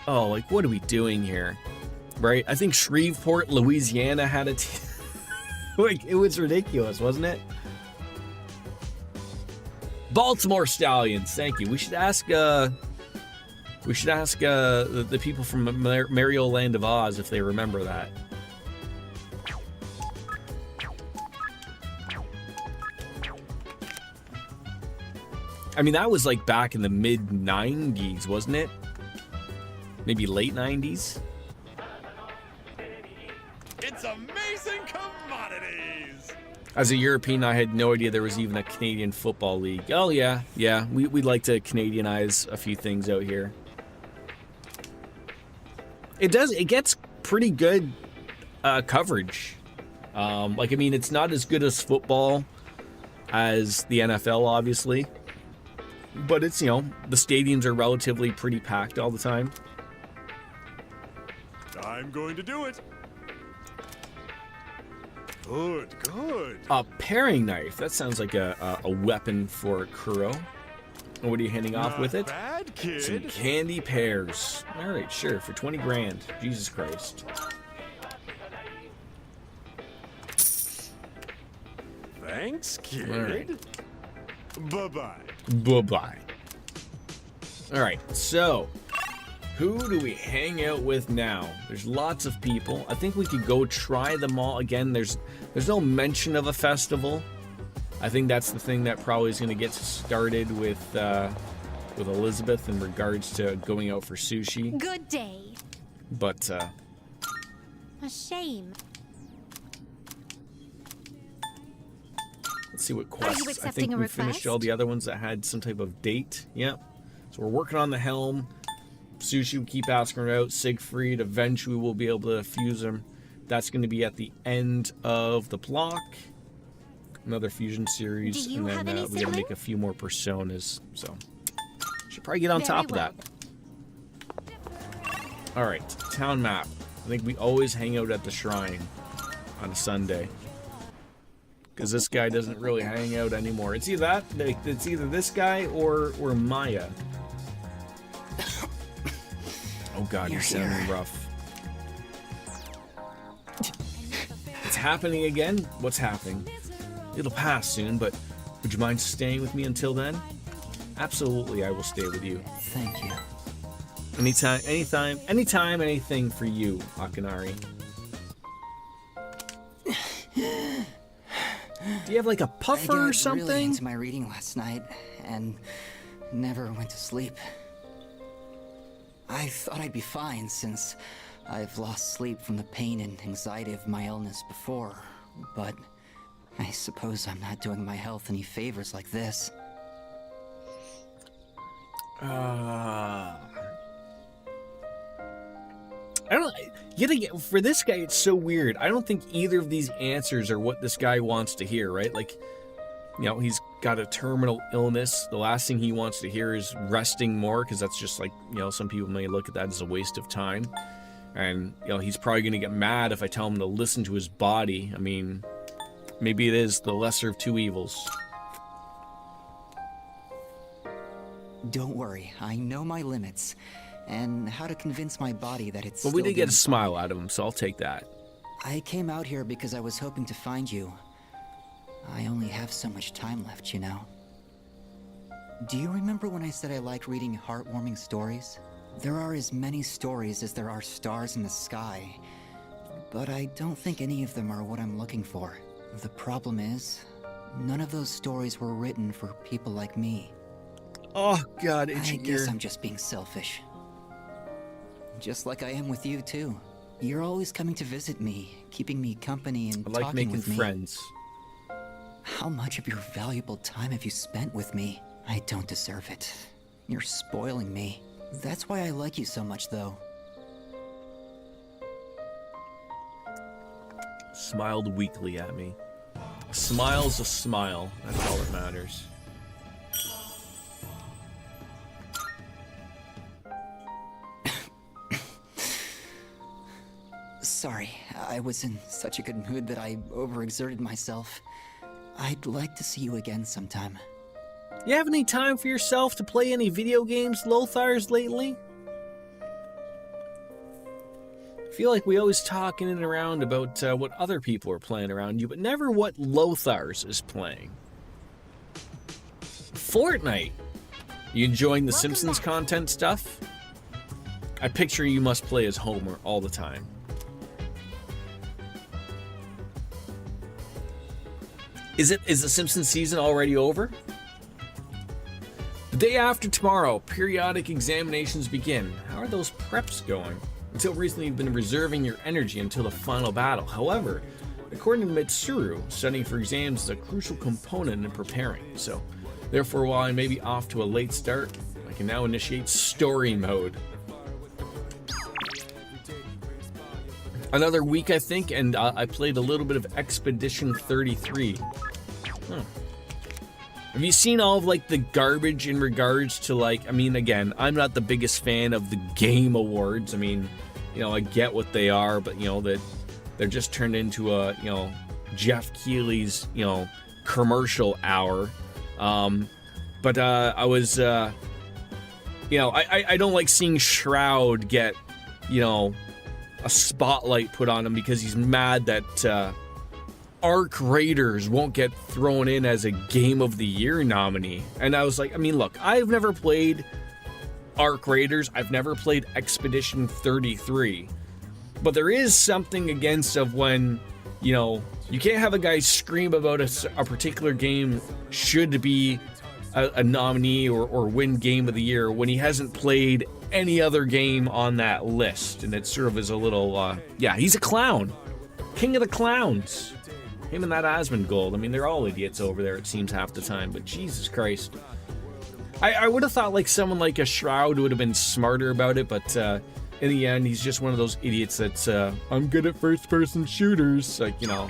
"Oh, like, what are we doing here?" Right? I think Shreveport, Louisiana had a team. Like, it was ridiculous, wasn't it? Baltimore Stallions. Thank you. We should ask the people from Mario Land of Oz if they remember that. I mean, that was like back in the mid 90s, wasn't it? Maybe late 90s. It's amazing commodities. As a European, I had no idea there was even a Canadian Football League. Oh yeah, we like to Canadianize a few things out here. It gets pretty good coverage. Like, I mean, it's not as good as football as the NFL, obviously, but it's, you know, the stadiums are relatively pretty packed all the time. I'm going to do it. Good, good. A paring knife. That sounds like a weapon for Kuro. And what are you handing off with it? Bad, kid. Some candy pears. All right, sure, for 20 grand. Jesus Christ. Thanks, kid. All right. Bye-bye. Bye-bye. All right, so who do we hang out with now? There's lots of people. I think we could go try them all again. There's no mention of a festival. I think that's the thing that probably is going to get started with Elizabeth in regards to going out for sushi. Good day. But A shame. let's see what Are you quests. I accepting think a we finished request? all the other ones that had some type of date. Yep. So we're working on the helm. Sushi, we keep asking her out. Siegfried, eventually we'll be able to fuse him. That's going to be at the end of the block. Another fusion series, Do you and have then any we got to make a few more personas. So should probably get on top of that. All right, town map. I think we always hang out at the shrine on a Sunday, because this guy doesn't really hang out anymore. It's either that, it's either this guy or Maya. Oh God, you're sounding rough. It's happening again? What's happening? It'll pass soon, but would you mind staying with me until then? Absolutely, I will stay with you. Thank you. Anytime, anything for you, Akinari. Do you have like a puffer or I got something? really into my reading last night and never went to sleep. I thought I'd be fine since I've lost sleep from the pain and anxiety of my illness before, but I suppose I'm not doing my health any favors like this. I don't know. Yet again, for this guy, it's so weird. I don't think either of these answers are what this guy wants to hear, right? Like, you know, he's got a terminal illness. The last thing he wants to hear is resting more, because that's just like, you know, some people may look at that as a waste of time. And, you know, he's probably going to get mad if I tell him to listen to his body. I mean, maybe it is the lesser of two evils. Don't worry, I know my limits. and how to convince my body that it's But we still did get a doing smile out of him, so I'll take that. I came out here because I was hoping to find you. I only have so much time left, you know. Do you remember when I said I liked reading heartwarming stories? There are as many stories as there are stars in the sky, but I don't think any of them are what I'm looking for. The problem is, none of those stories were written for people like me. Oh God, I guess I'm just being selfish. Just like I am with you too. You're always coming to visit me, keeping me company and I like talking making with me. friends. How much of your valuable time have you spent with me? I don't deserve it. You're spoiling me. That's why I like you so much, though. Smiled weakly at me. A smile's a smile. That's all that matters. Sorry, I was in such a good mood that I overexerted myself. I'd like to see you again sometime. You have any time for yourself to play any video games, Lothars, lately? I feel like we always talk in and around about what other people are playing around you, but never what Lothars is playing. Fortnite! You enjoying the Simpsons content stuff? I picture you must play as Homer all the time. Is the Simpsons season already over? The day after tomorrow, periodic examinations begin. How are those preps going? Until recently, you've been reserving your energy until the final battle. However, according to Mitsuru, studying for exams is a crucial component in preparing. So, therefore, while I may be off to a late start, I can now initiate story mode. Another week, I think, and I played a little bit of Expedition 33. Have you seen all of, like, the garbage in regards to, like, I mean, again, I'm not the biggest fan of the Game Awards. I mean, you know, I get what they are, but, you know, that they're just turned into a, you know, Jeff Keighley's, you know, commercial hour. But I was, you know, I don't like seeing Shroud get, you know, a spotlight put on him because he's mad that Arc Raiders won't get thrown in as a Game of the Year nominee. And I was like, I mean, look, I've never played Arc Raiders. I've never played Expedition 33. But there is something against of when, you know, you can't have a guy scream about a particular game should be a nominee or win Game of the Year when he hasn't played any other game on that list. And it sort of is a little, yeah, he's a clown. King of the clowns. Him and that Asmongold. I mean, they're all idiots over there, it seems, half the time. But Jesus Christ. I would have thought like someone like a Shroud would have been smarter about it, but in the end, he's just one of those idiots that's, I'm good at first-person shooters. Like, you know.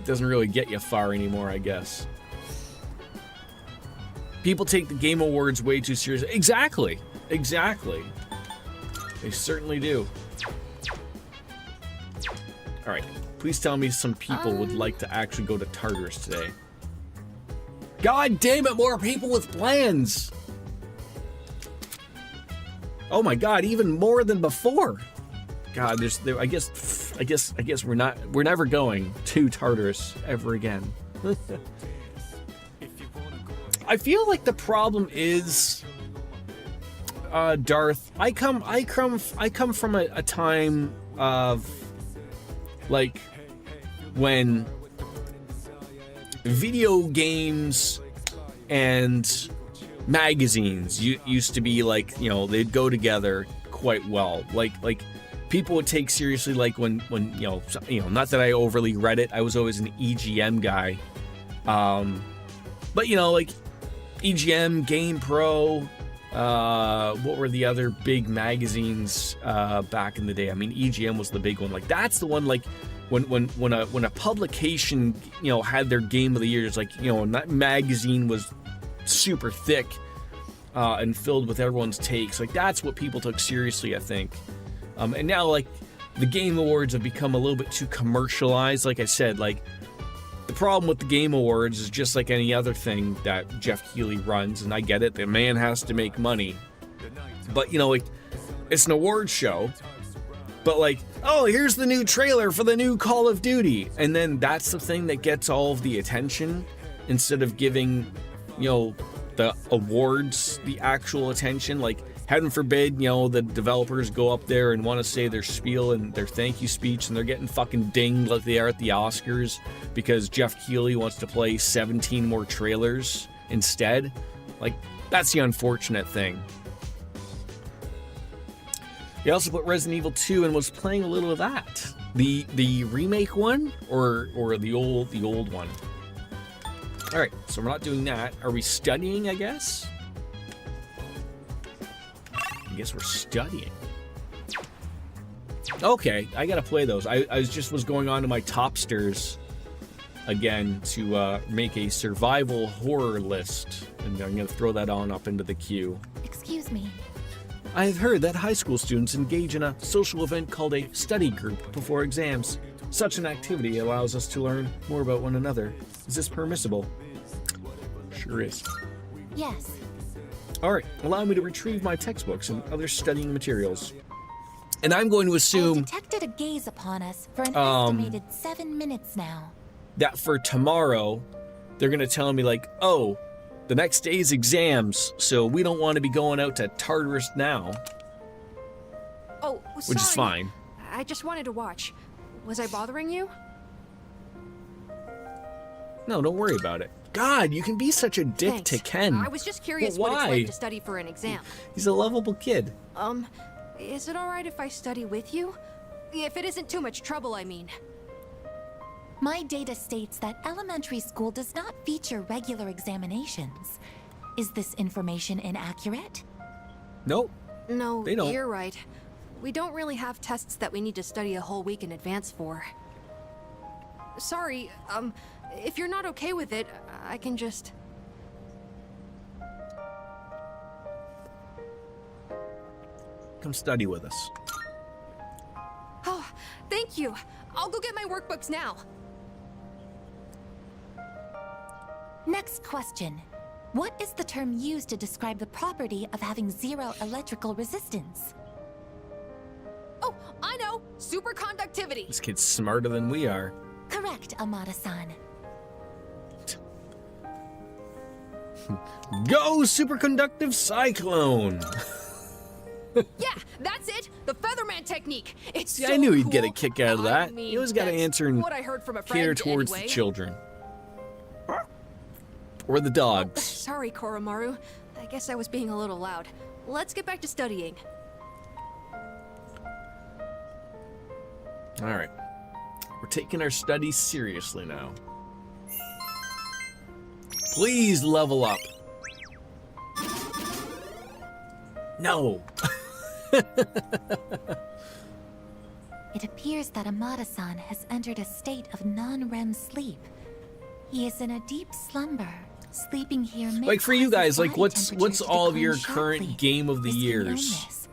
Doesn't really get you far anymore, I guess. People take the Game Awards way too seriously. Exactly. Exactly. They certainly do. Alright, please tell me some people would like to actually go to Tartarus today. God damn it, more people with plans! Oh my god, even more than before! God, I guess we're never going to Tartarus ever again. I feel like the problem is, Darth, I come from a time of, like, when video games and magazines used to be like, you know, they'd go together quite well. Like people would take seriously, like when you know, not that I overly read it. I was always an EGM guy. But you know, like EGM, Game Pro, what were the other big magazines back in the day? I mean, EGM was the big one. Like that's the one. Like when a publication, you know, had their Game of the Year, it's like, you know, and that magazine was super thick and filled with everyone's takes. Like that's what people took seriously, I think. And now, like, the Game Awards have become a little bit too commercialized. Like I said, like the problem with the Game Awards is just like any other thing that Jeff Keighley runs, and I get it, the man has to make money. But, you know, like, it's an awards show, but like, oh, here's the new trailer for the new Call of Duty. And then that's the thing that gets all of the attention instead of giving, you know, the awards the actual attention. Like, heaven forbid, you know, the developers go up there and want to say their spiel and their thank you speech, and they're getting fucking dinged like they are at the Oscars because Jeff Keighley wants to play 17 more trailers instead. Like, that's the unfortunate thing. He also put Resident Evil 2 and was playing a little of that. The remake one or the old one? All right, so we're not doing that. Are we studying, I guess? I guess we're studying. Okay, I gotta play those. I was going on to my Topsters again to make a survival horror list, and I'm gonna throw that on up into the queue. Excuse me. I have heard that high school students engage in a social event called a study group before exams. Such an activity allows us to learn more about one another. Is this permissible? Sure is. Yes. Alright, allow me to retrieve my textbooks and other studying materials. And I'm going to assume I detected a gaze upon us for an estimated 7 minutes now. that for tomorrow, they're going to tell me like, oh, the next day's exams, so we don't want to be going out to Tartarus now. Oh, sorry. Which is fine. I just wanted to watch. Was I bothering you? No, don't worry about it. God, you can be such a dick Thanks. to Ken. I was just curious Well, what it's why? like to study for an exam. He's a lovable kid. Is it alright if I study with you? If it isn't too much trouble, I mean. My data states that elementary school does not feature regular examinations. Is this information inaccurate? Nope. No, They don't. you're right. We don't really have tests that we need to study a whole week in advance for. Sorry, if you're not okay with it, I can just... Come study with us. Oh, thank you. I'll go get my workbooks now. Next question. What is the term used to describe the property of having zero electrical resistance? Oh, I know! Superconductivity! This kid's smarter than we are. Correct, Amada-san. Go, superconductive cyclone! Yeah, that's it! The Featherman technique! It's See, so I knew he'd cool. get a kick out of that. I mean, He always got to that's answer and what I heard from a cater friend towards anyway. the children. Or the dogs. Sorry, Koromaru. I guess I was being a little loud. Let's get back to studying. Alright. We're taking our studies seriously now. Please level up. No. It appears that Amada-san has entered a state of non-REM sleep. He is in a deep slumber. Sleeping here may Like for you cause his guys, like body what's temperature to all of decline your sharply, current game of the risking years? illness.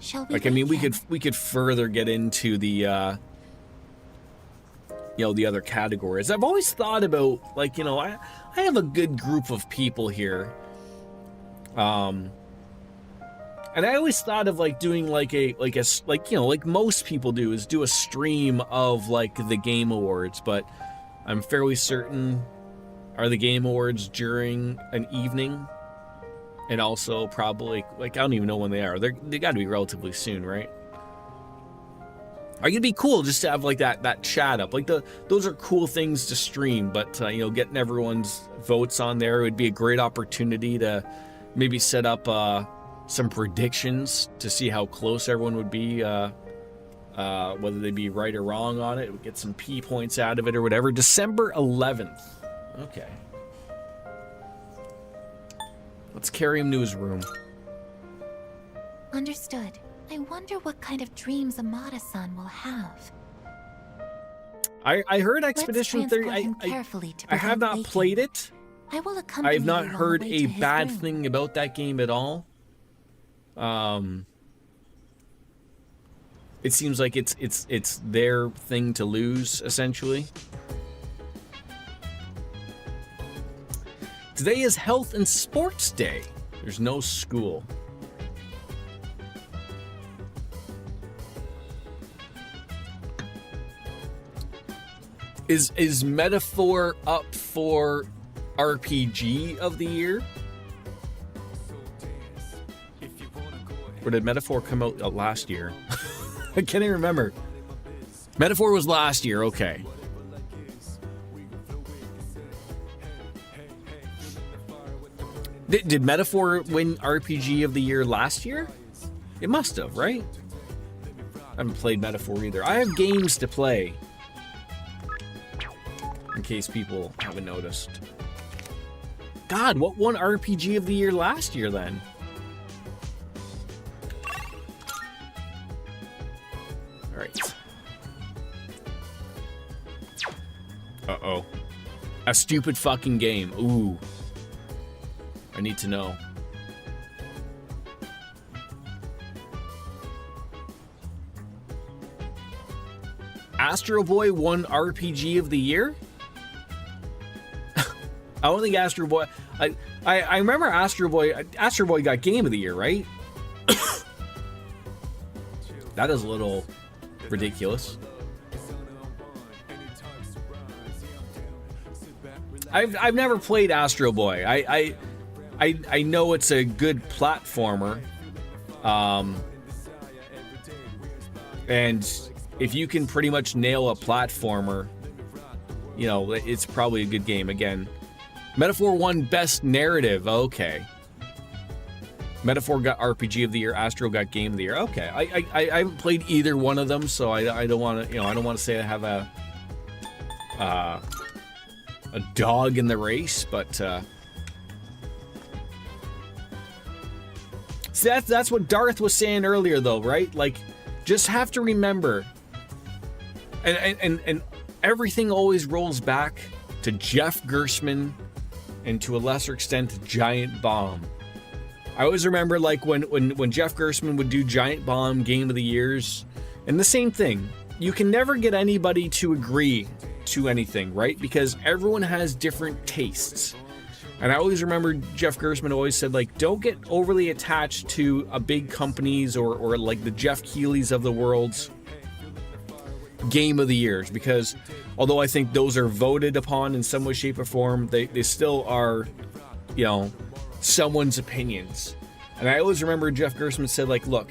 Shall we Like I mean wake him? we could further get into the you know, the other categories. I've always thought about like, you know, I have a good group of people here. And I always thought of like doing like you know, like most people do, is do a stream of like the Game Awards, but I'm fairly certain are the Game Awards during an evening, and also probably like I don't even know when they are. They got to be relatively soon, right? It'd be cool just to have like that chat up. Like those are cool things to stream, but you know, getting everyone's votes on there would be a great opportunity to maybe set up some predictions to see how close everyone would be, whether they'd be right or wrong on it. We'd get some P points out of it or whatever. December 11th. Okay. Let's carry him to his room. Understood. I wonder what kind of dreams Amada-san will have. I heard Let's Expedition 30. transport him carefully to I have prevent not waking. played it. I will accompany I've not you on the heard way a to his bad room. thing about that game at all. It seems like it's their thing to lose, essentially. Today is Health and Sports Day. There's no school. Is Metaphor up for RPG of the year? Or did Metaphor come out last year? I can't even remember. Metaphor was last year, okay. Did Metaphor win RPG of the year last year? It must have, right? I haven't played Metaphor either. I have games to play. In case people haven't noticed. God, what won RPG of the year last year then? Alright. Uh-oh. A stupid fucking game. Ooh. I need to know. Astro Boy won RPG of the year? I don't think Astro Boy... I remember Astro Boy got Game of the Year, right? That is a little ridiculous. I've never played Astro Boy. I know it's a good platformer. And if you can pretty much nail a platformer, you know, it's probably a good game. Again, Metaphor won Best Narrative. Okay. Metaphor got RPG of the year. Astro got Game of the year. Okay. I haven't played either one of them, so I don't want to, you know, I don't want to say I have a dog in the race, but see, that's what Darth was saying earlier, though, right? Like, just have to remember, and everything always rolls back to Jeff Gerstmann, and to a lesser extent, Giant Bomb. I always remember, like, when Jeff Gerstmann would do Giant Bomb Game of the Years, and the same thing. You can never get anybody to agree to anything, right? Because everyone has different tastes. And I always remember Jeff Gerstmann always said, like, don't get overly attached to a big companies or like the Jeff Keighley's of the world's Game of the Years, because although I think those are voted upon in some way, shape, or form, they still are, you know, someone's opinions. And I always remember Jeff Gerstmann said, like, look,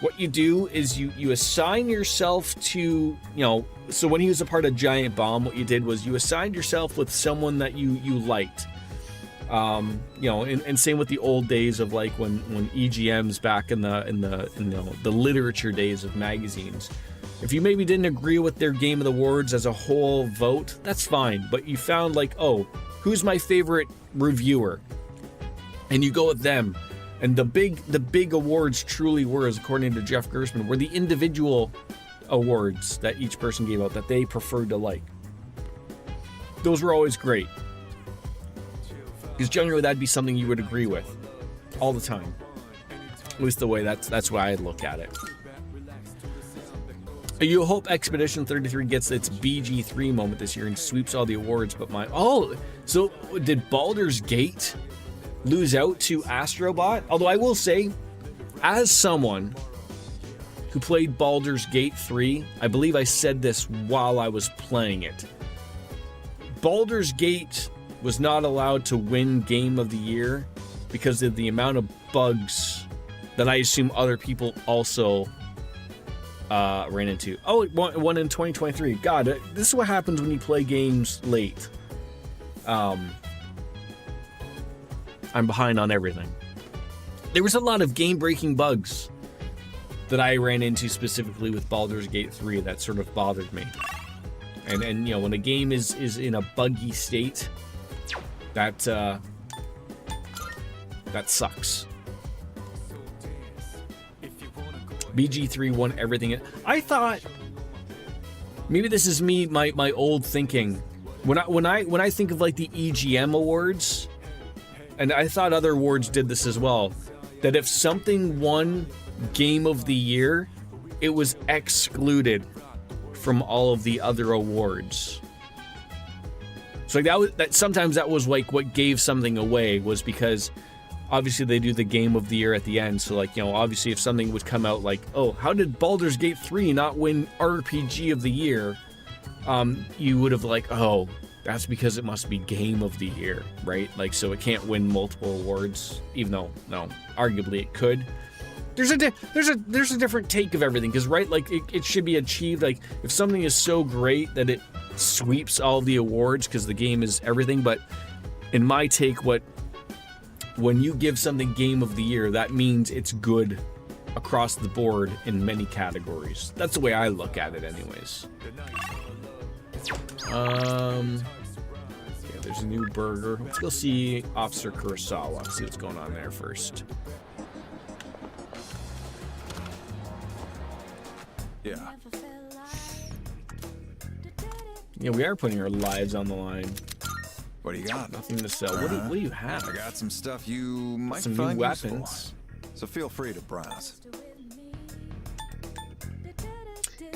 what you do is you assign yourself to, you know, so when he was a part of Giant Bomb, what you did was you assigned yourself with someone that you liked. You know, and same with the old days of, like, when EGMs back in the literature days of magazines. If you maybe didn't agree with their Game of the Awards as a whole vote, that's fine. But you found, like, oh, who's my favorite reviewer? And you go with them. And the big awards truly were, as according to Jeff Gerstmann, were the individual awards that each person gave out that they preferred to like. Those were always great. Because generally that'd be something you would agree with all the time. At least the way that's why I look at it. You hope Expedition 33 gets its BG3 moment this year and sweeps all the awards, but so did Baldur's Gate lose out to Astrobot? Although I will say, as someone who played Baldur's Gate 3, I believe I said this while I was playing it. Baldur's Gate was not allowed to win Game of the Year because of the amount of bugs that I assume other people also ran into. Oh, it won in 2023. God, this is what happens when you play games late. I'm behind on everything. There was a lot of game-breaking bugs that I ran into specifically with Baldur's Gate 3 that sort of bothered me. And you know, when a game is in a buggy state, that sucks. BG3 won everything. I thought maybe this is me, my old thinking. When I think of, like, the EGM awards, and I thought other awards did this as well, that if something won Game of the Year, it was excluded from all of the other awards. So like that sometimes that was like what gave something away, was because obviously they do the game of the year at the end. So like, you know, obviously if something would come out like, oh, how did Baldur's Gate 3 not win RPG of the year? You would have like, oh, that's because it must be game of the year, right? Like, so it can't win multiple awards, even though, no, arguably it could. There's a different take of everything, because right, like it should be achieved. Like if something is so great that it sweeps all the awards because the game is everything. But in my take, when you give something game of the year, that means it's good across the board in many categories. That's the way I look at it, anyways. Yeah, there's a new burger. Let's go see Officer Kurosawa. See what's going on there first. Yeah. Yeah, we are putting our lives on the line. What do you got? Nothing to sell. What do you have? I got some stuff you might some find new useful. weapons. So feel free to browse.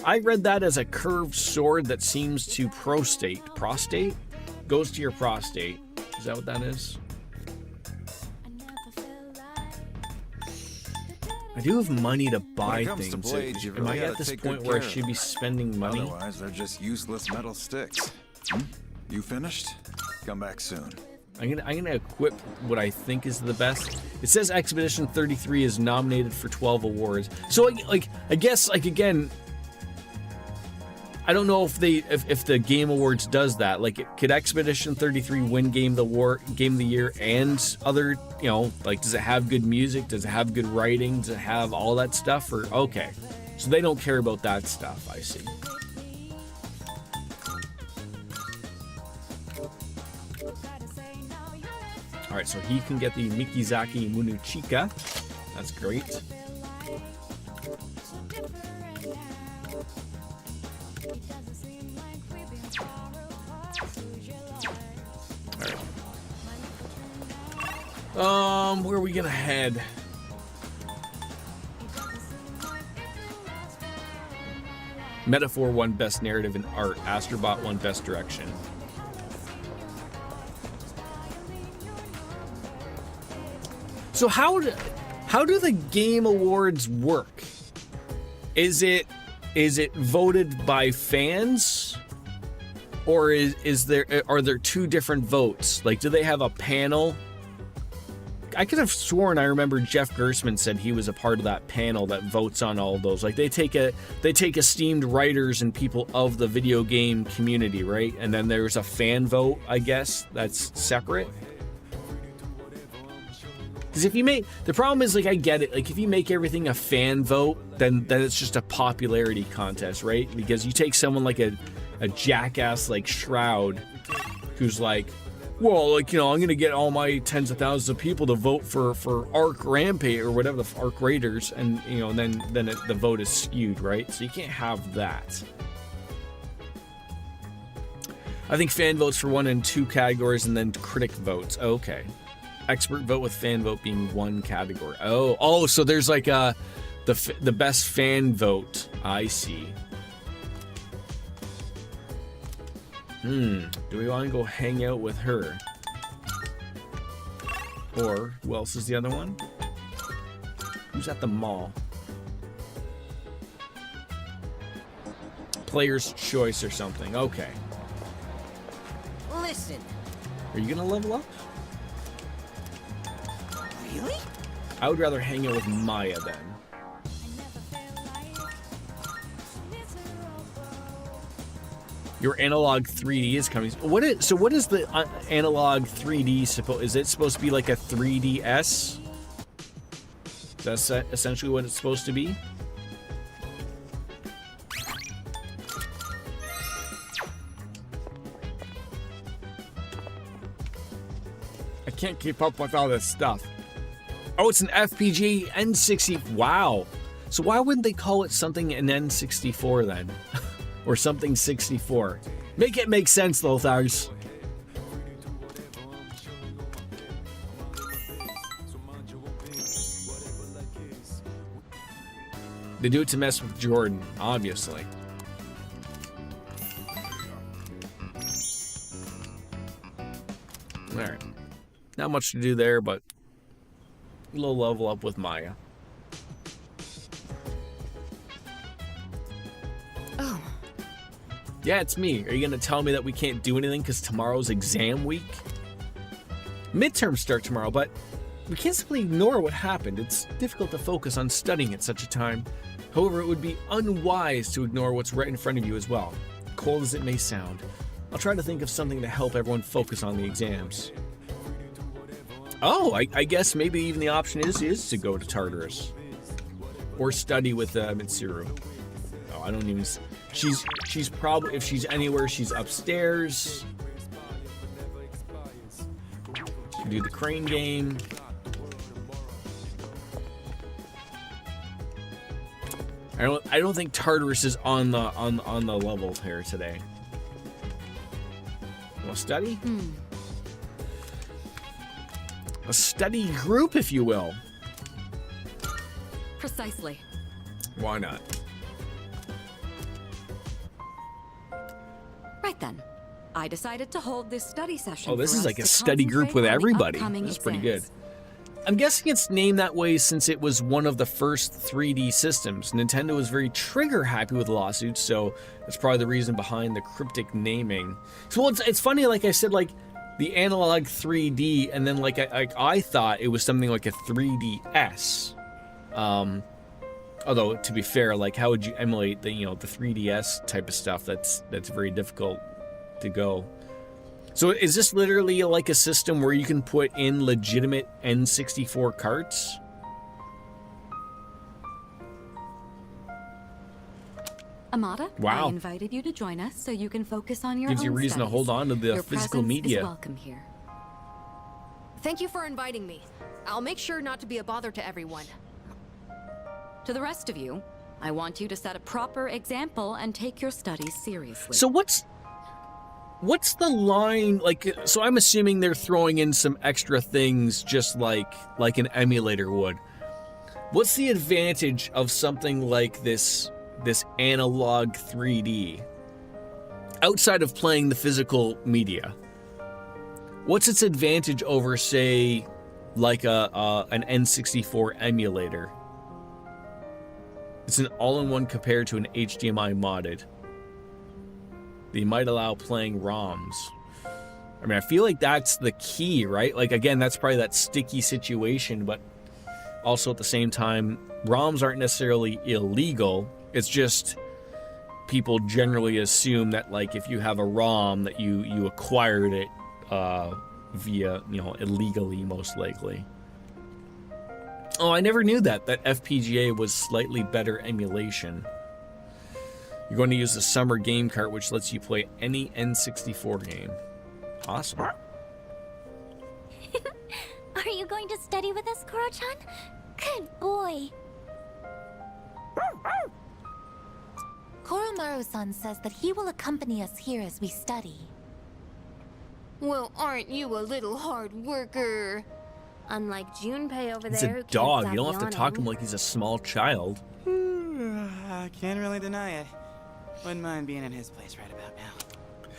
I read that as a curved sword that seems to prostate? Goes to your prostate. Is that what that is? I do have money to buy When it comes things. to blades, you Am really I at gotta this take point good where I care of should be them. spending money? Otherwise, they're just useless metal sticks. You finished? Come back soon. I'm gonna equip what I think is the best. It says Expedition 33 is nominated for 12 awards. So I guess again, I don't know if the Game Awards does that. Like, could Expedition 33 win Game of the Year and other, you know, like, does it have good music? Does it have good writing? Does it have all that stuff? Or okay, so they don't care about that stuff. I see. All right, so he can get the Mikizaki Munuchika. That's great. All right. Where are we gonna head? Metaphor won Best Narrative in Art. Astrobot won Best Direction. So how do the Game Awards work? Is it voted by fans, or are there two different votes? Like, do they have a panel? I could have sworn I remember Jeff Gersman said he was a part of that panel that votes on all of those. Like, they take esteemed writers and people of the video game community, right? And then there's a fan vote, I guess, that's separate. Because the problem is, like, I get it. Like, if you make everything a fan vote, then it's just a popularity contest, right? Because you take someone like a jackass like Shroud, who's like, well, like, you know, I'm gonna get all my tens of thousands of people to vote for Arc Rampage or whatever, the Arc Raiders, and you know, then the vote is skewed, right? So you can't have that. I think fan votes for 1 and 2 categories, and then critic votes. Okay. Expert vote with fan vote being one category. Oh, so there's like the best fan vote. I see. Do we want to go hang out with her? Or who else is the other one? Who's at the mall? Player's choice or something. Okay. Listen. Are you gonna level up? Really? I would rather hang out with Maya then. Your analog 3D is coming. What is the analog 3D supposed? Is it supposed to be like a 3DS? That's essentially what it's supposed to be. I can't keep up with all this stuff. Oh, it's an FPGA N60. Wow. So why wouldn't they call it something an N64 then? Or something 64? Make it make sense, Lothars. They do it to mess with Jordan, obviously. Not much to do there, but a little level up with Maya. Oh. Yeah, it's me. Are you going to tell me that we can't do anything because tomorrow's exam week? Midterms start tomorrow, but we can't simply ignore what happened. It's difficult to focus on studying at such a time. However, it would be unwise to ignore what's right in front of you as well. Cold as it may sound, I'll try to think of something to help everyone focus on the exams. Oh, I guess maybe even the option is to go to Tartarus. Or study with Mitsuru. Oh, I don't even... She's probably... If she's anywhere, she's upstairs. Do the crane game. I don't think Tartarus is on the level here today. Want to study? A study group, if you will. Precisely. Why not? Right then. I decided to hold this study session. Oh, this for is us like a to study group with concentrate on the everybody. upcoming That's pretty good. exams. I'm guessing it's named that way since it was one of the first 3D systems. Nintendo was very trigger happy with lawsuits, so that's probably the reason behind the cryptic naming. So well, it's funny, like I said, like the analog 3D, and then like I thought it was something like a 3DS. Although to be fair, like how would you emulate the the 3DS type of stuff? That's very difficult to go. So is this literally like a system where you can put in legitimate N64 carts? Amada, Wow. I invited you to join us so you can focus on your Gives you own reason to studies. hold on to the Your physical presence media. Is welcome here. Thank you for inviting me. I'll make sure not to be a bother to everyone. To the rest of you, I want you to set a proper example and take your studies seriously. So what's the line, like, so I'm assuming they're throwing in some extra things just like an emulator would. What's the advantage of something like this analog 3D outside of playing the physical media? What's its advantage over, say, like an N64 emulator? It's an all-in-one compared to an HDMI modded. They might allow playing ROMs. I mean, I feel like that's the key, right? Like, again, that's probably that sticky situation, but also at the same time, ROMs aren't necessarily illegal. It's just people generally assume that, like, if you have a ROM, that you acquired it via, illegally, most likely. Oh, I never knew that FPGA was slightly better emulation. You're going to use the summer game cart, which lets you play any N64 game. Awesome. Are you going to study with us, Koro-chan? Good boy. Koromaru-san says that he will accompany us here as we study. Well, aren't you a little hard worker? Unlike Junpei over He's there, a who can't dog. stop You don't have to talk to him yawning. like he's a small child. I can't really deny it. Wouldn't mind being in his place right about now.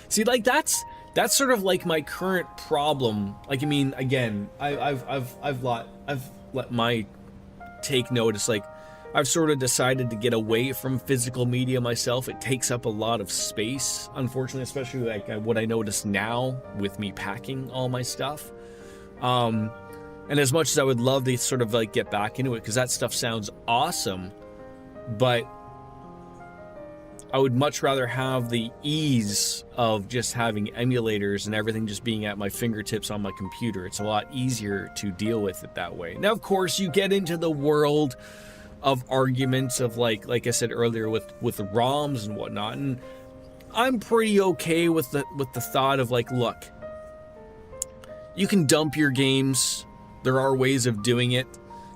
See, like that's sort of like my current problem. Like, I mean, again, I've let my take notice. Like, I've sort of decided to get away from physical media myself. It takes up a lot of space, unfortunately, especially like what I notice now with me packing all my stuff. And as much as I would love to sort of like get back into it, because that stuff sounds awesome, but I would much rather have the ease of just having emulators and everything just being at my fingertips on my computer. It's a lot easier to deal with it that way. Now, of course, you get into the world of arguments of like I said earlier with ROMs and whatnot, and I'm pretty okay with the thought of like, look, you can dump your games. There are ways of doing it,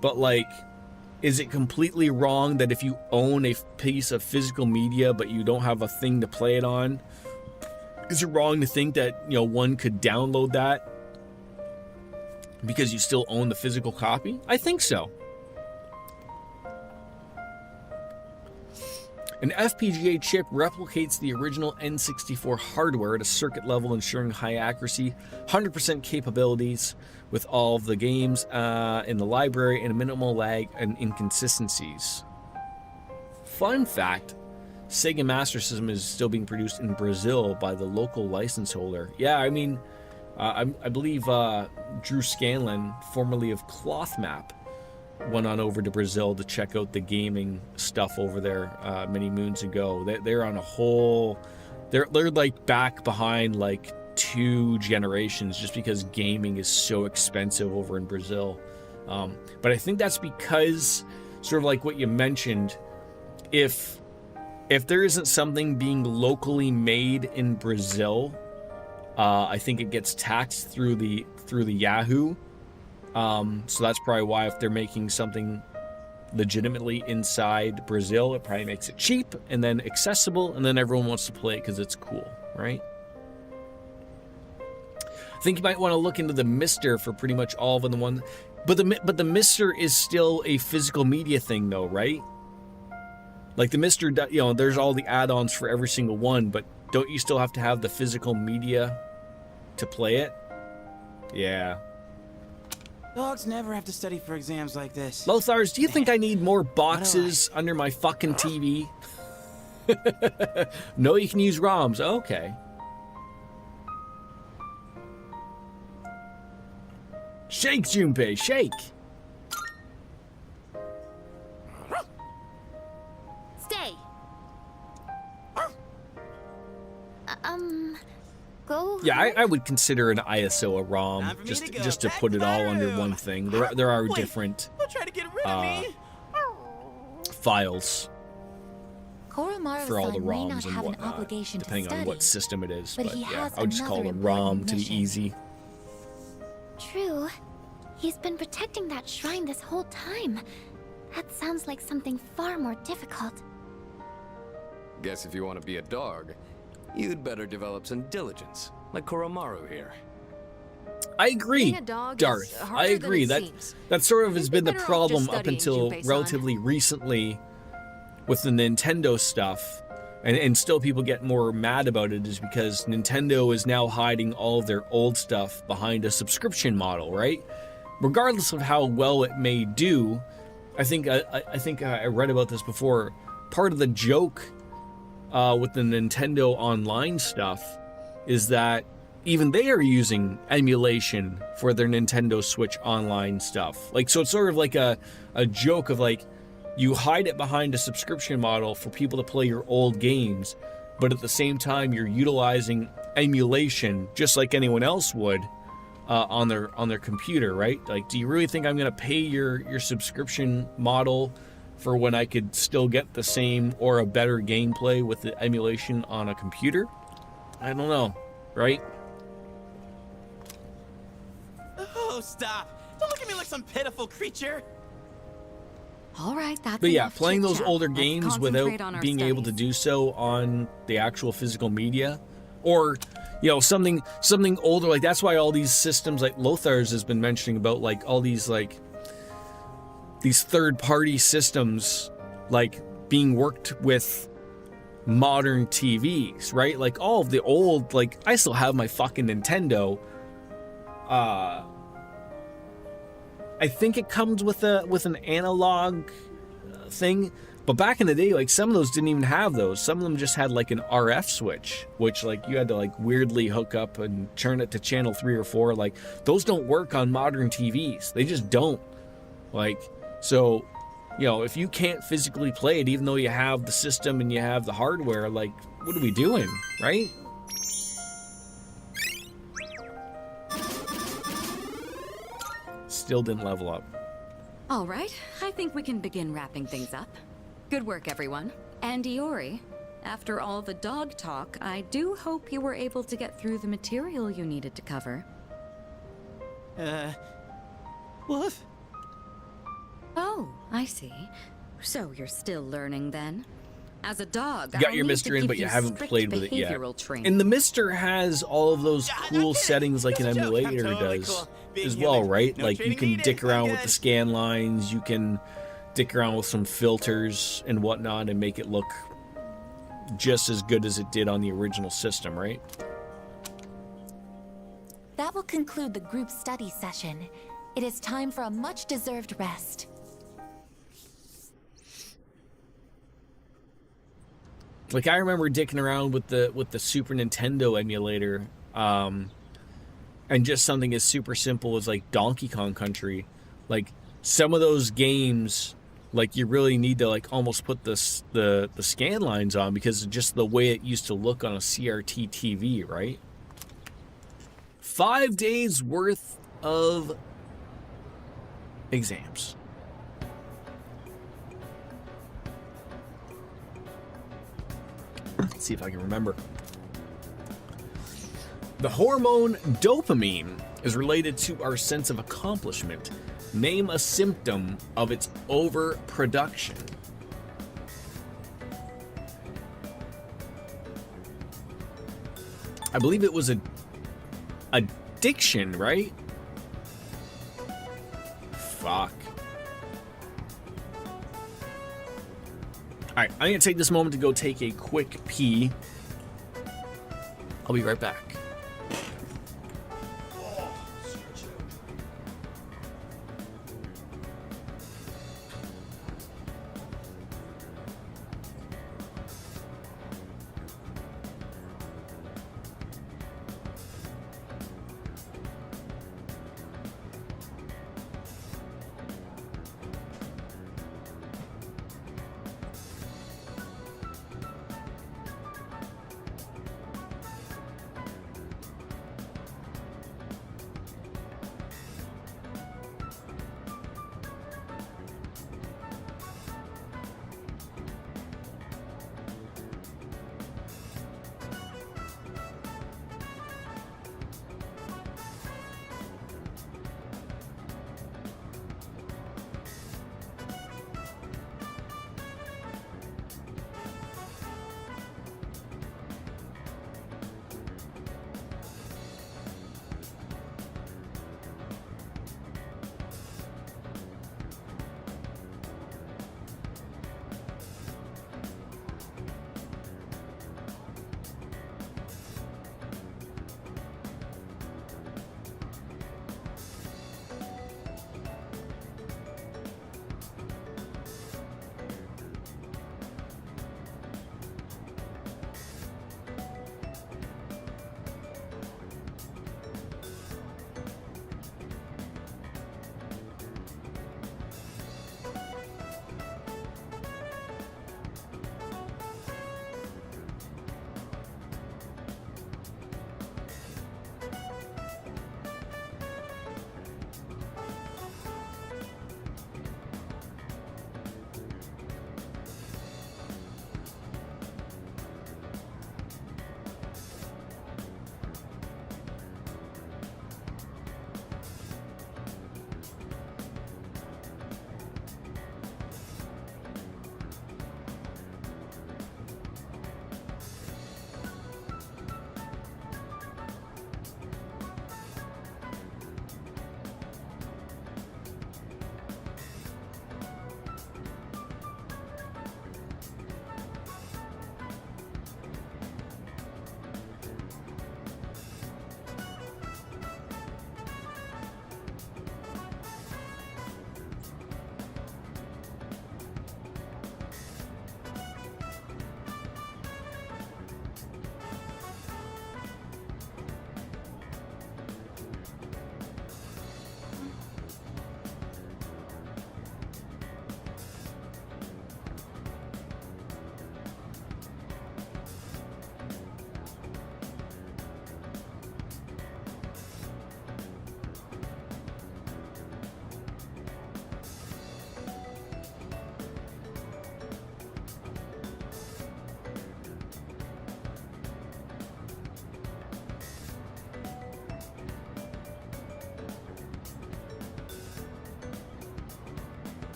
but like, is it completely wrong that if you own a piece of physical media but you don't have a thing to play it on, is it wrong to think that, one could download that because you still own the physical copy? I think so. An FPGA chip replicates the original N64 hardware at a circuit level, ensuring high accuracy, 100% capabilities with all of the games in the library, and minimal lag and inconsistencies. Fun fact, Sega Master System is still being produced in Brazil by the local license holder. Yeah, I mean, I believe Drew Scanlon, formerly of Cloth Map, went on over to Brazil to check out the gaming stuff over there many moons ago. They're on a whole... They're like back behind like 2 generations just because gaming is so expensive over in Brazil. But I think that's because, sort of like what you mentioned, if there isn't something being locally made in Brazil, I think it gets taxed through the Yahoo. So that's probably why if they're making something legitimately inside Brazil, it probably makes it cheap and then accessible, and then everyone wants to play it because it's cool, right? I think you might want to look into the Mister for pretty much all of the one, but the Mister is still a physical media thing though, right? Like the Mister, you know, there's all the add-ons for every single one, but don't you still have to have the physical media to play it? Yeah. Dogs never have to study for exams like this. Lothars, do you think I need more boxes under my fucking TV? No, you can use ROMs. Okay. Shake, Junpei, shake. Stay. Go. Yeah, I would consider an ISO a ROM, just to put it all under one thing. There are different files Koromaru for all the may not ROMs and have an whatnot, obligation to depending on study, what system it is. but But he yeah, has I would just call it a another ROM important to be mission. easy. True. He's been protecting that shrine this whole time. That sounds like something far more difficult. Guess if you want to be a dog, you'd better develop some diligence, like Koromaru here. I agree, Being a dog is Darth. harder I than agree. it That seems. that sort of has been the better off problem just up studying, until Junpei-san. relatively recently with the Nintendo stuff, and still people get more mad about it, is because Nintendo is now hiding all of their old stuff behind a subscription model, right? Regardless of how well it may do, I think I read about this before. Part of the joke with the Nintendo Online stuff is that even they are using emulation for their Nintendo Switch Online stuff. Like, so it's sort of like a joke of like, you hide it behind a subscription model for people to play your old games, but at the same time you're utilizing emulation just like anyone else would on their computer, right? Like, do you really think I'm gonna pay your subscription model for when I could still get the same or a better gameplay with the emulation on a computer? I don't know, right? Oh, stop! Don't look at me like some pitiful creature. All right, that's But yeah, enough playing those chit-chat. older Let's games concentrate without on our being able to studies. do so on the actual physical media, or something older, like that's why all these systems, like Lothar's has been mentioning about, like all these third-party systems, like being worked with modern TVs, right? Like all of the old, like I still have my fucking Nintendo. I think it comes with an analog thing, but back in the day, like some of those didn't even have those. Some of them just had like an RF switch, which like you had to like weirdly hook up and turn it to channel 3 or 4. Like those don't work on modern TVs. They just don't. Like, so, if you can't physically play it, even though you have the system and you have the hardware, like, what are we doing, right? Still didn't level up. All right, I think we can begin wrapping things up. Good work, everyone. And Iori, after all the dog talk, I do hope you were able to get through the material you needed to cover. Wolf? Oh, I see. So you're still learning then? As a dog, You got I your need Mister to in, give but you you haven't strict played with it yet. behavioral training. And the Mister has all of those cool settings like an emulator does as well, right? Like you can dick around with the scan lines, you can dick around with some filters and whatnot and make it look just as good as it did on the original system, right? That will conclude the group study session. It is time for a much-deserved rest. Like, I remember dicking around with the Super Nintendo emulator, and just something as super simple as like Donkey Kong Country. Like, some of those games, like, you really need to like almost put the scan lines on because of just the way it used to look on a CRT TV, right? 5 days worth of exams. Let's see if I can remember. The hormone dopamine is related to our sense of accomplishment. Name a symptom of its overproduction. I believe it was addiction, right? Fuck. Alright, I'm gonna take this moment to go take a quick pee. I'll be right back.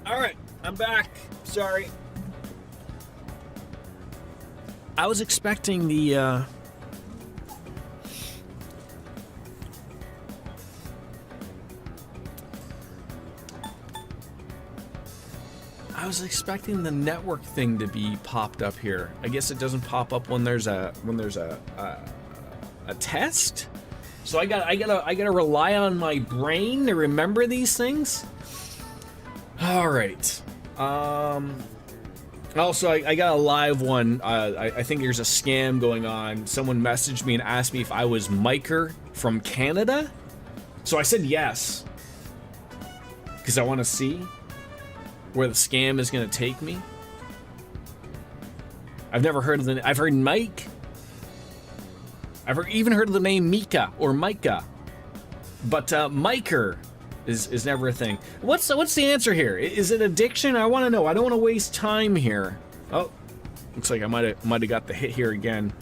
All right, I'm back. Sorry. I was expecting the network thing to be popped up here. I guess it doesn't pop up when there's a test. So I gotta rely on my brain to remember these things. All right. Also, I got a live one. I think there's a scam going on. Someone messaged me and asked me if I was Miker from Canada. So I said yes, because I want to see where the scam is going to take me. I've never heard of I've heard Mike. I've even heard of the name Mika or Micah, but Miker is never a thing. What's the answer here? Is it addiction? I want to know. I don't want to waste time here. Oh, looks like I might have got the hit here again.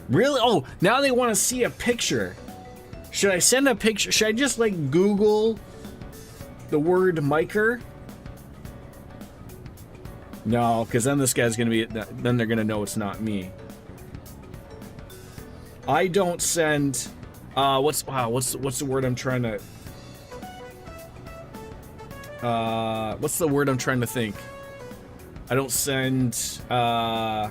Really? Oh, now they want to see a picture. Should I send a picture? Should I just like Google the word Miker? No, because then this guy's gonna be. Then they're gonna know it's not me. I don't send. What's the word I'm trying to? What's the word I'm trying to think? I don't send. I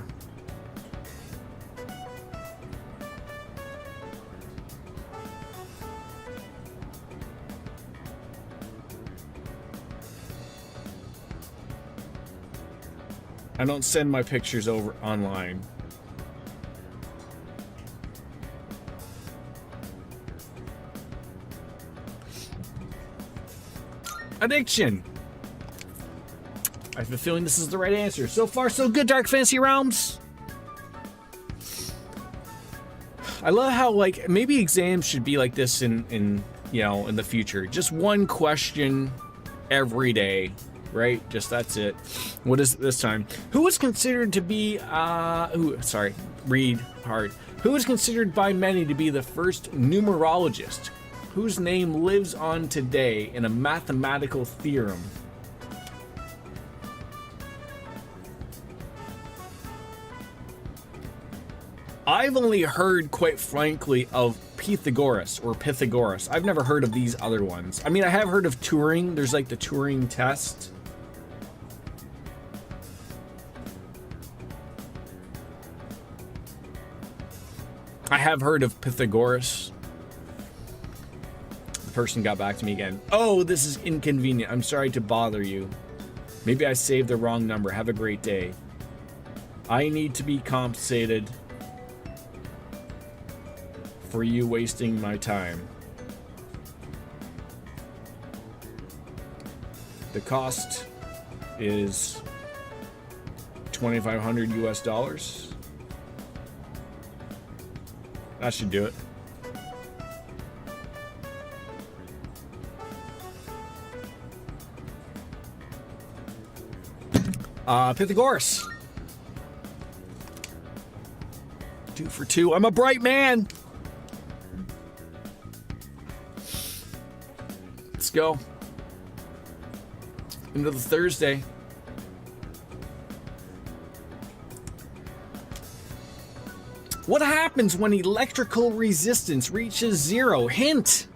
don't send my pictures over online. Addiction. I have a feeling this is the right answer. So far, so good, Dark Fantasy Realms. I love how, like, maybe exams should be like this in the future. Just one question every day, right? Just that's it. What is it this time? Who is considered to be read hard. Who is considered by many to be the first numerologist, whose name lives on today in a mathematical theorem? I've only heard, quite frankly, of Pythagoras or Pythagoras. I've never heard of these other ones. I mean, I have heard of Turing. There's like the Turing test. I have heard of Pythagoras. The person got back to me again. Oh, this is inconvenient. I'm sorry to bother you. Maybe I saved the wrong number. Have a great day. I need to be compensated for you wasting my time. The cost is $2,500 US. That should do it. Pythagoras. 2 for 2. I'm a bright man. Let's go. Into the Thursday. What happens when electrical resistance reaches 0? Hint.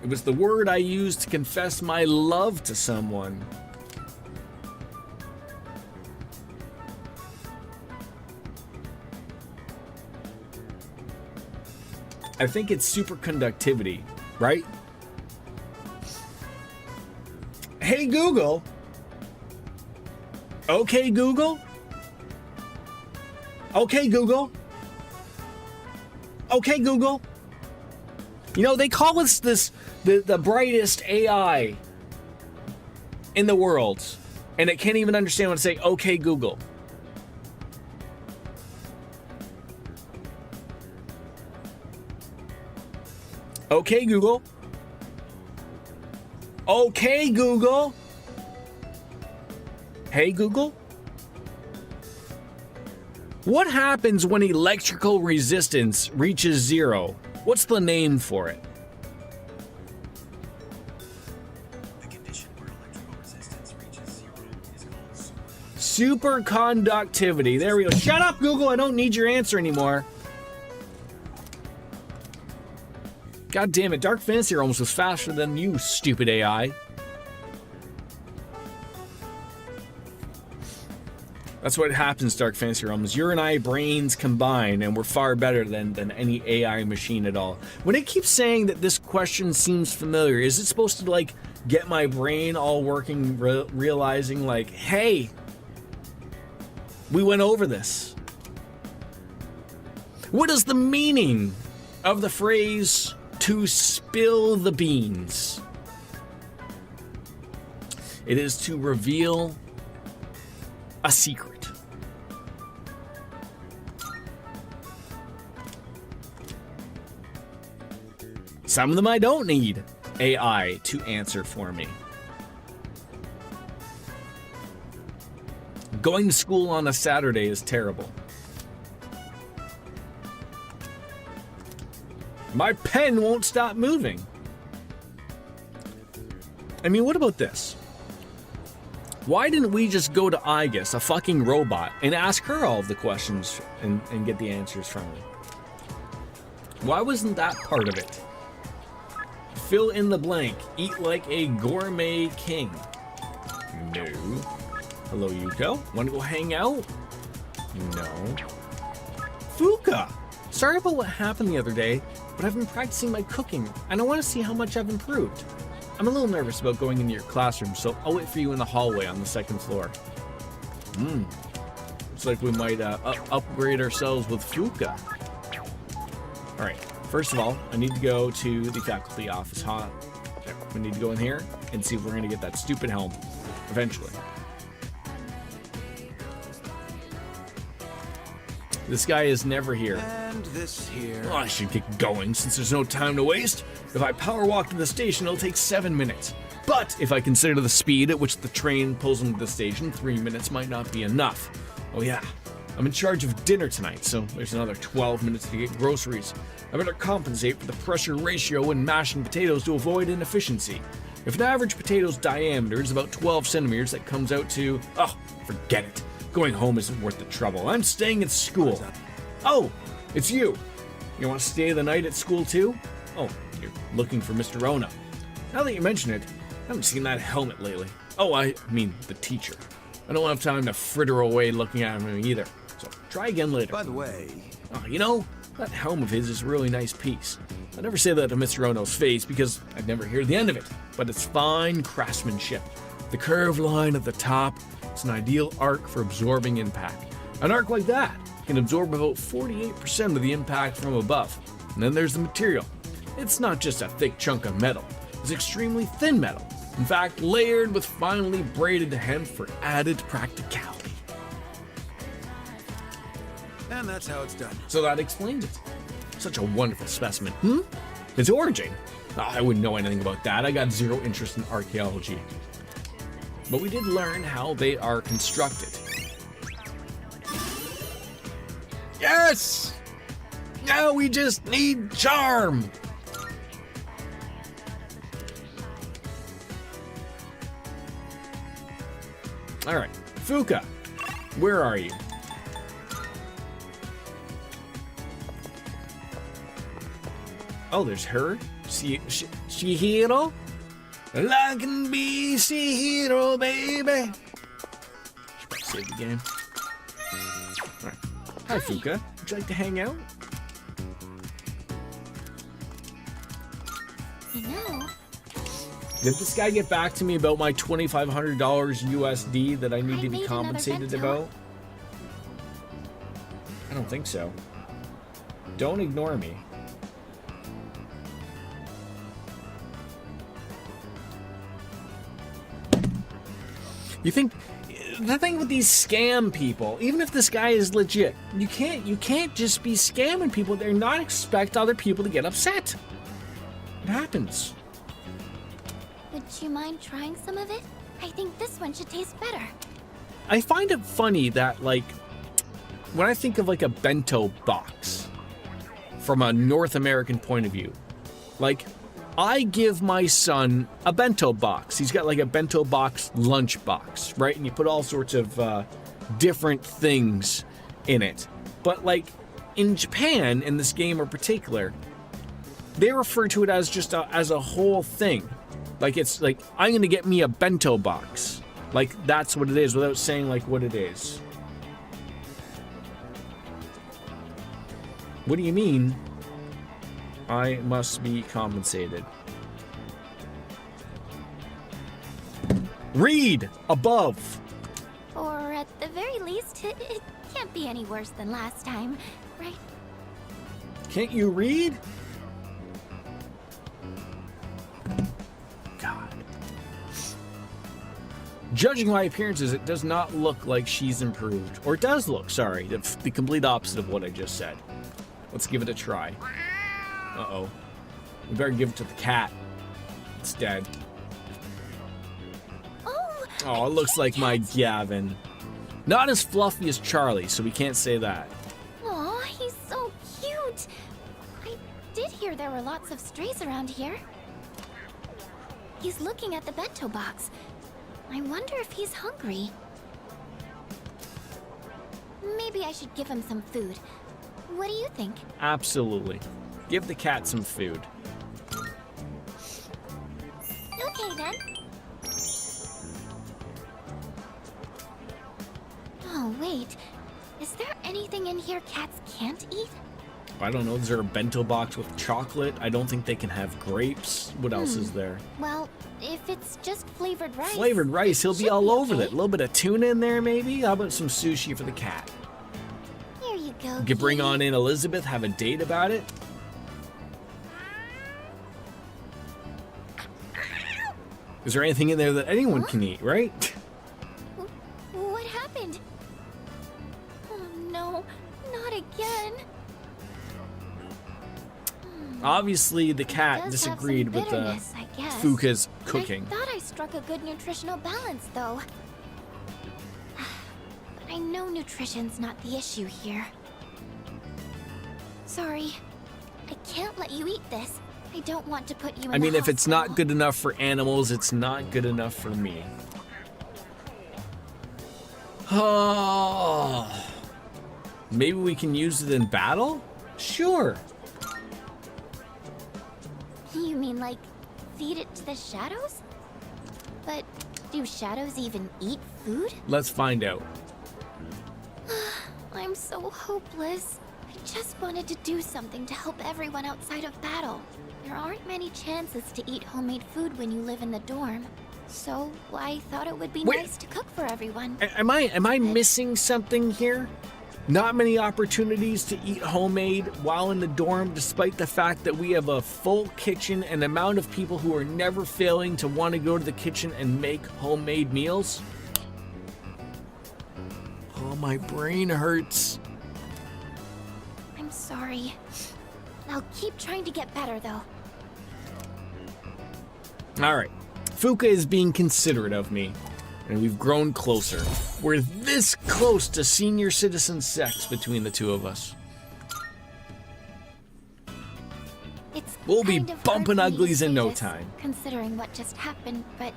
It was the word I used to confess my love to someone. I think it's superconductivity, right? Hey Google. Okay Google. Okay Google. Okay Google. You know, they call us the brightest AI in the world, and it can't even understand what to say. Okay Google. Okay Google. Okay Google. Hey Google. What happens when electrical resistance reaches 0? What's the name for it? The condition where electrical resistance Superconductivity. There we go. Shut up, Google. I don't need your answer anymore. God damn it. Dark Fantasy Realms was faster than you, stupid AI. That's what happens, Dark Fantasy Realms. Your and I brains combine, and we're far better than any AI machine at all. When it keeps saying that this question seems familiar, is it supposed to, like, get my brain all working, realizing, like, hey, we went over this? What is the meaning of the phrase, to spill the beans? It is to reveal a secret. Some of them I don't need AI to answer for me. Going to school on a Saturday is terrible. My pen won't stop moving. I mean, what about this? Why didn't we just go to Igus, a fucking robot, and ask her all of the questions and get the answers from her? Why wasn't that part of it? Fill in the blank. Eat like a gourmet king. No. Hello, Yuko. Want to go hang out? No. Fuka! Sorry about what happened the other day, but I've been practicing my cooking, and I want to see how much I've improved. I'm a little nervous about going into your classroom, so I'll wait for you in the hallway on the second floor. Looks like we might upgrade ourselves with Fuka. Alright, first of all, I need to go to the faculty office, huh? We need to go in here and see if we're going to get that stupid helm eventually. This guy is never here. And this here. Well, I should get going since there's no time to waste. If I power walk to the station, it'll take 7 minutes. But if I consider the speed at which the train pulls into the station, 3 minutes might not be enough. Oh yeah, I'm in charge of dinner tonight, so there's another 12 minutes to get groceries. I better compensate for the pressure ratio when mashing potatoes to avoid inefficiency. If an average potato's diameter is about 12 centimeters, that comes out to... Oh, forget it. Going home isn't worth the trouble. I'm staying at school. Oh, it's you. You want to stay the night at school too? Oh, you're looking for Mr. Ono. Now that you mention it, I haven't seen that helmet lately. Oh, I mean the teacher. I don't have time to fritter away looking at him either. So try again later. By the way... Oh, you know, that helm of his is a really nice piece. I never say that to Mr. Ono's face because I'd never hear the end of it. But it's fine craftsmanship. The curved line at the top, it's an ideal arc for absorbing impact. An arc like that can absorb about 48% of the impact from above. And then there's the material. It's not just a thick chunk of metal. It's extremely thin metal. In fact, layered with finely braided hemp for added practicality. And that's how it's done. So that explains it. Such a wonderful specimen. Its origin? Oh, I wouldn't know anything about that. I got zero interest in archaeology. But we did learn how they are constructed. Yes! Now we just need charm! Alright, Fuka, where are you? Oh, there's her. Shihiro? I can be Shihiro, baby. Save the game. Alright. Hi, Fuka. Would you like to hang out? You know, Did this guy get back to me about my $2,500 USD that I need to be compensated about? I don't think so. Don't ignore me. You think the thing with these scam people, even if this guy is legit, you can't just be scamming people. They're not expect other people to get upset. It happens. would you mind trying some of it? I think this one should taste better. I find it funny that, like, when I think of like a bento box from a North American point of view, like, I give my son a bento box. He's got like a bento box lunch box, right? And you put all sorts of different things in it. But like in Japan, in this game in particular, they refer to it as just as a whole thing. Like it's like, I'm gonna get me a bento box. Like that's what it is without saying like what it is. What do you mean? I must be compensated. Read above. Or at the very least, it can't be any worse than last time, right? Can't you read? God. Judging by appearances, it does not look like she's improved. Or it does look, sorry. The complete opposite of what I just said. Let's give it a try. Uh-oh. We better give it to the cat. It's dead. Oh, it looks like my Gavin. Not as fluffy as Charlie, so we can't say that. Aw, he's so cute. I did hear there were lots of strays around here. He's looking at the bento box. I wonder if he's hungry. Maybe I should give him some food. What do you think? Absolutely. Give the cat some food. Okay then. Oh, wait. Is there anything in here cats can't eat? I don't know. Is there a bento box with chocolate? I don't think they can have grapes. What else is there? Well, if it's just flavored rice. Flavored rice. He'll be all over it. A little bit of tuna in there, maybe? How about some sushi for the cat? Here you go. You could bring on in Elizabeth, have a date about it. Is there anything in there that anyone can eat, right? What happened? Oh no, not again. Obviously, the cat disagreed with Fuka's cooking. I thought I struck a good nutritional balance, though. But I know nutrition's not the issue here. Sorry, I can't let you eat this. I don't want to put you in I mean, the if it's not good enough for animals, it's not good enough for me. Oh, maybe we can use it in battle? Sure. You mean like feed it to the shadows? But do shadows even eat food? Let's find out. I'm so hopeless. I just wanted to do something to help everyone outside of battle. There aren't many chances to eat homemade food when you live in the dorm. So I thought it would be nice to cook for everyone. Am I missing something here? Not many opportunities to eat homemade while in the dorm, despite the fact that we have a full kitchen and the amount of people who are never failing to want to go to the kitchen and make homemade meals. Oh, my brain hurts. I'm sorry. I'll keep trying to get better, though. All right. Fuka is being considerate of me, and we've grown closer. We're this close to senior citizen sex between the two of us. We'll be bumping uglies in no time. Considering what just happened, but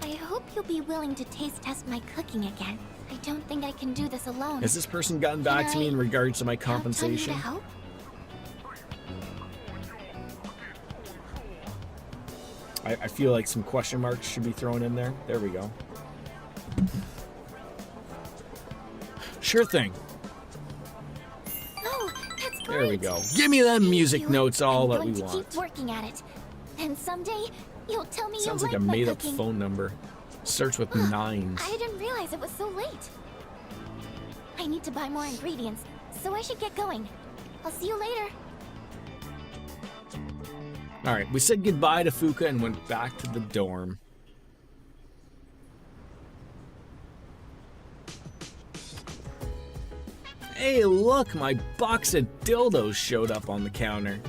I hope you'll be willing to taste test my cooking again. I don't think I can do this alone. Has this person gotten back to me in regards to my compensation? Count on you to help? I feel like some question marks should be thrown in there. There we go. Sure thing. Oh, that's great. There we go. Give me them music notes all that we I'm going to want. keep working at it. And someday, you'll tell me Sounds you like a my made-up cooking. phone number. Starts with 9s. I didn't realize it was so late. I need to buy more ingredients, so I should get going. I'll see you later. All right, we said goodbye to Fuka and went back to the dorm. Hey, look, my box of dildos showed up on the counter.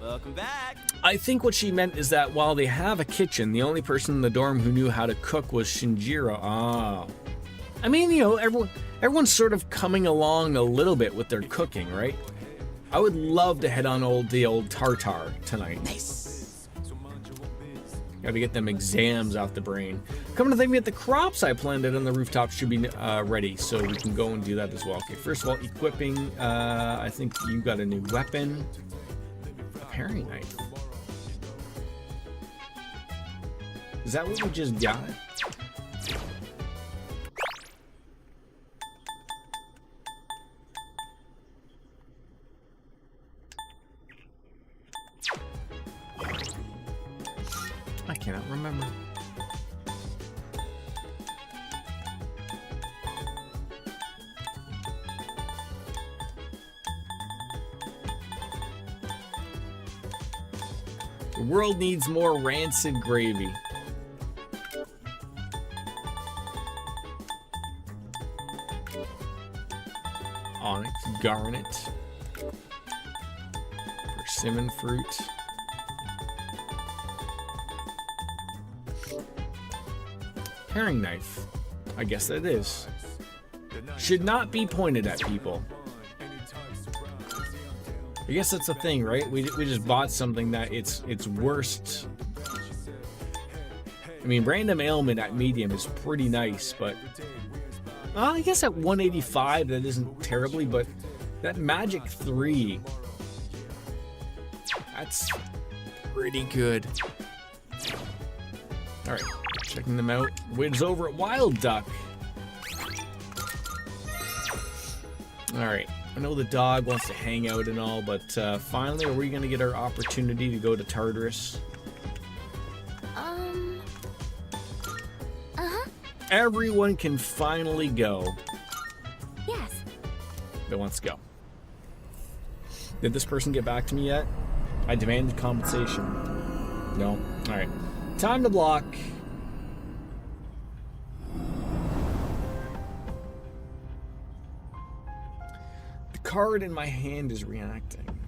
Welcome back. I think what she meant is that while they have a kitchen, the only person in the dorm who knew how to cook was Shinjiro. Oh. I mean, you know, everyone's sort of coming along a little bit with their cooking, right? I would love to head on the old tartar tonight. Nice. Gotta get them exams off the brain. Coming to think of it, the crops I planted on the rooftop should be ready, so we can go and do that as well. Okay, first of all, equipping. I think you got a new weapon. A paring knife. Is that what we just got? I cannot remember. The world needs more rancid gravy. Onyx, garnet, persimmon fruit. Paring knife. I guess that is. Should not be pointed at people. I guess that's the thing, right? We just bought something that its worst. I mean, random ailment at medium is pretty nice, but I guess at 185 that isn't terribly, but that magic 3, that's pretty good. All right, checking them out. Wid's over at Wild Duck. All right, I know the dog wants to hang out and all, but finally, are we going to get our opportunity to go to Tartarus? Everyone can finally go. Yes. That wants to go. Did this person get back to me yet? I demanded compensation. No? Alright. Time to block. The card in my hand is reacting.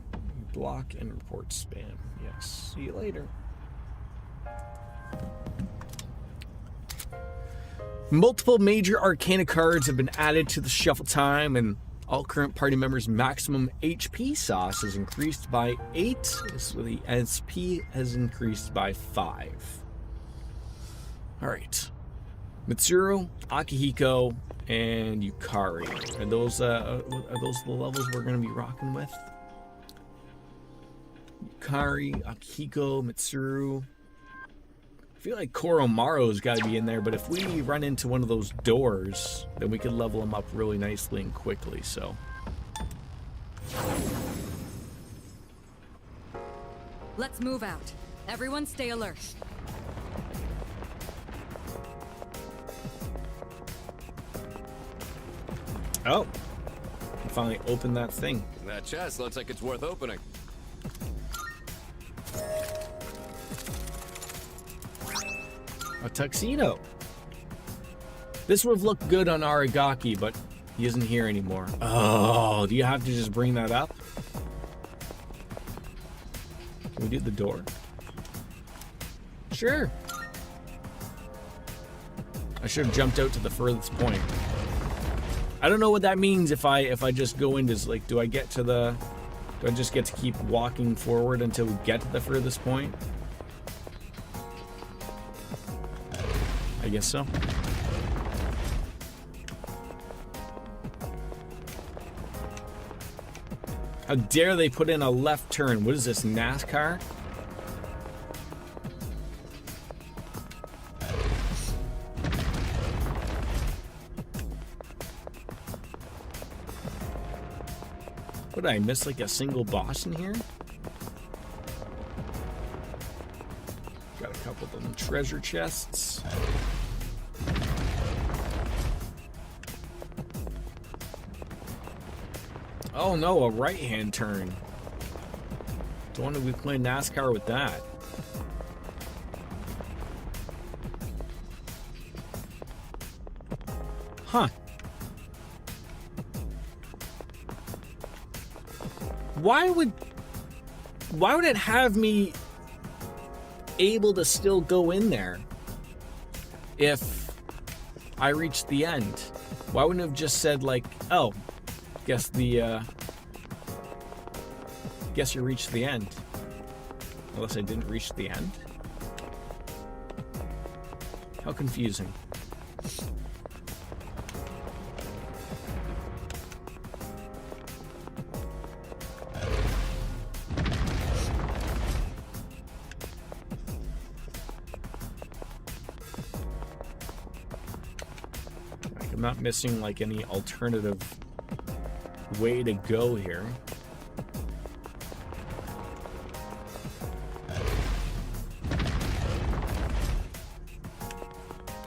Block and report spam. Yes. See you later. Multiple major Arcana cards have been added to the shuffle time, and all current party members' maximum HP sauce is increased by 8, so the SP has increased by 5. Alright. Mitsuru, Akihiko, and Yukari. Are those the levels we're going to be rocking with? Yukari, Akihiko, Mitsuru. I feel like Koromaru's got to be in there, but if we run into one of those doors, then we could level them up really nicely and quickly, so. Let's move out. Everyone stay alert. Oh. I finally opened that thing. That chest looks like it's worth opening. A tuxedo. This would have looked good on Aragaki, but he isn't here anymore. Oh, do you have to just bring that up? Can we do the door? Sure. I should have jumped out to the furthest point. I don't know what that means if I just go into, like, do I just get to keep walking forward until we get to the furthest point? I guess so. How dare they put in a left turn? What is this, NASCAR? What, did I miss like a single boss in here? Got a couple of them treasure chests. Oh no, a right-hand turn. Don't want to be playing NASCAR with that. Huh. Why would it have me able to still go in there if I reach the end? Why wouldn't it have just said like, oh, guess you reached the end. Unless I didn't reach the end. How confusing. I'm not missing like any alternative way to go here.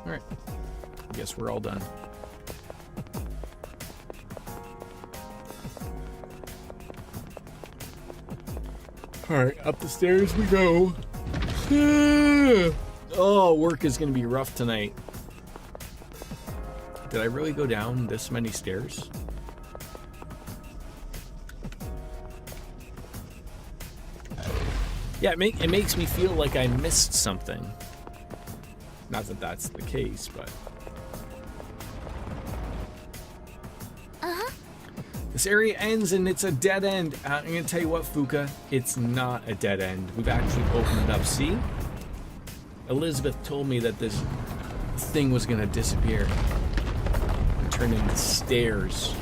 Alright. I guess we're all done. Alright, up the stairs we go. Oh, work is gonna be rough tonight. Did I really go down this many stairs? Yeah, it makes me feel like I missed something. Not that that's the case, but... This area ends and it's a dead end. I'm gonna tell you what, Fuka, it's not a dead end. We've actually opened it up. See? Elizabeth told me that this thing was gonna disappear. Turn into stairs.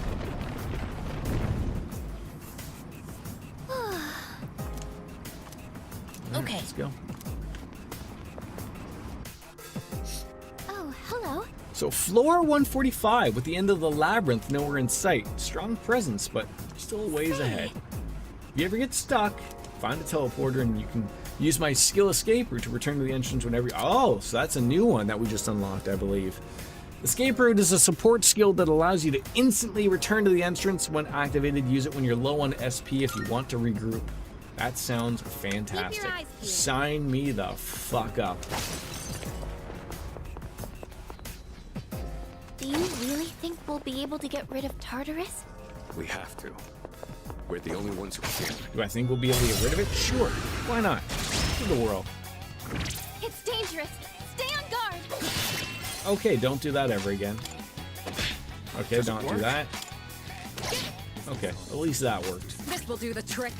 Okay. Let's go. Oh, hello. So floor 145 with the end of the labyrinth nowhere in sight. Strong presence, but still a ways ahead. If you ever get stuck, find a teleporter and you can use my skill escape route to return to the entrance whenever you... Oh, so that's a new one that we just unlocked, I believe. Escape route is a support skill that allows you to instantly return to the entrance when activated. Use it when you're low on SP if you want to regroup. That sounds fantastic. Sign me the fuck up. Do you really think we'll be able to get rid of Tartarus? We have to. We're the only ones who can. Do I think we'll be able to get rid of it? Sure. Why not? To the world. It's dangerous. Stay on guard. Okay, don't do that ever again. Okay, don't do that. Okay, at least that worked. This will do the trick.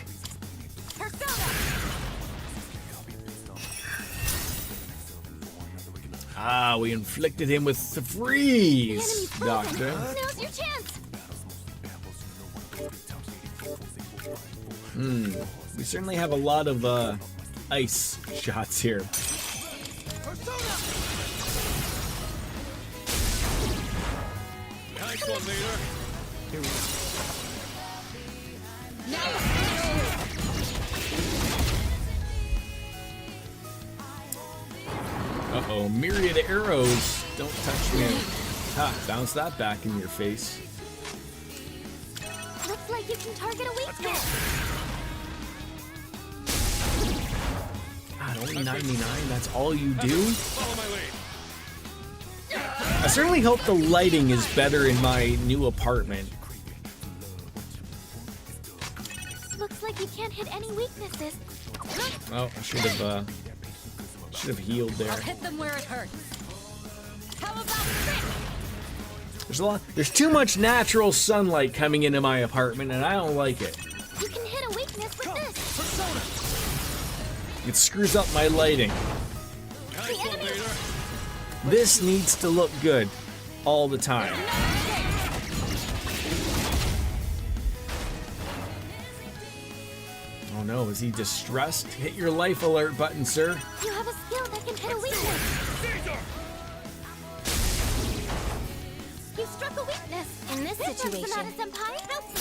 Ah, we inflicted him with the freeze, Doctor. Now's your chance. We certainly have a lot of ice shots here. Nice one, leader. Here we go. Uh-oh, myriad arrows. Don't touch me. Ha, bounce that back in your face. Looks like you can target a weakness. God, only 99? That's all you do? Follow my lead. I certainly hope the lighting is better in my new apartment. Looks like you can't hit any weaknesses. Oh, I should have healed there. I'll hit them where it hurts. How about There's too much natural sunlight coming into my apartment, and I don't like it. You can hit a weakness with this. It screws up my lighting. Nice one, leader. This needs to look good all the time. Oh no, is he distressed? Hit your life alert button, sir. You have a skill that can hit a weakness. You struck a weakness. In this situation, Senpai, help me.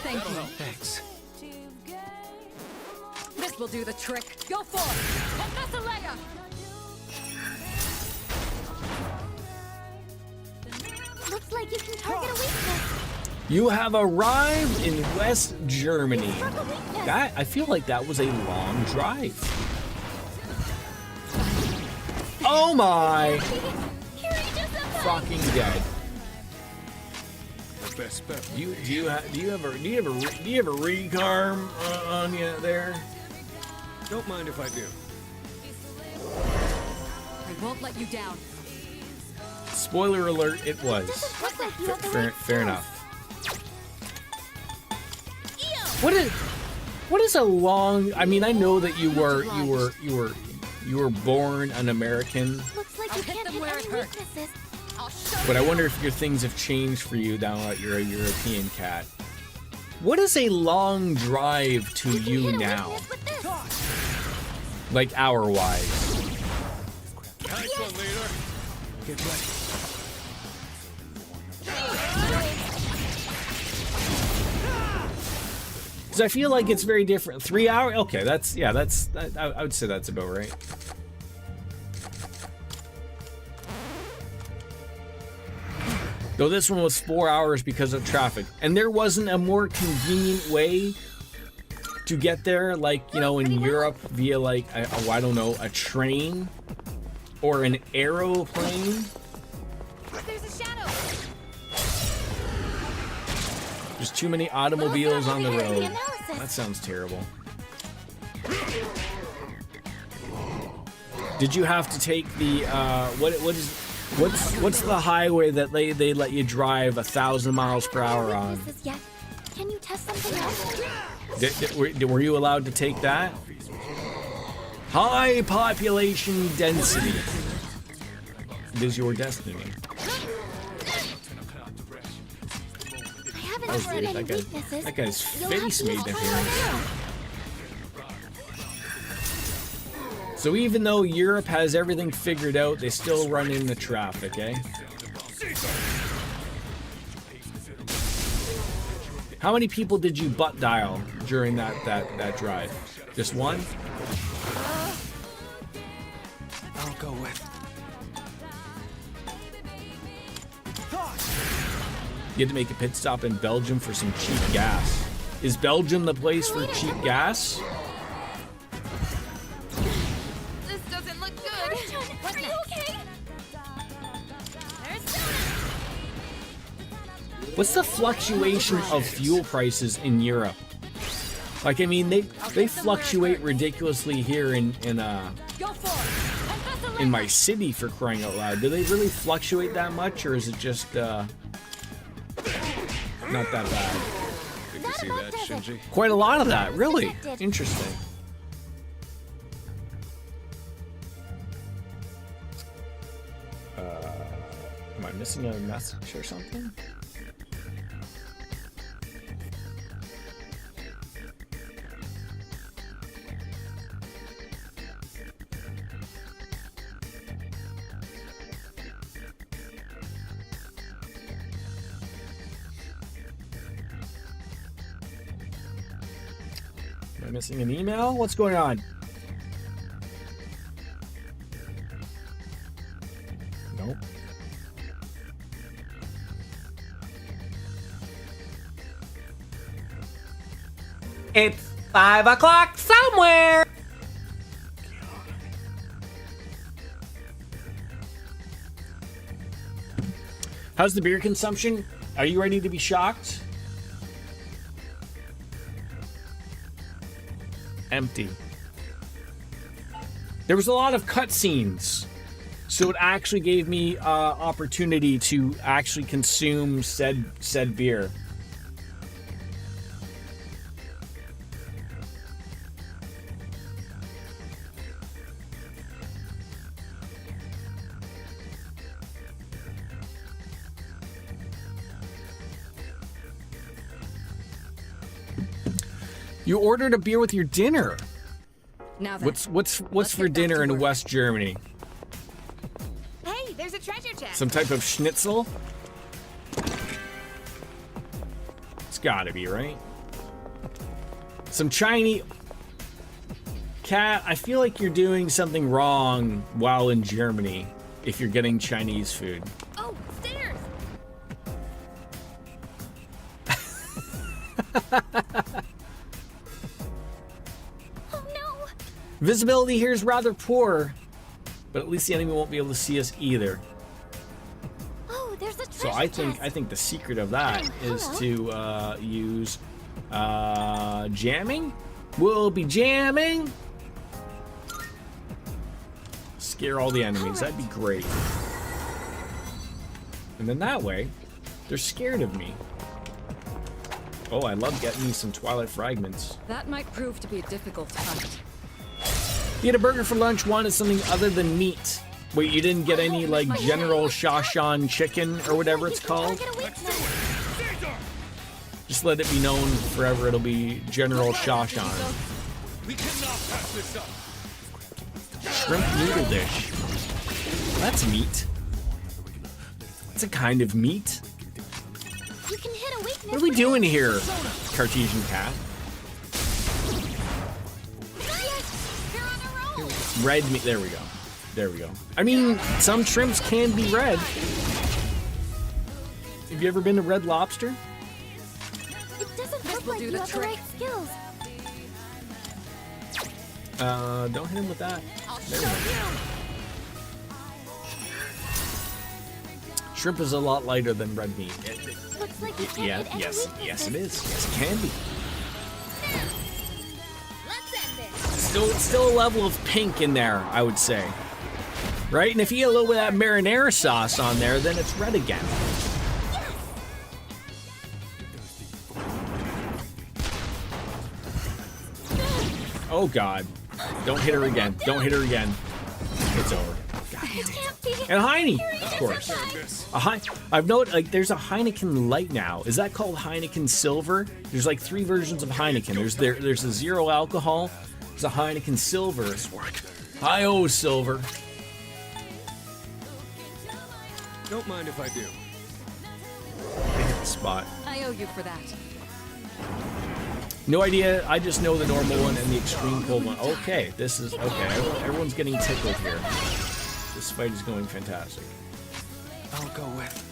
Thank you. Thanks. This will do the trick. Go for it. Hephaesaleia. Looks like you can target a weakness. You have arrived in West Germany. I feel like that was a long drive. Oh my! Fucking dead. The best bet. Do you have a recarm on you there? Don't mind if I do. I won't let you down. Spoiler alert, it was. Fair enough. What is a long? I mean, I know that you were born an American, Looks like you can't hit any weaknesses. but I wonder if your things have changed for you now that you're a European cat. What is a long drive to you now? Like hour-wise? Nice one, leader. Get ready. Because I feel like it's very different. 3 hours? Okay, I would say that's about right. Though this one was 4 hours because of traffic. And there wasn't a more convenient way to get there, like, you know, in Europe via, like, I don't know, a train or an aeroplane. There's a shadow. There's too many automobiles on the road. That sounds terrible. Did you have to take the what's the highway that they let you drive 1,000 miles per hour on? Can you test something else? Were you allowed to take that? High population density. It is your destiny. That was weird. That guy's face made an appearance. So even though Europe has everything figured out, they still run into traffic, eh? How many people did you butt dial during that drive? Just one? I'll go with. You had to make a pit stop in Belgium for some cheap gas. Is Belgium the place for cheap gas? This doesn't look good. Are you okay? What's the fluctuation of fuel prices in Europe? Like, I mean, they fluctuate ridiculously here in my city, for crying out loud. Do they really fluctuate that much, or is it just not that bad? Did you see that, Shinji? Quite a lot of that, really. Interesting. Am I missing a message or something? Am I missing an email? What's going on? Nope. It's 5 o'clock somewhere. How's the beer consumption? Are you ready to be shocked? Empty. There was a lot of cutscenes, so it actually gave me opportunity to actually consume said beer. You ordered a beer with your dinner. Now then, What's for dinner in West Germany? Hey, there's a treasure chest. Some type of schnitzel? It's gotta be, right? Some Chinese... Cat, I feel like you're doing something wrong while in Germany if you're getting Chinese food. Oh, stairs. Visibility here is rather poor, but at least the enemy won't be able to see us either. Oh, there's a treasure So I think the secret of that is to use jamming. We'll be jamming. Scare all the enemies. That'd be great. And then that way, they're scared of me. Oh, I love getting me some Twilight fragments. That might prove to be a difficult hunt. You had a burger for lunch, wanted something other than meat. Wait, you didn't get any, like, General Shashan chicken or whatever it's called? Just let it be known forever, it'll be General Shashan. We cannot pass this up. Shrimp noodle dish. That's meat. It's a kind of meat. You can hit a weakness. What are we doing here, Cartesian cat? Red meat. There we go. There we go. I mean, some shrimps can be red. Have you ever been to Red Lobster? It doesn't look like you have the right skills. Don't hit him with that. There we go. Shrimp is a lot lighter than red meat. Looks like you Yeah, yes, yes it is. Yes, it can be. Still a level of pink in there, I would say. Right? And if you get a little bit of that marinara sauce on there, then it's red again. Oh God. Don't hit her again. Don't hit her again. It's over. God damn. And Heine, of course. I've noted, like, there's a Heineken Light now. Is that called Heineken Silver? There's like 3 versions of Heineken. There's a zero alcohol. There's a Heineken Silver. Hi-oh, Silver. Don't mind if I do. Hit the spot. I owe you for that. No idea. I just know the normal one and the extreme cold one. Okay, this is okay. Everyone's getting tickled here. This fight is going fantastic. I'll go with.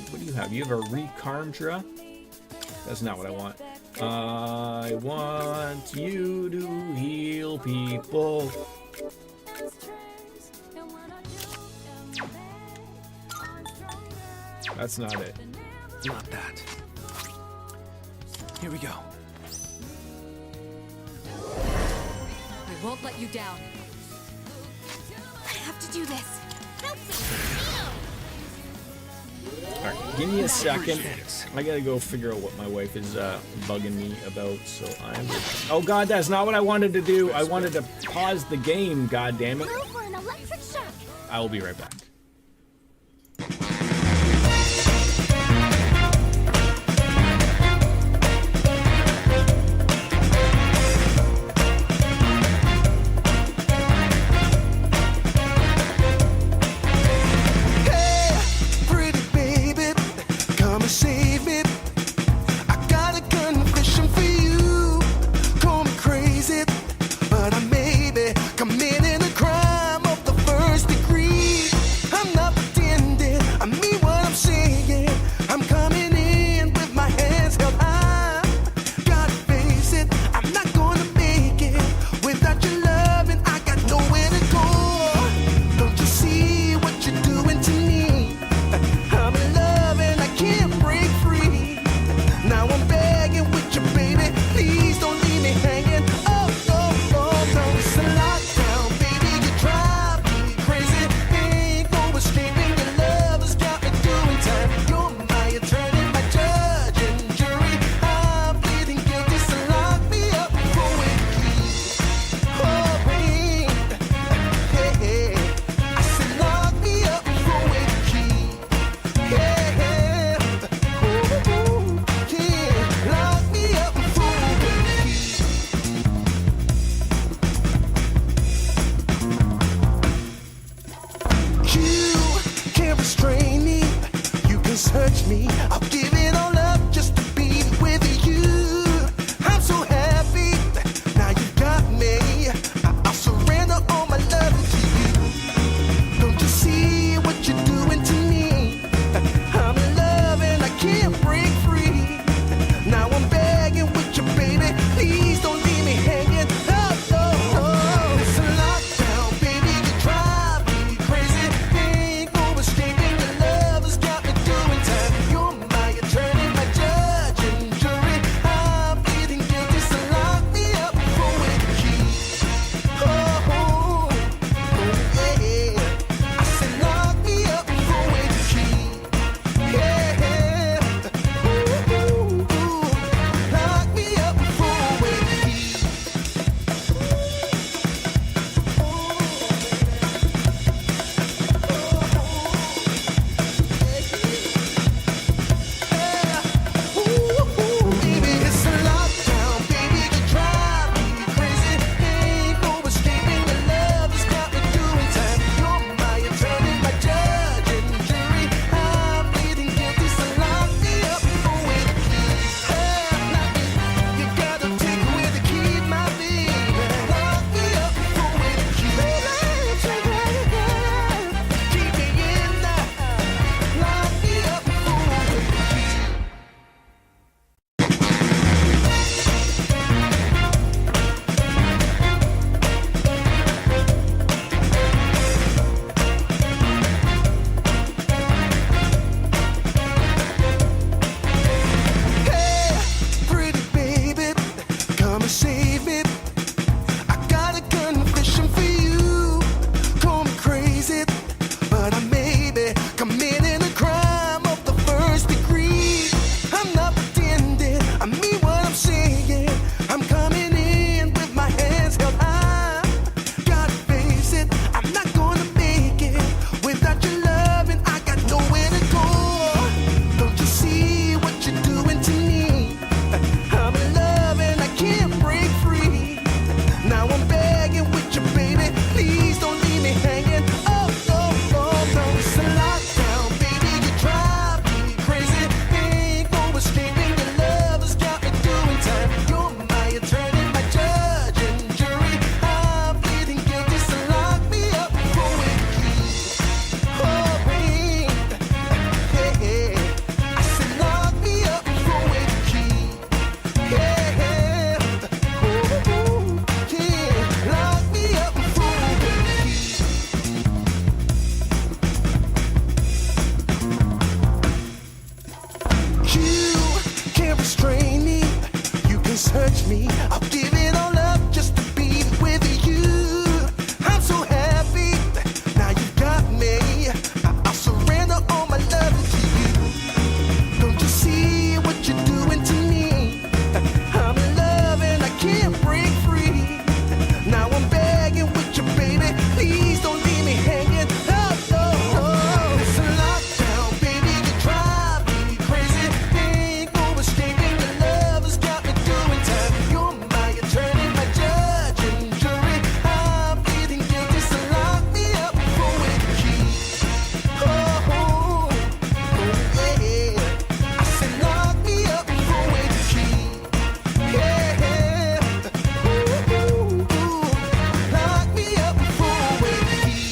What do you have? You have a Recarmdra? That's not what I want. I want you to heal people. That's not it. Not that. Here we go. I won't let you down. I have to do this. Help me! Alright, give me a second. I gotta go figure out what my wife is bugging me about, so I'm... Oh God, that's not what I wanted to do. I wanted to pause the game, God damn it. Go for an electric shock. I will be right back. can search me, I'll give it all up just to be with you. I'm so happy, now you got me. I'll surrender all my love to you. Don't you see what you're doing to me? I'm in love and I can't break free. Now I'm begging with you, baby, please don't leave me hanging. Oh, oh, oh. It's a lockdown, baby, you drive me crazy. Ain't no escaping, your love has got me doing time. You're my attorney, my judge and jury. I'm pleading guilty, so lock me up with the key. Oh, oh, oh, yeah. I said lock me up with the key. Yeah, ooh, ooh, ooh. Lock me up with the key.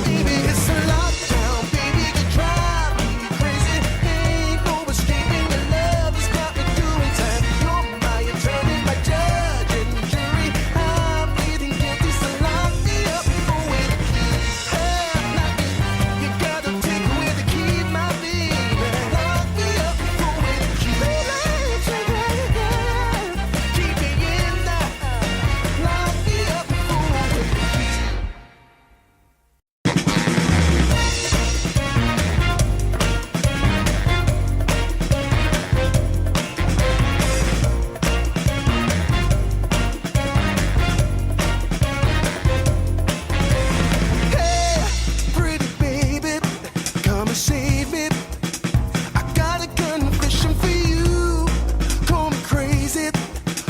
Baby, it's a lockdown, baby, you drive me crazy. Ain't no escaping, your love has got me doing time. You're my attorney, my judge and jury. I'm pleading guilty, so lock me up with the key. You gotta take away the key, my baby. Lock me up with the key. Keep me in there. Lock me up with the key. Hey, pretty baby, come and save me. I got a confession for you. Call me crazy,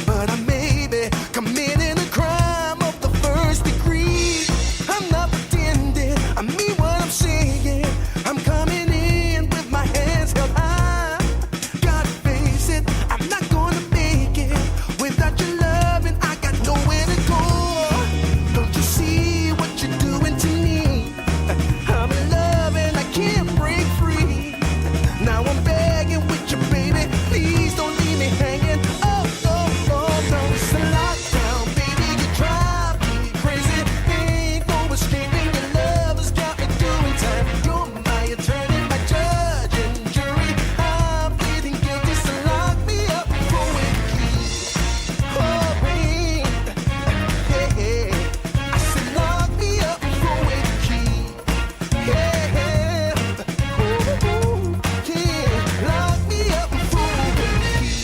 but I may be committing a crime of the first degree. I'm not pretending, I mean what I'm saying. I'm coming in with my hands held high. Gotta face it, I'm not gonna make it without your love, and I got nowhere to go. Don't you see what you're doing to me? I'm in love and I can't break free. Now I'm begging with you, baby, please don't leave me hanging. Oh, oh, oh, no, it's a lockdown, baby, you drive me crazy. Ain't no escaping, your love has got me doing time. You're my attorney, my judge and jury. I'm pleading guilty, so lock me up with the key. Oh, wait, yeah, I said lock me up with the key. Yeah, ooh, yeah, lock me up with the key.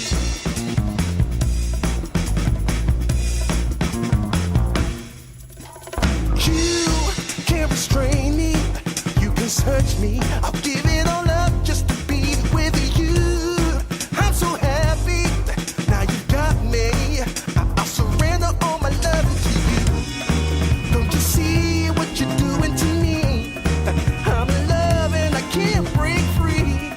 You can't restrain me. You can search me. I'll give it all up just to be with you. I'm so happy. Now you got me. I'll surrender all my love to you. Don't you see what you're doing to me? I'm in love and I can't break free.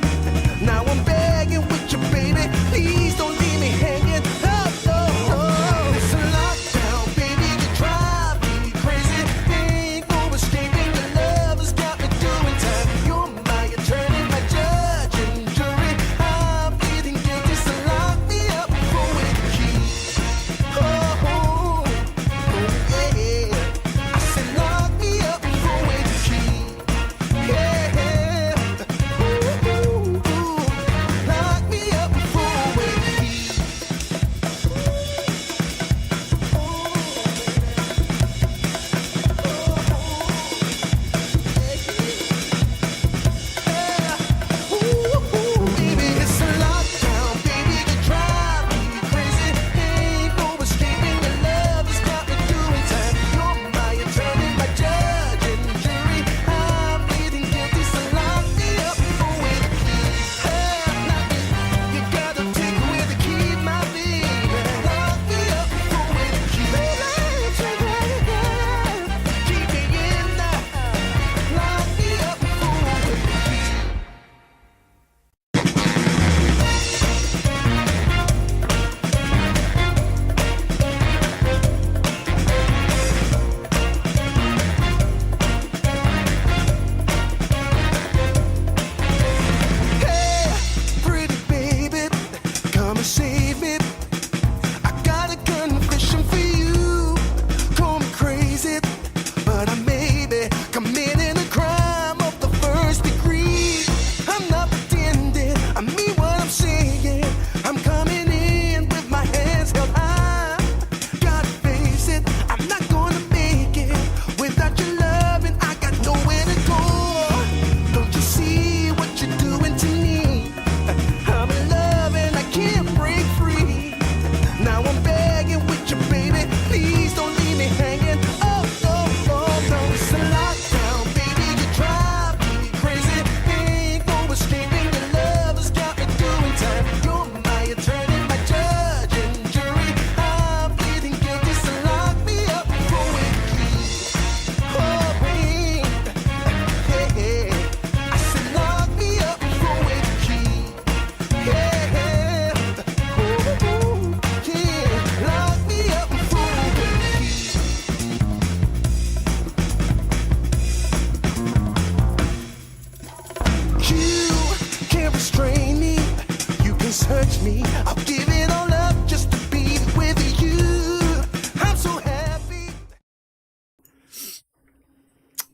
Now I'm begging with you, baby. Please don't leave me hanging. Oh, oh, oh. It's a lockdown, baby. You drive me crazy. Ain't no escaping, your love has got me doing time. You're my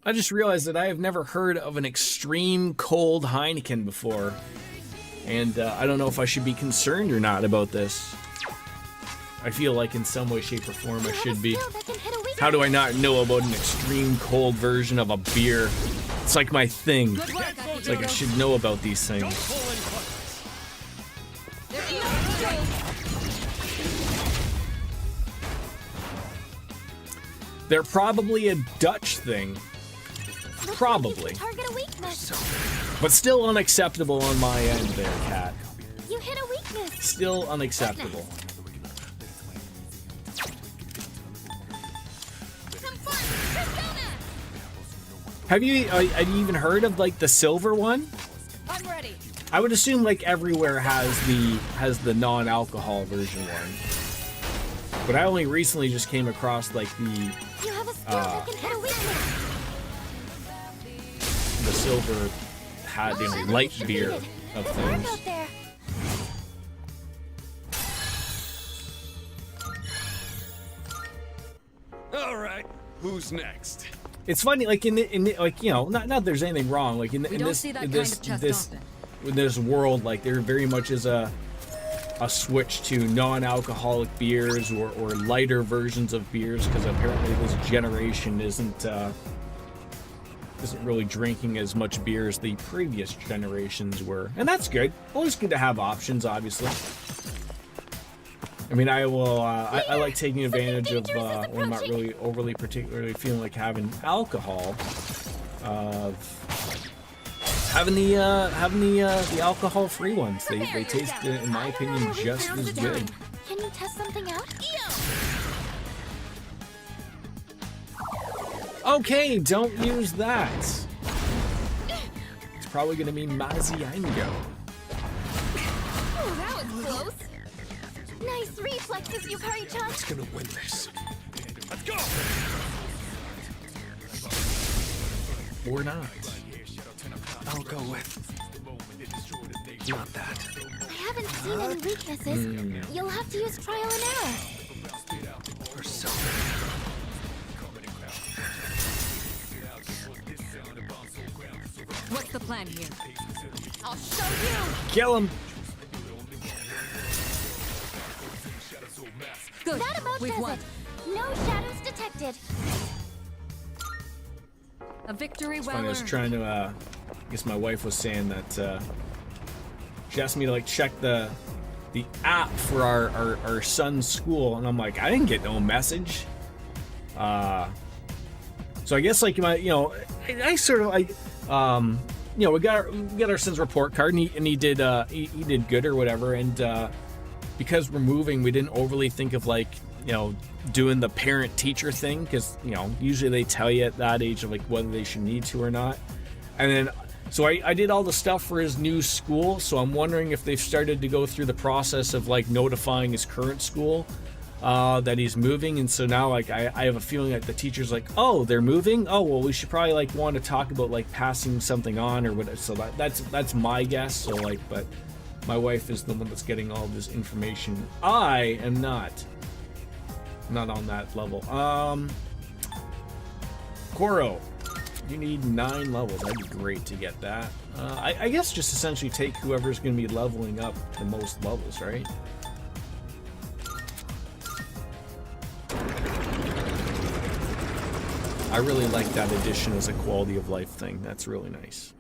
I just realized that I have never heard of an extreme cold Heineken before. And I don't know if I should be concerned or not about this. I feel like in some way, shape, or form I should be. How do I not know about an extreme cold version of a beer? It's like my thing. It's like I should know about these things. They're probably a Dutch thing. Probably. But still unacceptable on my end there, Cat. You hit a weakness. Still unacceptable. Have you even heard of like the silver one? I'm ready. I would assume like everywhere has the non-alcohol version one. But I only recently just came across like the silver had in light beer of things. All right, who's next? It's funny, like in like, you know, not that there's anything wrong, like in this world, like there very much is a switch to non-alcoholic beers or lighter versions of beers, because apparently this generation isn't really drinking as much beer as the previous generations were, and that's good. Always good to have options, obviously. I mean, I like taking advantage of when I'm not really overly particularly feeling like having alcohol, of having the alcohol-free ones. They taste, in my opinion, just as good. Can you test something out? Okay, don't use that. It's probably gonna be Maziango. Oh, that was close. Nice reflexes, Yukari-chan. Who's gonna win this? Let's go! Or not. I'll go with... not that. I haven't seen any weaknesses. You'll have to use trial and error. Persona. What's the plan here? I'll show you. Kill him. Good. That about We've does won. it. No shadows detected. A victory It's well funny, I was earned. trying to, I guess my wife was saying that, she asked me to like check the app for our son's school, and I'm like, I didn't get no message. So I guess like I sort of we got our son's report card, and he did good or whatever, and because we're moving, we didn't overly think of like doing the parent teacher thing, because usually they tell you at that age of like whether they should need to or not. And then so I did all the stuff for his new school, so I'm wondering if they've started to go through the process of like notifying his current school that he's moving. And so now like I have a feeling that the teacher's like, oh, they're moving, oh well, we should probably like want to talk about like passing something on or whatever. So that's my guess. So like, but my wife is the one that's getting all this information. I am not on that level. Koro, you need 9 levels. That'd be great to get that. I guess just essentially take whoever's going to be leveling up the most levels, right? I really like that addition as a quality of life thing. That's really nice.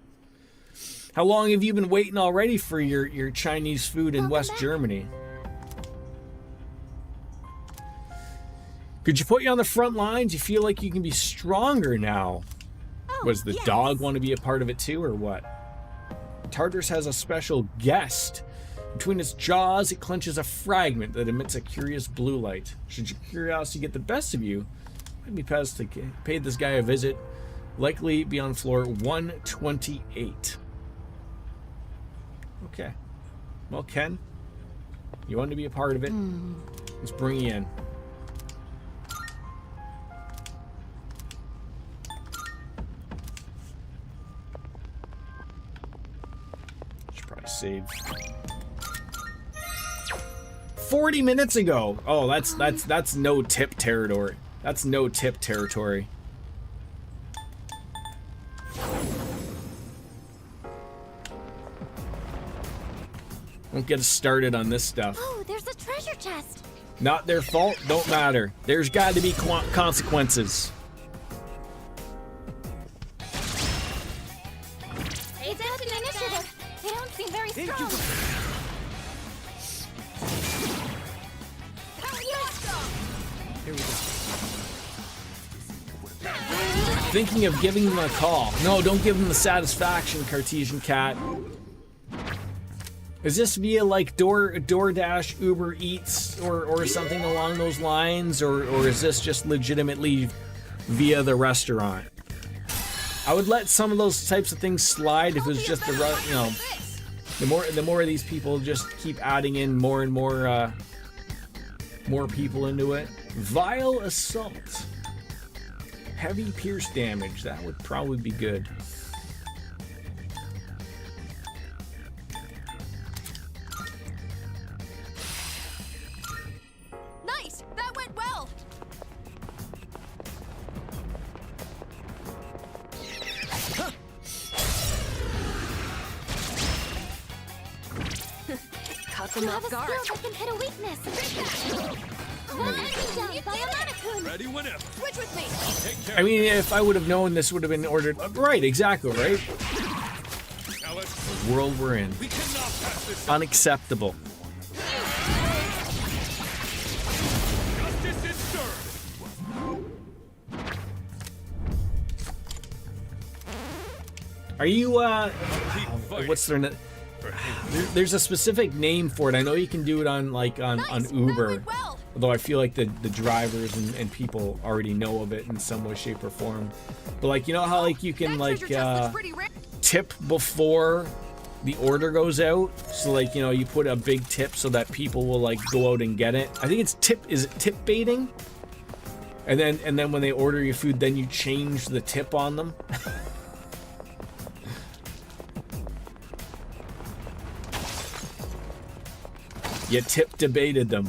How long have you been waiting already for your Chinese food in West Germany? Could you put you on the front lines? You feel like you can be stronger now. Was the dog want to be a part of it too, or what? Tartarus has a special guest. Between its jaws, it clenches a fragment that emits a curious blue light. Should your curiosity get the best of you, it might be best to pay this guy a visit. Likely be on floor 128. Okay. Well, Ken, you want to be a part of it? Let's bring you in. Should probably save. 40 minutes ago. Oh, that's no tip territory. That's no tip territory. Don't get us started on this stuff. Oh, there's a treasure chest. Not their fault, don't matter. There's got to be consequences. It's up in initiative. They don't seem very strong. Here we go. Thinking of giving them a call. No, don't give them the satisfaction, Cartesian Cat. Is this via like DoorDash, Uber Eats, or something along those lines, or is this just legitimately via the restaurant? I would let some of those types of things slide if it was just the the more of these people just keep adding in more and more people into it. Vile assault, heavy pierce damage. That would probably be good. Nice! That went well! Caught them You off have a guard. skill that can hit a weakness. Down by a Monokun. Ready whenever. Switch with me! Take care. I mean, if I would have known this would have been ordered right, exactly, right? Now let's The world we're in. We cannot pass this. Unacceptable. Justice is served. Are you what's their name? There's a specific name for it. I know you can do it on like on Uber. Although I feel like the drivers and people already know of it in some way, shape, or form. But like, you know how like you can like tip before the order goes out? So like, you know, you put a big tip so that people will like go out and get it. I think it's is it tip baiting? And then when they order your food, then you change the tip on them. You tip debated them.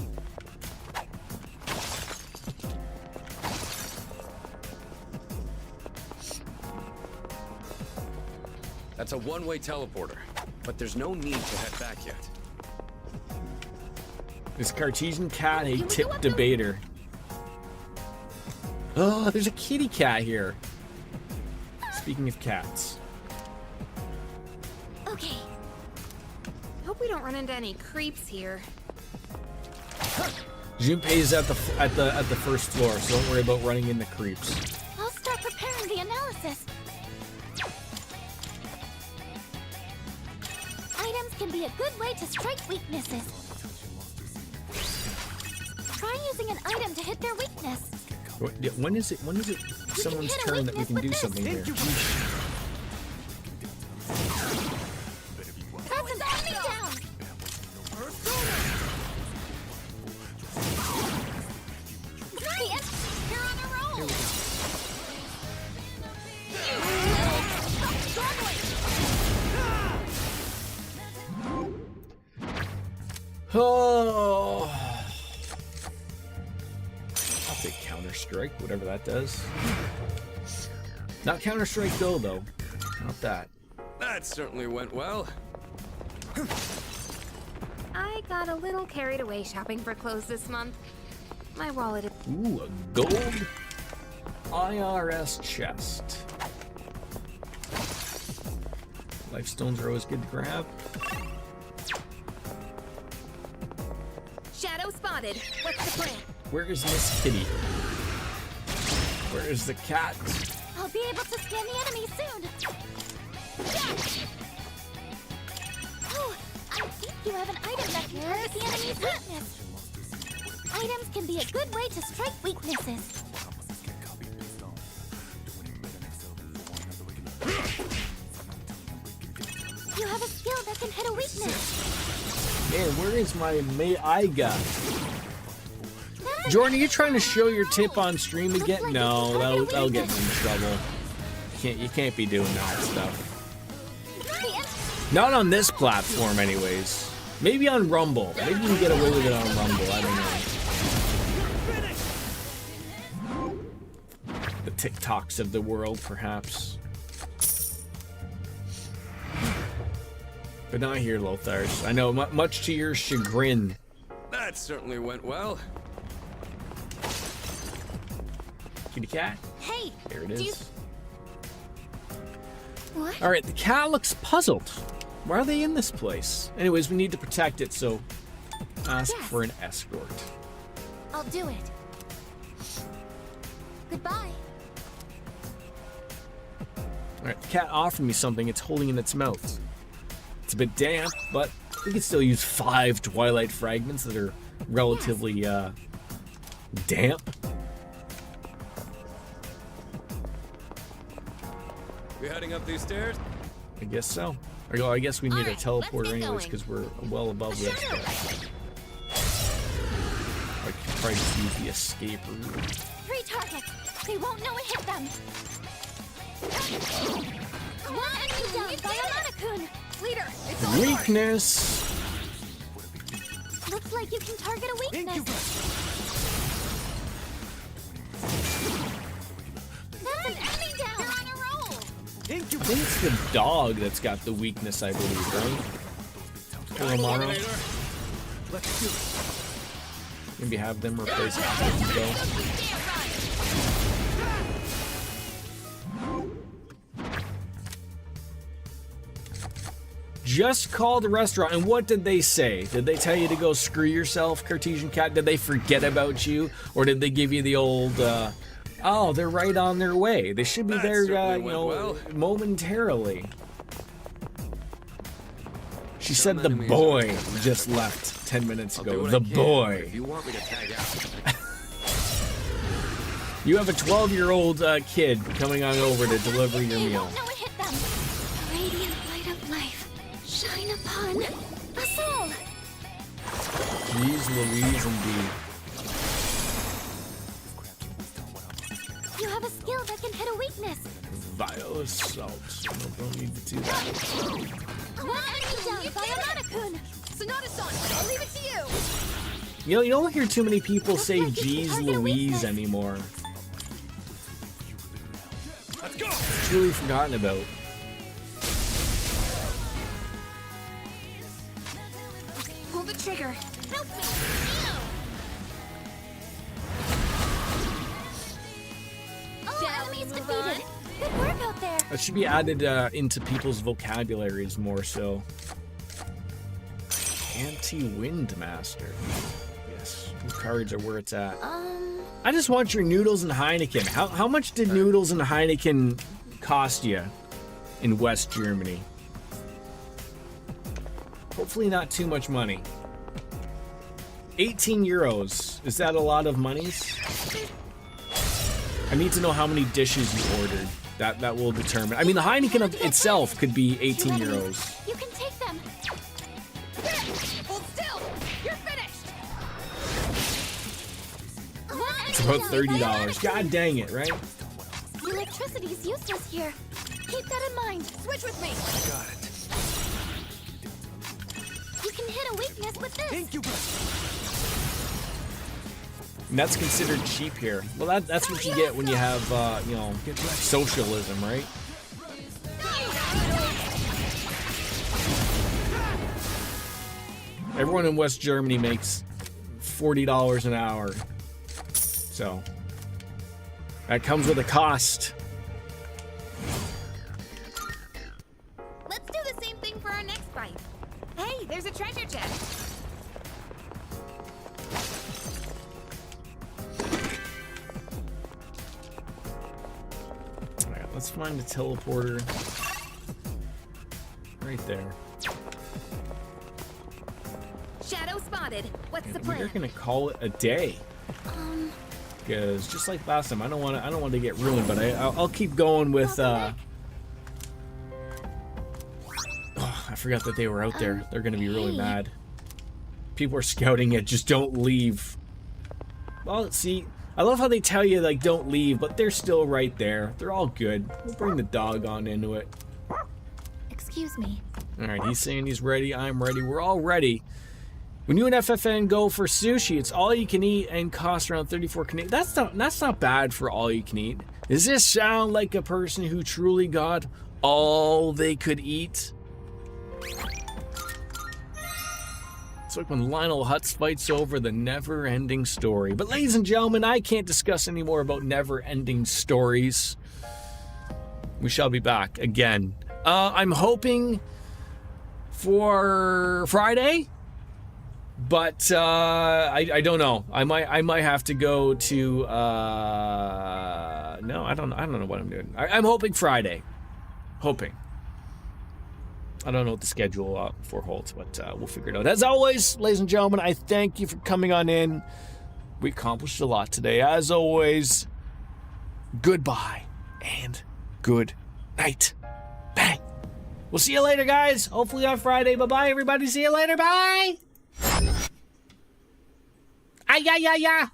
That's a one-way teleporter, but there's no need to head back yet. Is Cartesian Cat a tip debater? Oh, there's a kitty cat here. Speaking of cats. Okay. Hope we don't run into any creeps here. Junpei's at the first floor, so don't worry about running into creeps. I'll start preparing the analysis. Items can be a good way to strike weaknesses. Try using an item to hit their weakness. When is it someone's hit a turn that we weakness can with do this. something here? That's an enemy down. You're on a roll! Oh. I'll take Counter-Strike, whatever that does. Not Counter-Strike Go, though. Not that. That certainly went well. I got a little carried away shopping for clothes this month. My wallet is... Ooh, a gold IRS chest. Life stones are always good to grab. Shadow spotted. What's the plan? Where is Miss Kitty? Where is the cat? I'll be able to scan the enemy soon. Oh, I think you have an item that can target the enemy's weakness. Items can be a good way to strike weaknesses. You have a skill that can hit a weakness. Man, where is my Aiga? Jordan, are you trying to show your tip on stream again? No, that'll get me in trouble. You can't be doing that stuff. Not on this platform, anyways. Maybe on Rumble. Maybe you can get away with it on Rumble. I don't know. The TikToks of the world, perhaps. But not here, Lothars. I know, much to your chagrin. That certainly went well. Kitty cat. Hey! There it is. What? Alright, the cat looks puzzled. Why are they in this place? Anyways, we need to protect it, so ask for an escort. I'll do it. Goodbye. Alright, the cat offered me something it's holding in its mouth. It's a bit damp, but we can still use 5 Twilight fragments that are relatively damp. We heading up these stairs? I guess so. Or I guess we need a teleporter anyways because we're well above this. I could probably just use the escape route. 3 targets. They won't know it hit them. One enemy down by Amada-kun. Leader, it's all yours. Weakness. Looks like you can target a weakness. That's an enemy down. You're on a roll. I think it's the dog that's got the weakness, I believe, right? Romano. Let's do it. Maybe have them replace Go. Just called a restaurant, and what did they say? Did they tell you to go screw yourself, Cartesian Cat? Did they forget about you? Or did they give you the old, oh, they're right on their way. They should be there, momentarily. She said the boy just left 10 minutes ago. The boy. If you want me to tag out. You have a 12-year-old kid coming on over to deliver your meal. No, it hit them. Radiant light of life. Shine upon us all. Jeez Louise, indeed. You have a skill that can hit a weakness. Vile assault. Don't need to do that. One enemy down by Amada-kun. Sonata-san, I'll leave it to you. You know, you don't hear too many people say Jeez Louise anymore. Let's go. It's really forgotten about. Pull the trigger. Help me. Oh, enemies defeated. Good work out there. That should be added into people's vocabularies more so. Anti-Wind Master. Yes, the cards are where it's at. I just want your noodles and Heineken. How much did noodles and Heineken cost you in West Germany? Hopefully not too much money. 18 euros. Is that a lot of monies? I need to know how many dishes you ordered. That will determine. I mean, the Heineken itself could be 18 euros. You can take them. Hold still. You're finished. It's about $30. God dang it, right? Electricity's useless here. Keep that in mind. Switch with me. Got it. You can hit a weakness with this. And that's considered cheap here. Well, that's what you get when you have, socialism, right? Everyone in West Germany makes $40 an hour. So, that comes with a cost. Let's do the same thing for our next fight. Hey, there's a treasure chest. Alright, let's find the teleporter. Right there. Shadow spotted. What's the We're plan? gonna call it a day. Because just like last time, I don't want to get ruined, but I'll keep going with. Oh, I forgot that they were out there. They're gonna be really mad. People are scouting it. Just don't leave. Well, see, I love how they tell you like don't leave, but they're still right there. They're all good. We'll bring the dog on into it. Excuse me. All right, he's saying he's ready. I'm ready. We're all ready. When you and FFN go for sushi, it's all you can eat and costs around 34 Canadian. That's not bad for all you can eat. Does this sound like a person who truly got all they could eat? It's like when Lionel Hutz fights over the never-ending story. But ladies and gentlemen, I can't discuss any more about never-ending stories. We shall be back again. I'm hoping for Friday, but I don't know. I might have to go to no, I don't know what I'm doing. I'm hoping Friday. Hoping. I don't know what the schedule for holds, but we'll figure it out. As always, ladies and gentlemen, I thank you for coming on in. We accomplished a lot today. As always, goodbye and good night. Bang. We'll see you later, guys. Hopefully on Friday. Bye-bye, everybody. See you later. Bye. Ah, yeah.